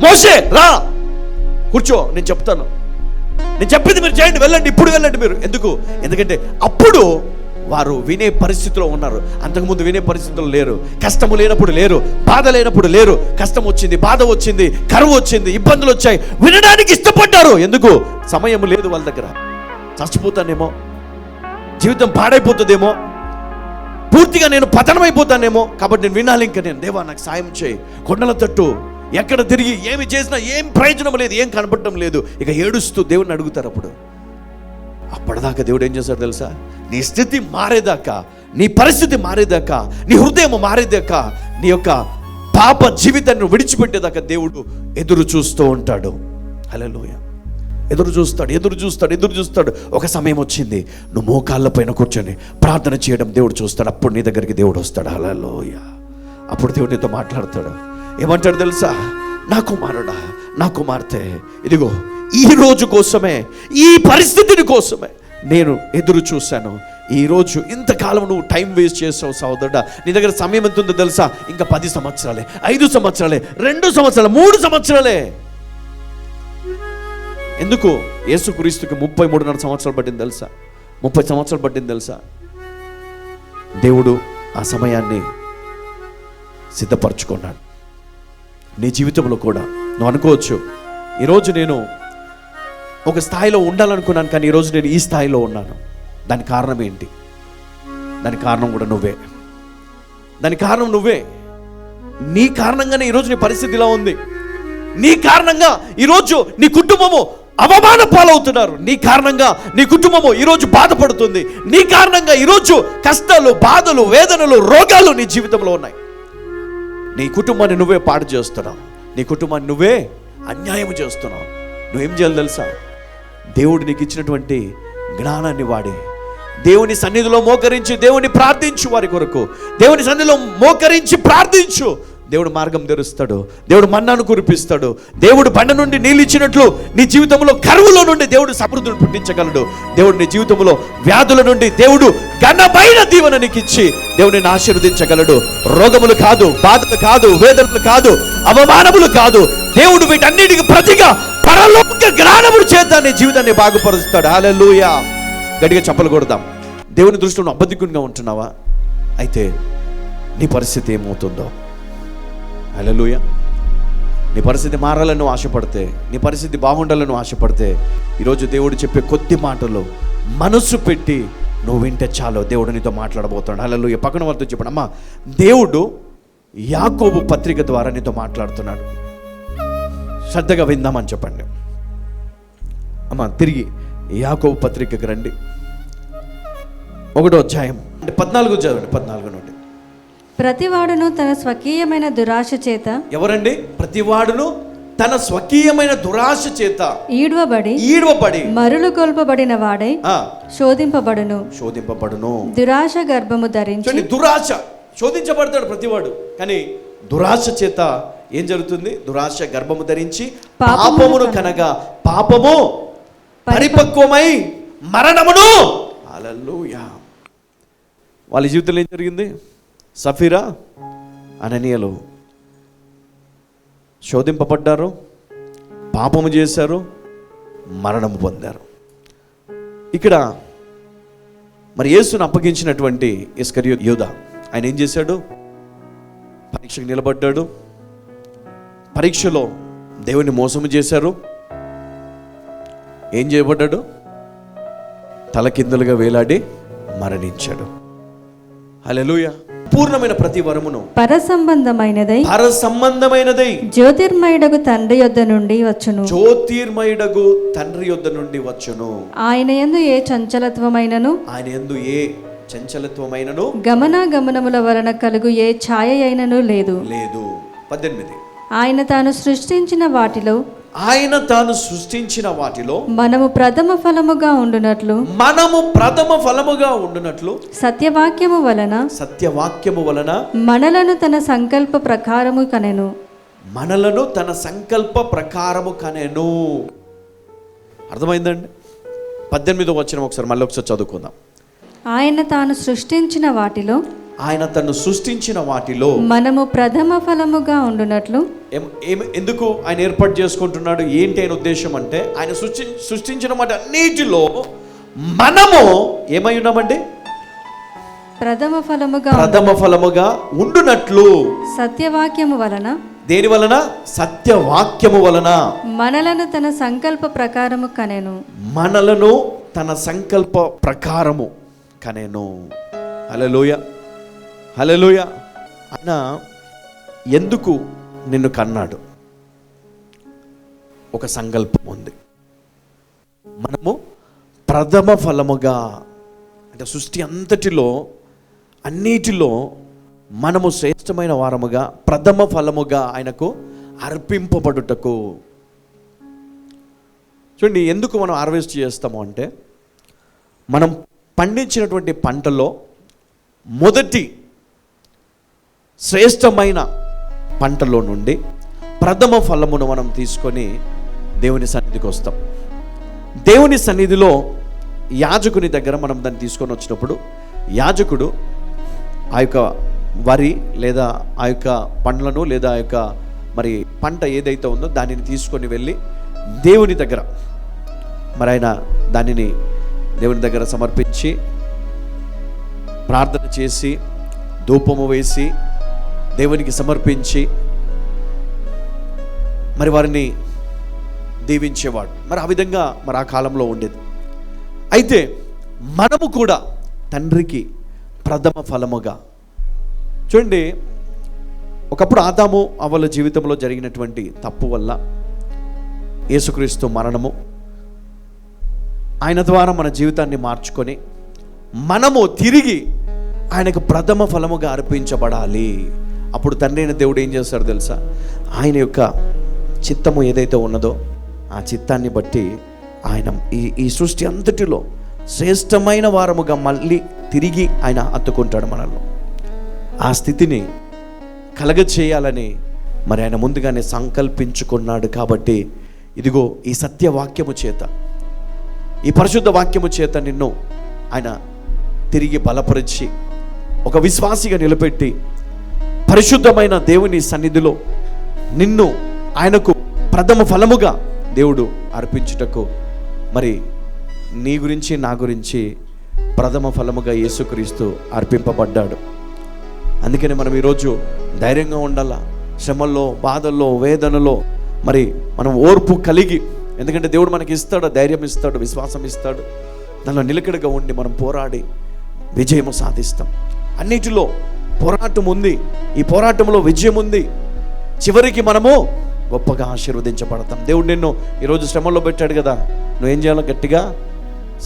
మోషే రా, కూర్చో, నేను చెప్తాను, నేను చెప్పింది మీరు చేయండి, వెళ్ళండి, ఇప్పుడు వెళ్ళండి మీరు. ఎందుకంటే అప్పుడు వారు వినే పరిస్థితిలో ఉన్నారు, అంతకుముందు వినే పరిస్థితుల్లో లేరు. కష్టము లేనప్పుడు లేరు, బాధ లేనప్పుడు లేరు. కష్టం వచ్చింది, బాధ వచ్చింది, కరువు వచ్చింది, ఇబ్బందులు వచ్చాయి, వినడానికి ఇష్టపడ్డారు. ఎందుకు? సమయం లేదు వాళ్ళ దగ్గర. చచ్చిపోతానేమో, జీవితం పాడైపోతుందేమో, పూర్తిగా నేను పతనమైపోతానేమో, కాబట్టి నేను వినాలి. ఇంకా నేను, దేవా నాకు సాయం చేయి. కొండల తట్టు ఎక్కడ తిరిగి ఏమి చేసినా ఏం ప్రయోజనం లేదు, ఏం కనపడటం లేదు. ఇక ఏడుస్తూ దేవుడిని అడుగుతారు. అప్పటిదాకా దేవుడు ఏం చేస్తాడు తెలుసా? నీ స్థితి మారేదాకా, నీ పరిస్థితి మారేదాకా, నీ హృదయం మారేదాకా, నీ యొక్క పాప జీవితాన్ని విడిచిపెట్టేదాకా దేవుడు ఎదురు చూస్తూ ఉంటాడు. హల్లెలూయా. ఎదురు చూస్తాడు. ఒక సమయం వచ్చింది, నువ్వు మోకాళ్ళ పైన కూర్చొని ప్రార్థన చేయడం దేవుడు చూస్తాడు. అప్పుడు నీ దగ్గరికి దేవుడు వస్తాడు. హల్లెలూయా. అప్పుడు దేవుడు నీతో మాట్లాడతాడు. ఏమంటాడు తెలుసా? నా కుమారుడా, నా కుమార్తె, ఇదిగో ఈ రోజు కోసమే, ఈ పరిస్థితిని కోసమే నేను ఎదురు చూశాను. ఈరోజు ఇంతకాలం నువ్వు టైం వేస్ట్ చేసావు సోదరుడా. నీ దగ్గర సమయం ఎంత ఉందో తెలుసా? ఇంకా 10 సంవత్సరాలే, 5 సంవత్సరాలే, 2 సంవత్సరాలే, 3 సంవత్సరాలే. ఎందుకు? యేసుక్రీస్తుకి 33.5 సంవత్సరాలు పట్టింది తెలుసా? 30 సంవత్సరాలు పట్టింది తెలుసా? దేవుడు ఆ సమయాన్ని సిద్ధపరచుకున్నాడు. నీ జీవితంలో కూడా నువ్వు అనుకోవచ్చు, ఈరోజు నేను ఒక స్థాయిలో ఉండాలనుకున్నాను, కానీ ఈరోజు నేను ఈ స్థాయిలో ఉన్నాను. దాని కారణం ఏంటి? దాని కారణం కూడా నువ్వే. దాని కారణం నువ్వే. నీ కారణంగానే ఈరోజు నీ పరిస్థితి ఇలా ఉంది. నీ కారణంగా ఈరోజు నీ కుటుంబము అవమాన పాలవుతున్నారు. నీ కారణంగా నీ కుటుంబము ఈరోజు బాధపడుతుంది. నీ కారణంగా ఈరోజు కష్టాలు, బాధలు, వేదనలు, రోగాలు నీ జీవితంలో ఉన్నాయి. నీ కుటుంబాన్ని నువ్వే పాడు చేస్తున్నావు. నీ కుటుంబాన్ని నువ్వే అన్యాయం చేస్తున్నావు. నువ్వేం చేయాలి తెలుసా? దేవుడు నీకు ఇచ్చినటువంటి జ్ఞానాన్ని వాడి దేవుని సన్నిధిలో మోకరించి దేవుని ప్రార్థించు. వారి కొరకు దేవుని సన్నిధిలో మోకరించి ప్రార్థించు. దేవుడు మార్గం తెరుస్తాడు. దేవుడు మన్నాను కురిపిస్తాడు. దేవుడు బండ నుండి నీళ్ళు ఇచ్చినట్లు నీ జీవితంలో కరువులో నుండి దేవుడు సమృద్ధిని పుట్టించగలడు. దేవుడు నీ జీవితంలో వ్యాధుల నుండి దేవుడు ఘనమైన దీవెన నీకు ఇచ్చి దేవుడిని ఆశీర్వదించగలడు. రోగములు కాదు, బాధలు కాదు, వేదనలు కాదు, అవమానములు కాదు. దేవుడు వీటన్నిటికి ప్రతిగా పరలోక జ్ఞానముడు చేత నీ జీవితాన్ని బాగుపరుస్తాడు. హల్లెలూయా. గట్టిగా చప్పలు కొడదాం. దేవుని దృష్టిలో అబద్ధికునిగా ఉంటున్నావా? అయితే నీ పరిస్థితి ఏమవుతుందో. హల్లెలూయా. నీ పరిస్థితి మారాలని ఆశపడితే, నీ పరిస్థితి బాగుండాలని ఆశపడితే, ఈరోజు దేవుడు చెప్పే కొద్ది మాటలు మనసు పెట్టి నువ్వు వింటే చాలు. దేవుడు నీతో మాట్లాడబోతున్నాడు. హల్లెలూయా. పక్కన వారితో చెప్పండి, అమ్మా దేవుడు యాకోబు పత్రిక ద్వారా నీతో మాట్లాడుతున్నాడు. శ్రద్ధగా విందామని చెప్పండి. అమ్మా తిరిగి యాకోబు పత్రికకి రండి. 1వ అధ్యాయం 14 చదవండి. 14 నుండి. ప్రతివాడును తన స్వకీయమైన దురాశ చేత. ఎవరండి? ప్రతివాడును తన స్వకీయమైన దురాశ చేత ఈడ్వబడి మరులు కొల్పబడిన వాడై శోధింపబడును. దురాశ గర్భము ధరించి. దురాశ శోధించబడతాడు ప్రతివాడు. కానీ దురాశ చేత ఏం జరుగుతుంది? దురాశ గర్భము ధరించి పాపమును కనగా పాపము పరిపక్వమై మరణమును. హల్లెలూయా. వాళ్ళ జీవితంలో ఏం జరిగింది? సఫీరా, అననీయలు శోధింపబడ్డారు, పాపము చేశారు, మరణము పొందారు. ఇక్కడ మరి యేసును అప్పగించినటువంటి ఇస్కరియోతు యూదా, ఆయన ఏం చేశాడు? పరీక్షకు నిలబడ్డాడు. పరీక్షలో దేవుని మోసము చేశారు. ఏం చేయబడ్డాడు? తలకిందులుగా వేలాడి మరణించాడు. హల్లెలూయా. పూర్ణమైన ప్రతి వరమును పరసంబంధమైనదై జ్యోతిర్మయుడగు తండ్రి యొద్ద నుండి వచ్చును. ఆయన యందు ఏ చంచలత్వమైనను గమనాగమనముల వలన కలుగు ఏ ఛాయ అయినను లేదు. 18. ఆయన తాను సృష్టించిన వాటిలో మనము ప్రథమ ఫలముగా ఉండునట్లు సత్యవాక్యము వలన మనలను తన సంకల్ప ప్రకారము కనెను. అర్థమైందండి? 18వ వచనం ఒకసారి మళ్ళీ ఒకసారి చదువుకుందాం. ఆయన తను సృష్టించిన వాటిలో మనము ప్రథమ ఫలముగా ఉండునట్లు. ఎందుకు ఆయన ఏర్పాటు చేసుకుంటున్నాడు? ఏంటి ఆయన ఉద్దేశం అంటే, ఆయన సృష్టించిన వాటి అన్నిటిలో మనము ఏమై ఉన్నామండి? ప్రథమ ఫలముగా ఉండునట్లు. సత్యవాక్యము వలన. దేని వలన? సత్యవాక్యము వలన మనలను తన సంకల్ప ప్రకారము కనెను. హల్లెలూయా. హల్లెలూయా. ఆయన ఎందుకు నిన్ను కన్నాడు? ఒక సంకల్పం ఉంది. మనము ప్రథమ ఫలముగా, అంటే సృష్టి అన్నిటిలో మనము శ్రేష్టమైన వారముగా, ప్రథమ ఫలముగా ఆయనకు అర్పింపబడుటకు. చూడండి, ఎందుకు మనం హార్వెస్ట్ చేస్తాము అంటే, మనం పండించినటువంటి పంటలో మొదటి శ్రేష్టమైన పంటలో నుండి ప్రథమ ఫలమును మనం తీసుకొని దేవుని సన్నిధికి వస్తాం. దేవుని సన్నిధిలో యాజకుని దగ్గర మనం దాన్ని తీసుకొని వచ్చినప్పుడు యాజకుడు ఆ యొక్క వరి లేదా ఆ యొక్క పండ్లను లేదా ఆ యొక్క మరి పంట ఏదైతే ఉందో దానిని తీసుకొని వెళ్ళి దేవుని దగ్గర మరి ఆయన దానిని దేవుని దగ్గర సమర్పించి ప్రార్థన చేసి ధూపము వేసి దేవునికి సమర్పించి మరి వారిని దీవించేవాడు. మరి ఆ విధంగా మరి ఆ కాలంలో ఉండేది. అయితే మనము కూడా తండ్రికి ప్రథమ ఫలముగా చూడండి, ఒకప్పుడు ఆదాము అవ్వల జీవితంలో జరిగినటువంటి తప్పు వల్ల యేసుక్రీస్తు మరణము, ఆయన ద్వారా మన జీవితాన్ని మార్చుకొని మనము తిరిగి ఆయనకు ప్రథమ ఫలముగా అర్పించబడాలి. అప్పుడు తండ్రి అయిన దేవుడు ఏం చేస్తాడు తెలుసా? ఆయన యొక్క చిత్తము ఏదైతే ఉన్నదో ఆ చిత్తాన్ని బట్టి ఆయన ఈ సృష్టి అంతటిలో శ్రేష్టమైన వారముగా మళ్ళీ తిరిగి ఆయన హత్తుకుంటాడు మనల్ని. ఆ స్థితిని కలగచేయాలని మరి ఆయన ముందుగానే సంకల్పించుకున్నాడు. కాబట్టి ఇదిగో ఈ సత్యవాక్యము చేత, ఈ పరిశుద్ధ వాక్యము చేత నిన్ను ఆయన తిరిగి బలపరిచి ఒక విశ్వాసిగా నిలబెట్టి పరిశుద్ధమైన దేవుని సన్నిధిలో నిన్ను ఆయనకు ప్రథమ ఫలముగా దేవుడు అర్పించుటకు మరి నీ గురించి నా గురించి ప్రథమ ఫలముగా యేసుక్రీస్తు అర్పింపబడ్డాడు. అందుకని మనం ఈరోజు ధైర్యంగా ఉండాలా. శ్రమల్లో, బాధల్లో, వేదనలో మరి మనం ఓర్పు కలిగి, ఎందుకంటే దేవుడు మనకి ఇస్తాడు, ధైర్యం ఇస్తాడు, విశ్వాసం ఇస్తాడు. దానిలో నిలకడగా ఉండి మనం పోరాడి విజయము సాధిస్తాం. అన్నిటిలో పోరాటం ఉంది, ఈ పోరాటంలో విజయం ఉంది. చివరికి మనము గొప్పగా ఆశీర్వదించబడతాం. దేవుడు నిన్ను ఈరోజు శ్రమల్లో పెట్టాడు కదా, నువ్వేం చేయాలో? గట్టిగా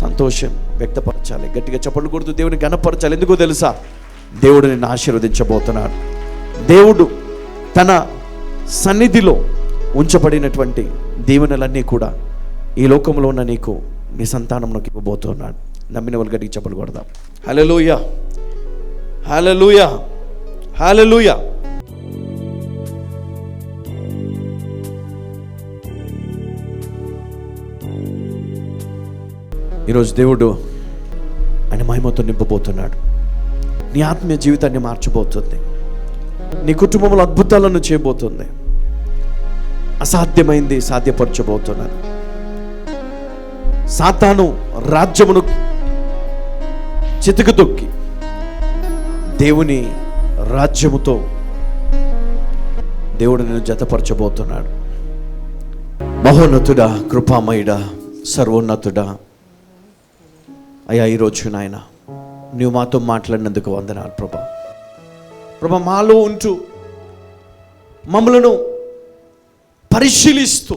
సంతోషం వ్యక్తపరచాలి, గట్టిగా చప్పట్లు కొడుతూ దేవుని ఘనపరచాలి. ఎందుకో తెలుసా? దేవుడు నిన్ను ఆశీర్వదించబోతున్నాడు. దేవుడు తన సన్నిధిలో ఉంచబడినటువంటి దీవెనలన్నీ కూడా ఈ లోకంలో ఉన్న నీకు, నీ సంతానంలోకి ఇవ్వబోతున్నాడు. నమ్మిన వాళ్ళు గట్టిగా చప్పట్లు కొడదాం. హల్లెలూయా, హల్లెలూయా, హల్లెలూయా. ఈరోజు దేవుడు ఆయన మహిమతో నింపబోతున్నాడు. నీ ఆత్మీయ జీవితాన్ని మార్చబోతుంది. నీ కుటుంబంలో అద్భుతాలను చేయబోతుంది. అసాధ్యమైంది సాధ్యపరచబోతున్నాను. సాతాను రాజ్యమును చితకతొక్కి దేవుని రాజ్యముతో దేవుడు నిన్ను జతపరచబోతున్నాడు. మహోన్నతుడా, కృపామయుడా, సర్వోన్నతుడా, అయ్యా ఈరోజు నాయన నువ్వు మాతో మాట్లాడినందుకు వందనాలు ప్రభా. ప్రభా, మాలో ఉంటూ మమ్మలను పరిశీలిస్తూ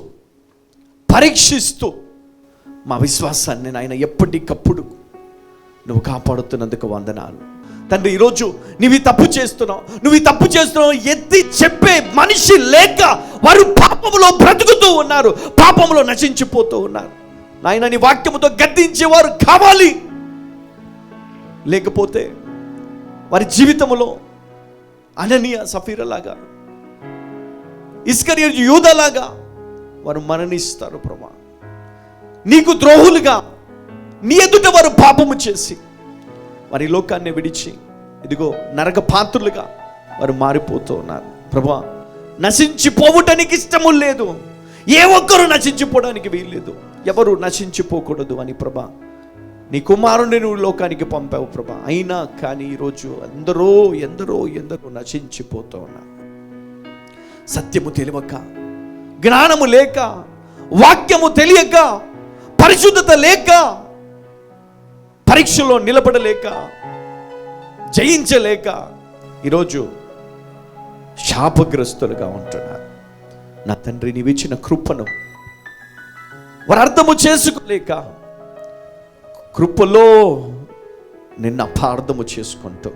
పరీక్షిస్తూ మా విశ్వాసాన్ని నాయన ఎప్పటికప్పుడు నువ్వు కాపాడుతున్నందుకు వందనాలు తండ్రి. ఈరోజు నువ్వు తప్పు చేస్తున్నావు ఎత్తి చెప్పే మనిషి లేక వారు పాపములో బ్రతుకుతూ ఉన్నారు, పాపములో నశించిపోతూ ఉన్నారు. నాయన నీ వాక్యముతో గద్దించేవారు కావాలి, లేకపోతే వారి జీవితంలో అననీయ సఫీరలాగా, ఇస్కరియోతు యూదాలాగా వారు మరణిస్తారు ప్రభా. నీకు ద్రోహులుగా నీ ఎదుట వారు పాపము చేసి వారి లోకాన్ని విడిచి ఇదిగో నరక పాత్రులుగా వారు మారిపోతూ ఉన్నారు ప్రభా. నశించిపోవటానికి ఇష్టము లేదు, ఏ ఒక్కరు నశించిపోవడానికి వీల్లేదు, ఎవరు నశించిపోకూడదు అని ప్రభా నీ కుమారుని నువ్వు లోకానికి పంపావు ప్రభా. అయినా కానీ ఈరోజు ఎందరో ఎందరో ఎందరో నశించిపోతూ ఉన్నారు. సత్యము తెలియక, జ్ఞానము లేక, వాక్యము తెలియక, పరిశుద్ధత లేక, పరీక్షలో నిలబడలేక, జయించలేక ఈరోజు శాపగ్రస్తులుగా ఉంటున్నారు. నా తండ్రి, నీవిచ్చిన కృపను వారు అర్థము చేసుకోలేక కృపలో నిన్ను అపార్థము చేసుకుంటూ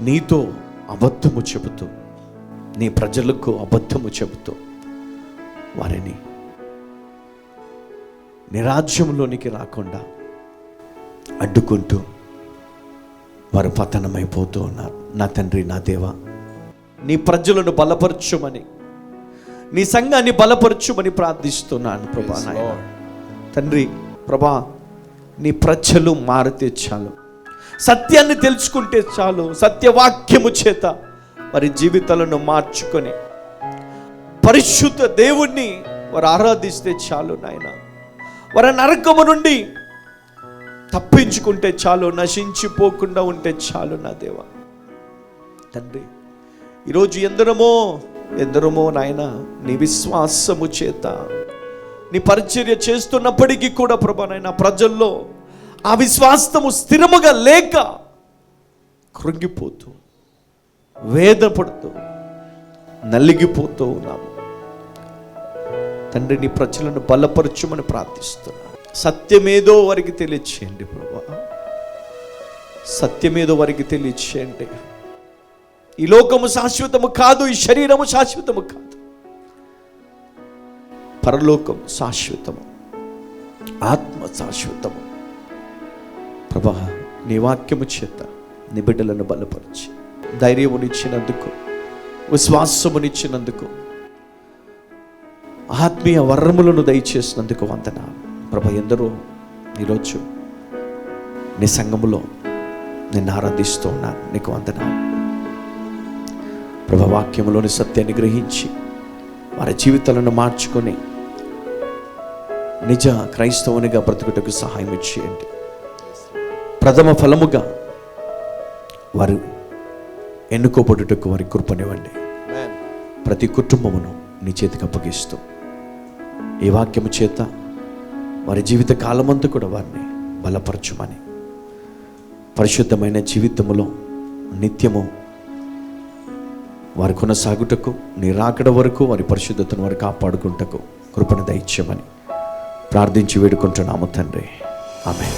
నీతో అబద్ధము చెబుతూ, నీ ప్రజలకు అబద్ధము చెబుతూ వారిని నీ రాజ్యంలోనికి రాకుండా అడ్డుకుంటూ వారు పతనమైపోతూ ఉన్నారు. నా తండ్రి, నా దేవా, నీ ప్రజలను బలపరచుమని, నీ సంఘాన్ని బలపరచుమని ప్రార్థిస్తున్నాను ప్రభా నాయన. తండ్రి ప్రభా, నీ ప్రజలు మారితే చాలు, సత్యాన్ని తెలుసుకుంటే చాలు, సత్యవాక్యము చేత వారి జీవితాలను మార్చుకొని పరిశుద్ధ దేవుణ్ణి వారు ఆరాధిస్తే చాలు నాయన. వారి నరకము నుండి తప్పించుకుంటే చాలు, నశించిపోకుండా ఉంటే చాలు నా దేవా. తండ్రి, ఈరోజు ఎందరమో నాయన నీ విశ్వాసము చేత నీ పరిచర్య చేస్తున్నప్పటికీ కూడా ప్రభా నాయన, ప్రజల్లో ఆ విశ్వాసము స్థిరముగా లేక కృంగిపోతూ, వేదన పడుతూ, నలిగిపోతూ ఉన్నాము. తండ్రి, నీ ప్రజలను బలపరచుమని ప్రార్థిస్తున్నాను. సత్యమేదో వారికి తెలియచేయండి ప్రభా, సత్యమేదో వారికి తెలియచేయండి. ఈ లోకము శాశ్వతము కాదు, ఈ శరీరము శాశ్వతము కాదు, పరలోకం శాశ్వతము, ఆత్మ శాశ్వతము. ప్రభా, నీ వాక్యము చేత నీ బిడ్డలను బలపరిచి ధైర్యమునిచ్చినందుకు, విశ్వాసమునిచ్చినందుకు, ఆత్మీయ వరములను దయచేసినందుకు వందనాలు ప్రభా. ఎందరో ఈరోజు నీ సంఘములో నిన్ను ఆరాధిస్తూ ఉన్నాను, నీకు వందనాలు ప్రభా. వాక్యములోని సత్యాన్ని గ్రహించి వారి జీవితాలను మార్చుకొని నిజ క్రైస్తవునిగా బ్రతుకుటకు సహాయం చేయండి. ప్రథమ ఫలముగా వారు ఎన్నుకోబడుటకు వారి కృపనివ్వండి. ప్రతి కుటుంబమును నీ చేతికి అప్పగిస్తూ ఈ వాక్యము చేత వారి జీవిత కాలమంతా కూడా వారిని బలపరచుమని, పరిశుద్ధమైన జీవితములో నిత్యము వారి కొనసాగుటకు, నీ రాకడ వరకు వారి పరిశుద్ధతను వారు కాపాడుకుంటకు కృపను దయచేయమని ప్రార్థించి వేడుకుంటున్నాము తండ్రి. ఆమేన్.